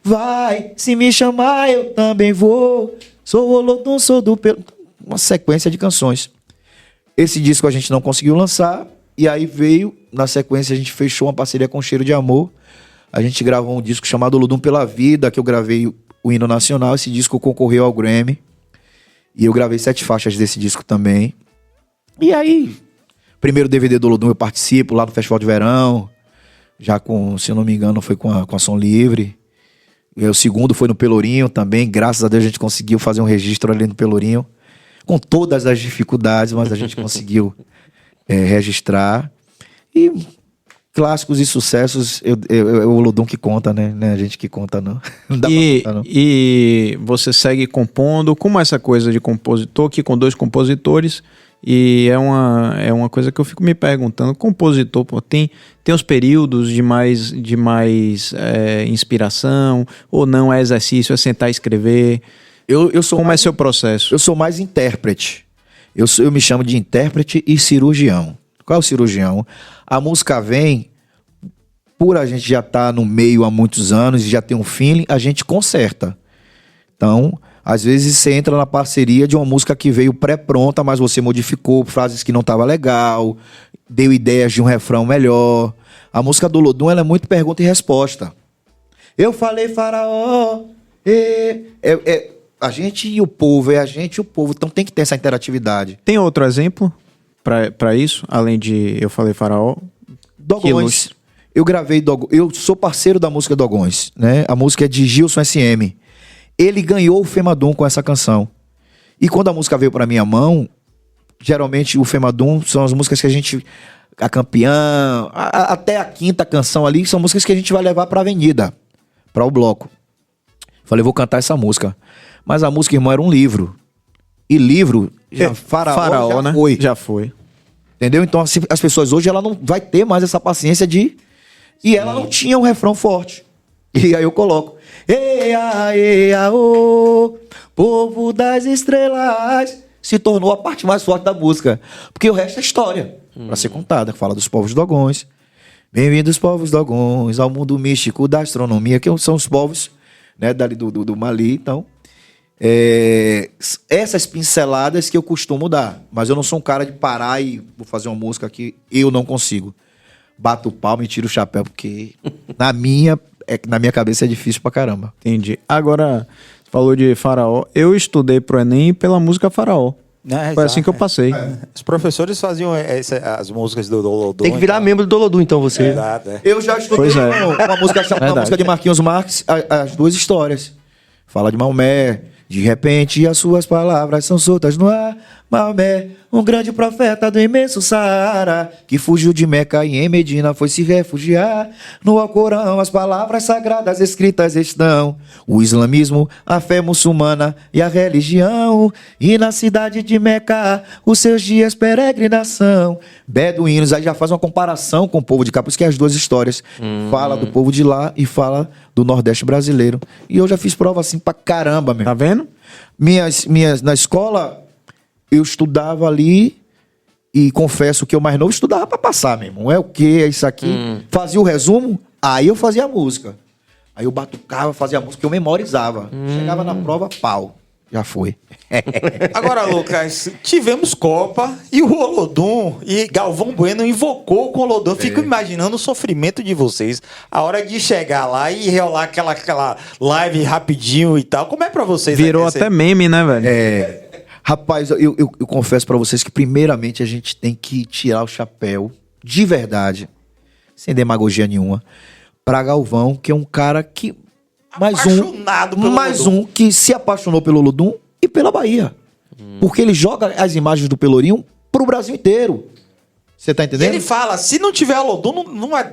E: Vai, se me chamar eu também vou. Sou o Olodum, sou do Pelourinho. Uma sequência de canções. Esse disco a gente não conseguiu lançar. E aí veio, na sequência a gente fechou uma parceria com Cheiro de Amor. A gente gravou um disco chamado Olodum pela Vida, que eu gravei o hino nacional. Esse disco concorreu ao Grammy. E eu gravei 7 faixas desse disco também. E aí, primeiro DVD do Olodum eu participo lá no Festival de Verão. Já com, se eu não me engano, foi com a Som Livre. E o segundo foi no Pelourinho também. Graças a Deus a gente conseguiu fazer um registro ali no Pelourinho. Com todas as dificuldades, mas a gente conseguiu registrar. E clássicos e sucessos, o Olodum que conta, né? Não é a gente que conta, não. Não dá pra contar, não.
C: E você segue compondo, como essa coisa de compositor, aqui com 2 compositores, e é uma coisa que eu fico me perguntando, compositor, pô, tem os períodos de mais inspiração, ou não é exercício, é sentar e escrever? Como é seu processo?
E: Eu sou mais intérprete. Eu me chamo de intérprete e cirurgião. Qual é o cirurgião? A música vem, por a gente já estar no meio há muitos anos e já ter um feeling, a gente conserta. Então, às vezes você entra na parceria de uma música que veio pré-pronta, mas você modificou frases que não estavam legal, deu ideias de um refrão melhor. A música do Olodum, ela é muito pergunta e resposta. Eu falei faraó, a gente e o povo, é a gente e o povo, então tem que ter essa interatividade.
C: Tem outro exemplo para isso, além de Eu Falei Faraó?
E: Dogões. Eu gravei Dogões. Eu sou parceiro da música Dogões, né? A música é de Gilson SM. Ele ganhou o FEMADUM com essa canção. E quando a música veio pra minha mão, geralmente o FEMADUM são as músicas que a gente... A Campeã, até a 5ª canção ali, são músicas que a gente vai levar pra avenida, pra o bloco. Falei, vou cantar essa música. Mas a música, irmão, era um livro. E livro, Faraó já, né?
C: Já foi.
E: Entendeu? Então as pessoas hoje, ela não vai ter mais essa paciência de... E ela não tinha um refrão forte. E aí eu coloco... Eia, eia, ô, povo das estrelas... Se tornou a parte mais forte da música. Porque o resto é história. Pra ser contada. Fala dos povos dogões. Bem-vindos, povos dogões, ao mundo místico da astronomia, que são os povos, né, dali do Mali. Então... essas pinceladas que eu costumo dar, mas eu não sou um cara de parar e vou fazer uma música que eu não consigo. Bato o palmo e tiro o chapéu, porque na minha cabeça é difícil pra caramba.
C: Entendi. Agora, você falou de Faraó. Eu estudei pro Enem pela música Faraó. Foi assim que eu passei.
B: Os professores faziam as músicas do Olodum.
A: Tem que virar membro do Olodum, então, você.
B: Exato,
E: Eu já estudei uma música de Marquinhos Marques, as 2 histórias. Fala de Maomé. De repente as suas palavras são soltas no ar. Maomé, um grande profeta do imenso Saara, que fugiu de Meca e em Medina foi se refugiar. No Alcorão as palavras sagradas escritas estão: o islamismo, a fé muçulmana e a religião. E na cidade de Meca os seus dias peregrinação. Beduínos, aí já faz uma comparação com o povo de cá. Por isso que as 2 histórias fala do povo de lá e fala do Nordeste brasileiro. E eu já fiz prova assim pra caramba, meu.
C: Tá vendo?
E: Na escola, eu estudava ali e confesso que eu mais novo estudava pra passar, meu irmão. É o quê? É isso aqui. Fazia o resumo, aí eu fazia a música. Aí eu batucava, fazia a música que eu memorizava. Chegava na prova, pau. Já foi.
B: Agora, Lucas, tivemos Copa e o Olodum e Galvão Bueno invocou com o Olodum. Fico imaginando o sofrimento de vocês. A hora de chegar lá e rolar aquela live rapidinho e tal. Como é pra vocês?
C: Virou até meme, né, velho?
E: Rapaz, eu confesso pra vocês que primeiramente a gente tem que tirar o chapéu, de verdade, sem demagogia nenhuma, pra Galvão, que é um cara que... Mais um que se apaixonou pelo Olodum e pela Bahia. Porque ele joga as imagens do Pelourinho pro Brasil inteiro. Você tá entendendo?
B: Ele fala, se não tiver Olodum,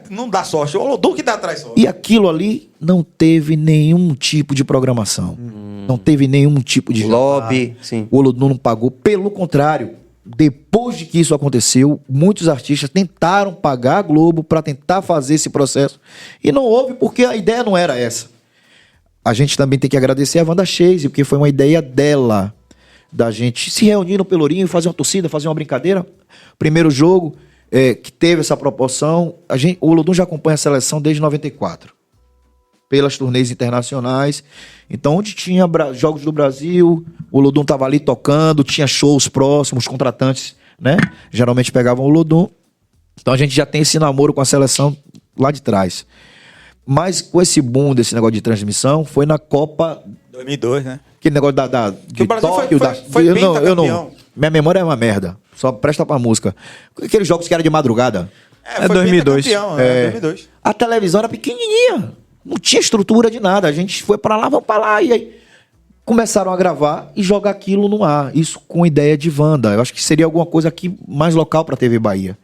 B: não dá sorte. O Olodum que dá atrás sorte.
E: E aquilo ali não teve nenhum tipo de programação. Não teve nenhum tipo de
A: lobby. Sim.
E: O Olodum não pagou. Pelo contrário, depois de que isso aconteceu, muitos artistas tentaram pagar a Globo para tentar fazer esse processo. E não houve, porque a ideia não era essa. A gente também tem que agradecer a Wanda Chase, porque foi uma ideia dela, da gente se reunir no Pelourinho, fazer uma torcida, fazer uma brincadeira. Primeiro jogo que teve essa proporção. O Olodum já acompanha a seleção desde 94. pelas turnês internacionais. Então, onde tinha jogos do Brasil, o Olodum estava ali tocando, tinha shows próximos, contratantes, né? Geralmente pegavam o Olodum. Então, a gente já tem esse namoro com a seleção lá de trás. Mas com esse boom desse negócio de transmissão, foi na Copa...
B: 2002, né?
E: Aquele negócio
B: que o Brasil
E: Tóquio,
B: foi pentacampeão.
E: Minha memória é uma merda. Só presta pra música. Aqueles jogos que era de madrugada.
C: Foi 2002.
B: 2002.
E: A televisão era pequenininha. Não tinha estrutura de nada. A gente foi pra lá, vamos pra lá. E aí começaram a gravar e jogar aquilo no ar. Isso com ideia de Wanda. Eu acho que seria alguma coisa aqui mais local pra TV Bahia.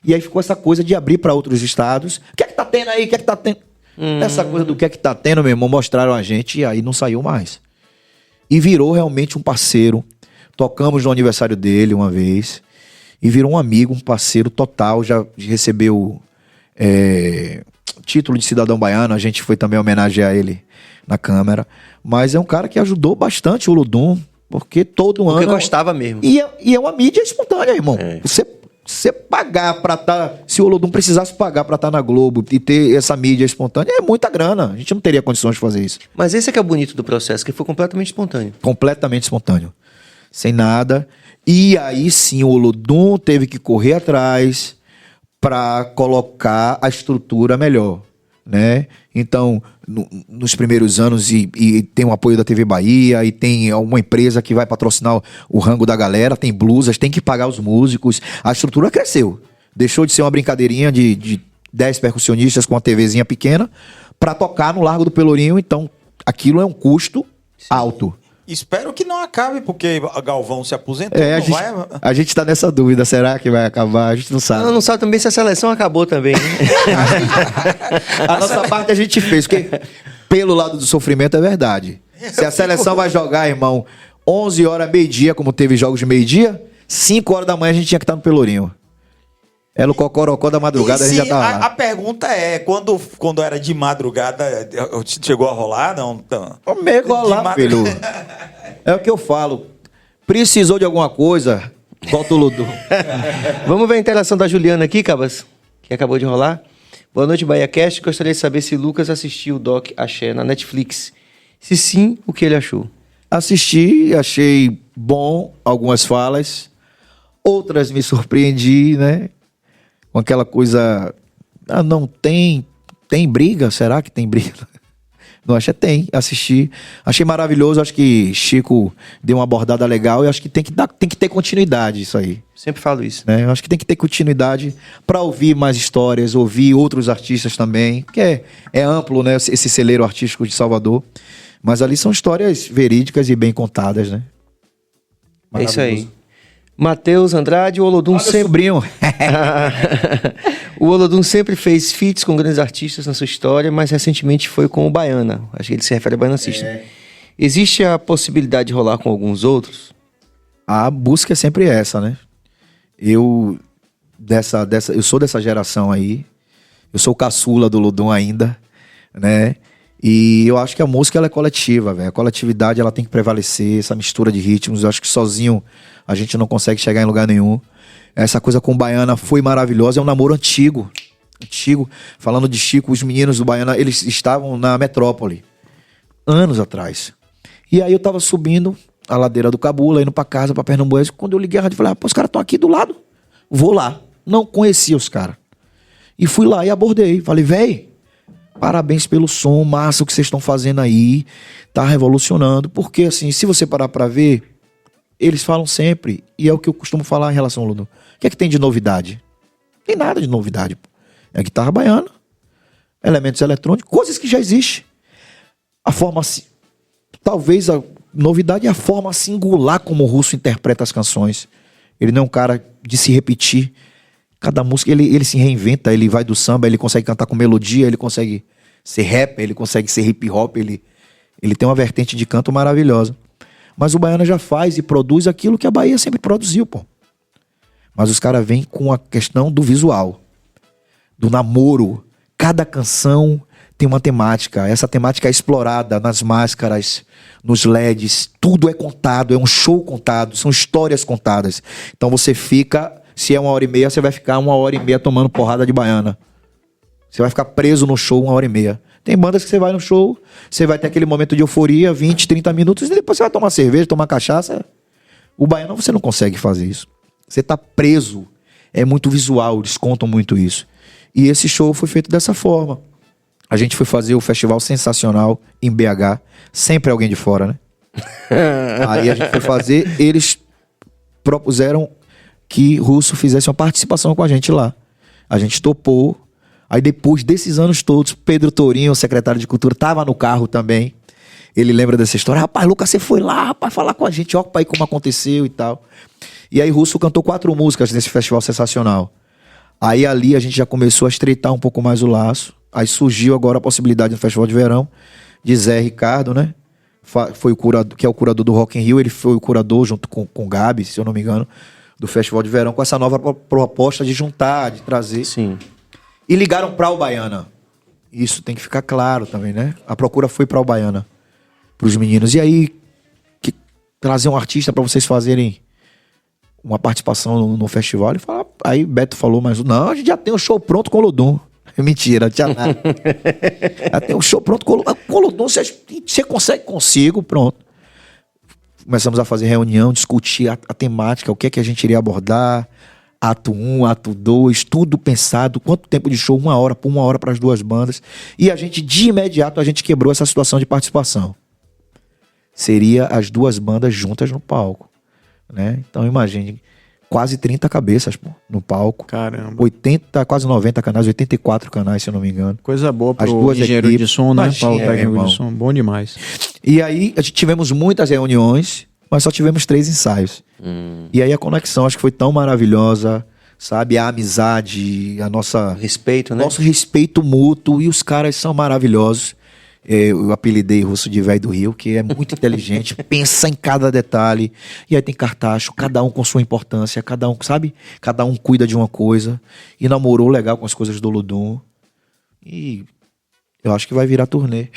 E: E aí ficou essa coisa de abrir pra outros estados. O que é que tá tendo aí? O que é que tá tendo? Essa coisa do que é que tá tendo, meu irmão, mostraram a gente e aí não saiu mais. E virou realmente um parceiro. Tocamos no aniversário dele uma vez. E virou um amigo, um parceiro total. Já recebeu título de cidadão baiano. A gente foi também homenagear ele na Câmara. Mas é um cara que ajudou bastante o Olodum. Porque todo ano...
A: Porque gostava mesmo.
E: E é uma mídia espontânea, irmão. Você pagar pra estar... Se o Olodum precisasse pagar pra estar na Globo e ter essa mídia espontânea, é muita grana. A gente não teria condições de fazer isso.
A: Mas esse é que é o bonito do processo, que foi completamente espontâneo.
E: Completamente espontâneo. Sem nada. E aí sim o Olodum teve que correr atrás pra colocar a estrutura melhor, né? Então, nos primeiros anos, e tem o apoio da TV Bahia, e tem uma empresa que vai patrocinar o rango da galera, tem blusas, tem que pagar os músicos. A estrutura cresceu. Deixou de ser uma brincadeirinha de 10 percussionistas com uma TVzinha pequena para tocar no Largo do Pelourinho. Então, aquilo é um custo alto.
B: Espero que não acabe, porque a Galvão se aposentou.
E: A gente tá nessa dúvida. Será que vai acabar? A gente não sabe.
A: Não sabe também se a seleção acabou também, né?
E: A nossa parte a gente fez, porque pelo lado do sofrimento é verdade. Se a seleção vai jogar, irmão, 11 horas, meio-dia, como teve jogos de meio-dia, 5 horas da manhã a gente tinha que estar no Pelourinho. Era o cocorocó da madrugada, a gente já tava lá.
B: A pergunta é, quando era de madrugada, chegou a rolar? Não?
E: Rolar, filho. É o que eu falo. Precisou de alguma coisa, volta o Olodum.
A: Vamos ver a interação da Juliana aqui, Cabas, que acabou de rolar. Boa noite, BahiaCast. Gostaria de saber se Lucas assistiu o Doc Axé na Netflix. Se sim, o que ele achou?
E: Assisti, achei bom algumas falas. Outras me surpreendi, né? Com aquela coisa... não tem briga? Será que tem briga? Não, acho que tem. Assisti. Achei maravilhoso. Acho que Chico deu uma abordada legal. E acho que tem que ter continuidade isso aí.
A: Sempre falo isso.
E: Né? Eu acho que tem que ter continuidade para ouvir mais histórias, ouvir outros artistas também. Porque é amplo, né? Esse celeiro artístico de Salvador. Mas ali são histórias verídicas e bem contadas, né?
A: É isso aí. Matheus Andrade, o Olodum sempre...
E: sobrinho.
A: O Olodum sempre fez feats com grandes artistas na sua história, mas recentemente foi com o Baiana. Acho que ele se refere a Baiana System. Existe a possibilidade de rolar com alguns outros?
E: A busca é sempre essa, né? Eu sou dessa geração aí. Eu sou o caçula do Olodum ainda, né? E eu acho que a música ela é coletiva, velho. A coletividade ela tem que prevalecer, essa mistura de ritmos. Eu acho que sozinho a gente não consegue chegar em lugar nenhum. Essa coisa com o Baiana foi maravilhosa. É um namoro antigo. Falando de Chico, os meninos do Baiana, eles estavam na metrópole anos atrás. E aí eu tava subindo a ladeira do Cabula, indo pra casa, pra Pernambuco. Quando eu liguei a rádio, falei, os caras estão aqui do lado. Vou lá. Não conhecia os caras. E fui lá e abordei. Falei, véi, parabéns pelo som, massa o que vocês estão fazendo aí. Tá revolucionando. Porque, assim, se você parar pra ver, eles falam sempre, e é o que eu costumo falar em relação ao Olodum. O que é que tem de novidade? Não tem nada de novidade. É guitarra baiana, elementos eletrônicos, coisas que já existem. A forma... Talvez a novidade é a forma singular como o Russo interpreta as canções. Ele não é um cara de se repetir. Cada música, ele se reinventa, ele vai do samba, ele consegue cantar com melodia, ele consegue ser rapper, ele consegue ser hip hop, ele tem uma vertente de canto maravilhosa. Mas o Baiana já faz e produz aquilo que a Bahia sempre produziu, pô. Mas os caras vêm com a questão do visual, do namoro. Cada canção tem uma temática. Essa temática é explorada nas máscaras, nos LEDs. Tudo é contado, é um show contado, são histórias contadas. Então você fica, se é 1h30, você vai ficar 1h30 tomando porrada de Baiana. Você vai ficar preso no show 1h30. Tem bandas que você vai no show, você vai ter aquele momento de euforia, 20, 30 minutos, e depois você vai tomar cerveja, tomar cachaça. O baiano você não consegue fazer isso. Você tá preso. É muito visual, eles contam muito isso. E esse show foi feito dessa forma. A gente foi fazer o Festival Sensacional em BH. Sempre alguém de fora, né? Aí a gente foi fazer, eles propuseram que Russo fizesse uma participação com a gente lá. A gente topou. Aí depois desses anos todos, Pedro Tourinho, o secretário de Cultura, tava no carro também. Ele lembra dessa história. Rapaz, Lucas, você foi lá, rapaz, falar com a gente, ó, pai, como aconteceu e tal. E aí Russo cantou 4 músicas nesse Festival Sensacional. Aí ali a gente já começou a estreitar um pouco mais o laço. Aí surgiu agora a possibilidade no Festival de Verão de Zé Ricardo, né? Foi o curador, que é o curador do Rock in Rio. Ele foi o curador junto com o Gabi, se eu não me engano, do Festival de Verão, com essa nova proposta de juntar, de trazer.
A: Sim.
E: E ligaram pra Ubaiana. Isso tem que ficar claro também, né? A procura foi pra Ubaiana, pros meninos. E aí, trazer um artista pra vocês fazerem uma participação no festival. Ele fala, aí Beto falou, mas não, a gente já tem um show pronto com o Lodum. Mentira, não tinha nada. Já tem um show pronto com o Lodum. Você consegue? Consigo, pronto. Começamos a fazer reunião, discutir a temática, o que é que a gente iria abordar. Ato 1, ato 2, tudo pensado. Quanto tempo de show? 1 hora, por 1 hora para as 2 bandas. E a gente, de imediato, a gente quebrou essa situação de participação. Seria as 2 bandas juntas no palco, né? Então imagine, quase 30 cabeças, pô, no palco.
C: Caramba.
E: 80, quase 90 canais, 84 canais, se eu não me engano.
C: Coisa boa pro
E: as 2
C: engenheiro
E: equipes,
C: de som, né?
E: imagina,
C: Para o técnico de som, bom demais.
E: E aí, a gente tivemos muitas reuniões, mas só tivemos 3 ensaios. E aí a conexão, acho que foi tão maravilhosa, sabe? A amizade, a nossa...
A: Respeito, né?
E: Nosso respeito mútuo, e os caras são maravilhosos. Eu apelidei Russo de velho do Rio, que é muito inteligente, pensa em cada detalhe. E aí tem cartacho, cada um com sua importância, cada um, sabe? Cada um cuida de uma coisa. E namorou legal com as coisas do Lodum. E eu acho que vai virar turnê.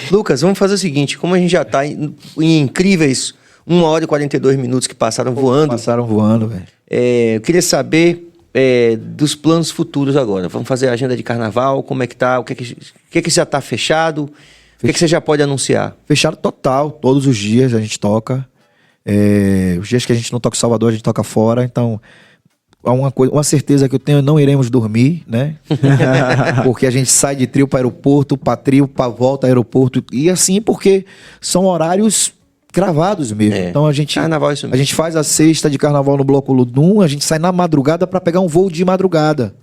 A: Lucas, vamos fazer o seguinte, como a gente já tá em incríveis 1 hora e 42 minutos que passaram voando.
E: Passaram voando, velho.
A: Eu queria saber dos planos futuros agora. Vamos fazer a agenda de carnaval, como é que tá, o que é que já tá fechado, o que é que você já pode anunciar?
E: Fechado total, todos os dias a gente toca. Os dias que a gente não toca em Salvador, a gente toca fora. Então, uma certeza que eu tenho, não iremos dormir, né? Porque a gente sai de trio para aeroporto, para trio, para volta aeroporto. E assim, porque são horários gravados mesmo. Então
A: Carnaval, isso mesmo.
E: a gente faz a sexta de carnaval no Bloco Lodum, a gente sai na madrugada para pegar um voo de madrugada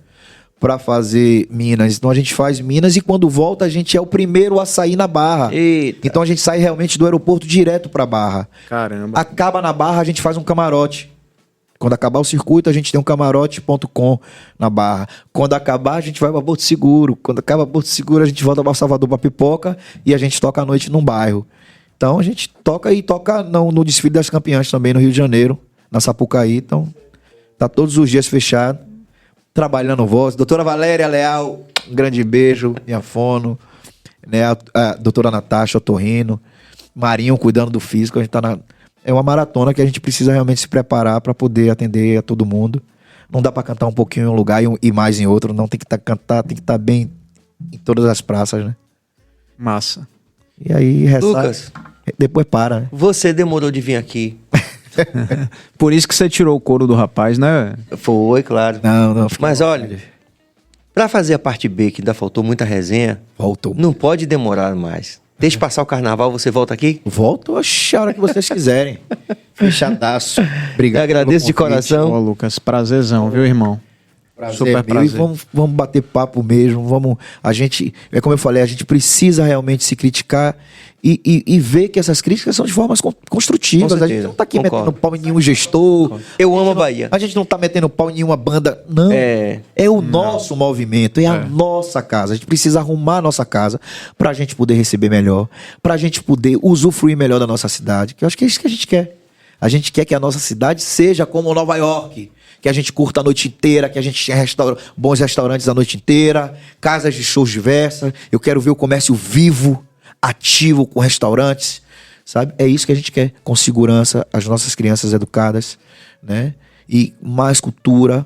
E: para fazer Minas. Então a gente faz Minas e quando volta a gente é o primeiro a sair na Barra.
A: Eita.
E: Então a gente sai realmente do aeroporto direto para Barra.
C: Caramba.
E: Acaba na Barra, a gente faz um camarote. Quando acabar o circuito, a gente tem um camarote.com na Barra. Quando acabar, a gente vai para Porto Seguro. Quando acaba Porto Seguro, a gente volta para Salvador para Pipoca e a gente toca à noite num bairro. Então a gente toca no desfile das campeãs também no Rio de Janeiro, na Sapucaí. Então tá todos os dias fechado, trabalhando voz. Doutora Valéria Leal, um grande beijo, minha fono, né? A doutora Natasha Otorrino, Marinho cuidando do físico. A gente tá é uma maratona que a gente precisa realmente se preparar para poder atender a todo mundo. Não dá para cantar um pouquinho em um lugar e mais em outro. Não tem que cantar, tem que estar bem em todas as praças, né?
C: Massa.
E: E aí,
A: Lucas,
E: depois para, né?
A: você demorou de vir aqui.
C: Por isso que você tirou o couro do rapaz, né?
A: Foi, claro.
E: Não.
A: Mas olha, pra fazer a parte B, que ainda faltou muita resenha,
E: Voltou.
A: não pode demorar mais. Deixa passar o carnaval, você volta aqui?
E: Volto a hora que vocês quiserem. Fechadaço. Obrigado.
A: Eu agradeço de
E: pelo convite.
A: coração.
C: Ô, Lucas, prazerzão, viu, irmão?
E: Prazer
C: Super
E: meu,
C: prazer.
E: E vamos bater papo mesmo. É como eu falei, a gente precisa realmente se criticar e ver que essas críticas são de formas construtivas.
A: Com
E: A gente
A: certeza.
E: não tá aqui
A: Concordo.
E: metendo pau em nenhum gestor.
A: Eu amo a Bahia.
E: A gente não tá metendo pau em nenhuma banda. Não. É o nosso movimento, é a nossa casa. A gente precisa arrumar a nossa casa pra gente poder receber melhor, pra gente poder usufruir melhor da nossa cidade. Que eu acho que é isso que a gente quer. A gente quer que a nossa cidade seja como Nova York. Que a gente curta a noite inteira, que a gente tenha bons restaurantes a noite inteira, casas de shows diversas. Eu quero ver o comércio vivo, ativo, com restaurantes, sabe? É isso que a gente quer, com segurança, as nossas crianças educadas, né? E mais cultura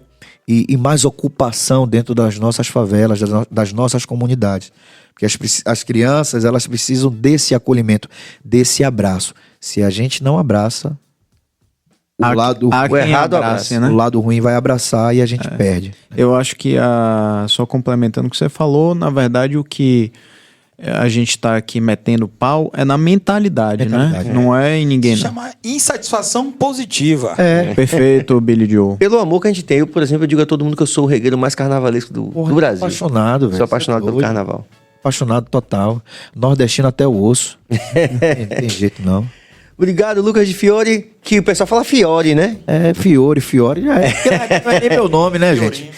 F: e mais ocupação dentro das nossas favelas, das nossas comunidades. Porque as crianças, elas precisam desse acolhimento, desse abraço. Se a gente não abraça, o errado abraça, né? O lado ruim vai abraçar e a gente perde.
C: Eu acho que, só complementando o que você falou, na verdade o que a gente está aqui metendo pau é na mentalidade, né? Não é em ninguém.
B: Se chama insatisfação positiva.
C: Perfeito, Billy Joe.
A: Pelo amor que a gente tem, eu, por exemplo, eu digo a todo mundo que eu sou o regueiro mais carnavalesco do Brasil.
F: Apaixonado, velho.
A: Sou apaixonado pelo carnaval.
F: Apaixonado total. Nordestino até o osso. Não tem jeito, não.
A: Obrigado, Lucas de Fiore, que o pessoal fala Fiore, né?
F: Fiore já é. Não é nem meu nome, né, gente?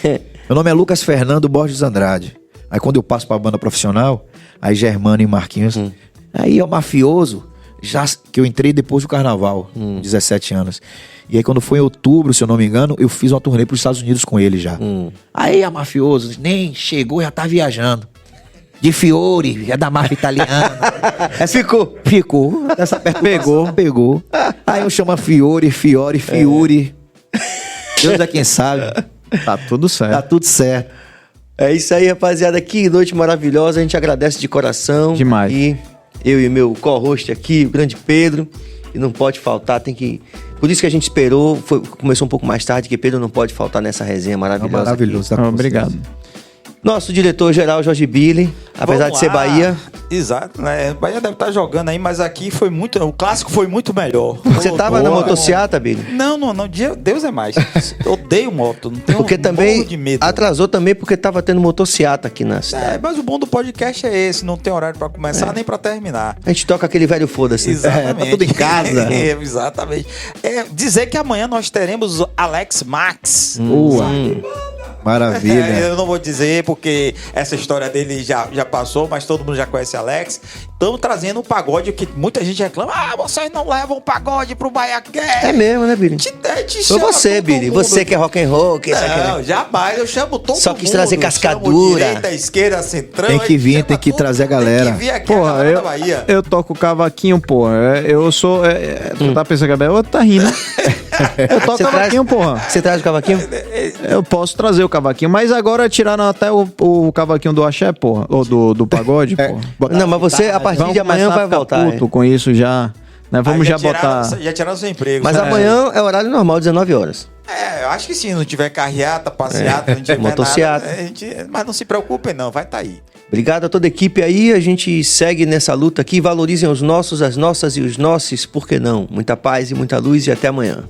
F: Meu nome é Lucas Fernando Borges Andrade. Aí quando eu passo pra banda profissional, aí Germano e Marquinhos, aí é o mafioso, já que eu entrei depois do carnaval, 17 anos. E aí quando foi em outubro, se eu não me engano, eu fiz uma turnê pros Estados Unidos com ele já. Aí a mafioso, nem chegou, já tá viajando. De Fiore, é da máfia italiana. Ficou. Essa pegou. Aí eu chamo Fiore. Deus é quem sabe.
C: Tá tudo certo.
F: Tá tudo certo.
A: É isso aí, rapaziada. Que noite maravilhosa. A gente agradece de coração.
C: Demais.
A: E eu e meu co-host aqui, o grande Pedro. E não pode faltar, tem que... Por isso que a gente esperou. Começou um pouco mais tarde, que Pedro não pode faltar nessa resenha maravilhosa.
F: Maravilhoso.
C: Obrigado.
A: Nosso diretor-geral, Jorge Billy, apesar de ser Bahia.
B: Exato, né? Bahia deve estar jogando aí, mas aqui foi muito... O clássico foi muito melhor.
A: Você tava na motociata, Billy?
B: Não. Deus é mais. Eu odeio moto. Não tenho
A: porque também
B: de medo.
A: atrasou também porque tava tendo motociata aqui na cidade.
B: Mas o bom do podcast é esse. Não tem horário pra começar nem pra terminar.
A: A gente toca aquele velho foda-se.
B: Exatamente.
F: Tá tudo em casa.
B: Exatamente. Dizer que amanhã nós teremos o Alex Max.
F: Maravilha.
B: Eu não vou dizer porque essa história dele já passou, mas todo mundo já conhece Alex. Estamos trazendo um pagode que muita gente reclama. Vocês não levam um pagode pro BaiaCast.
A: É mesmo, né, Billy?
B: Foi
A: você, Billy.
B: Mundo.
A: Você que é rock and roll.
B: Não, jamais. Eu chamo todo mundo.
A: Só quis trazer cascadura.
B: Direita, esquerda, centrão.
F: Tem que vir, tem que trazer a galera.
B: Tem que vir aqui
C: Porra,
B: a galera da Bahia.
C: eu toco cavaquinho, porra. Eu sou... Tu tá pensando que Gabriel tá rindo. Eu toco cavaquinho, porra.
A: Você traz o cavaquinho?
C: Eu posso trazer o cavaquinho, mas agora tiraram até o cavaquinho do axé, porra. Ou do pagode, porra.
A: Não, mas você, a partir de amanhã, vai voltar.
C: Puto com isso já. Né? Vamos já botar...
B: Já tiraram seu emprego.
A: Mas amanhã é horário normal, 19 horas.
B: Eu acho que sim. Não tiver carreata, passeata, não tiver
A: motociata.
B: nada. Mas não se preocupem não, vai estar aí.
A: Obrigado a toda a equipe aí. A gente segue nessa luta aqui. Valorizem os nossos, as nossas e os nossos. Por que não? Muita paz e muita luz e até amanhã.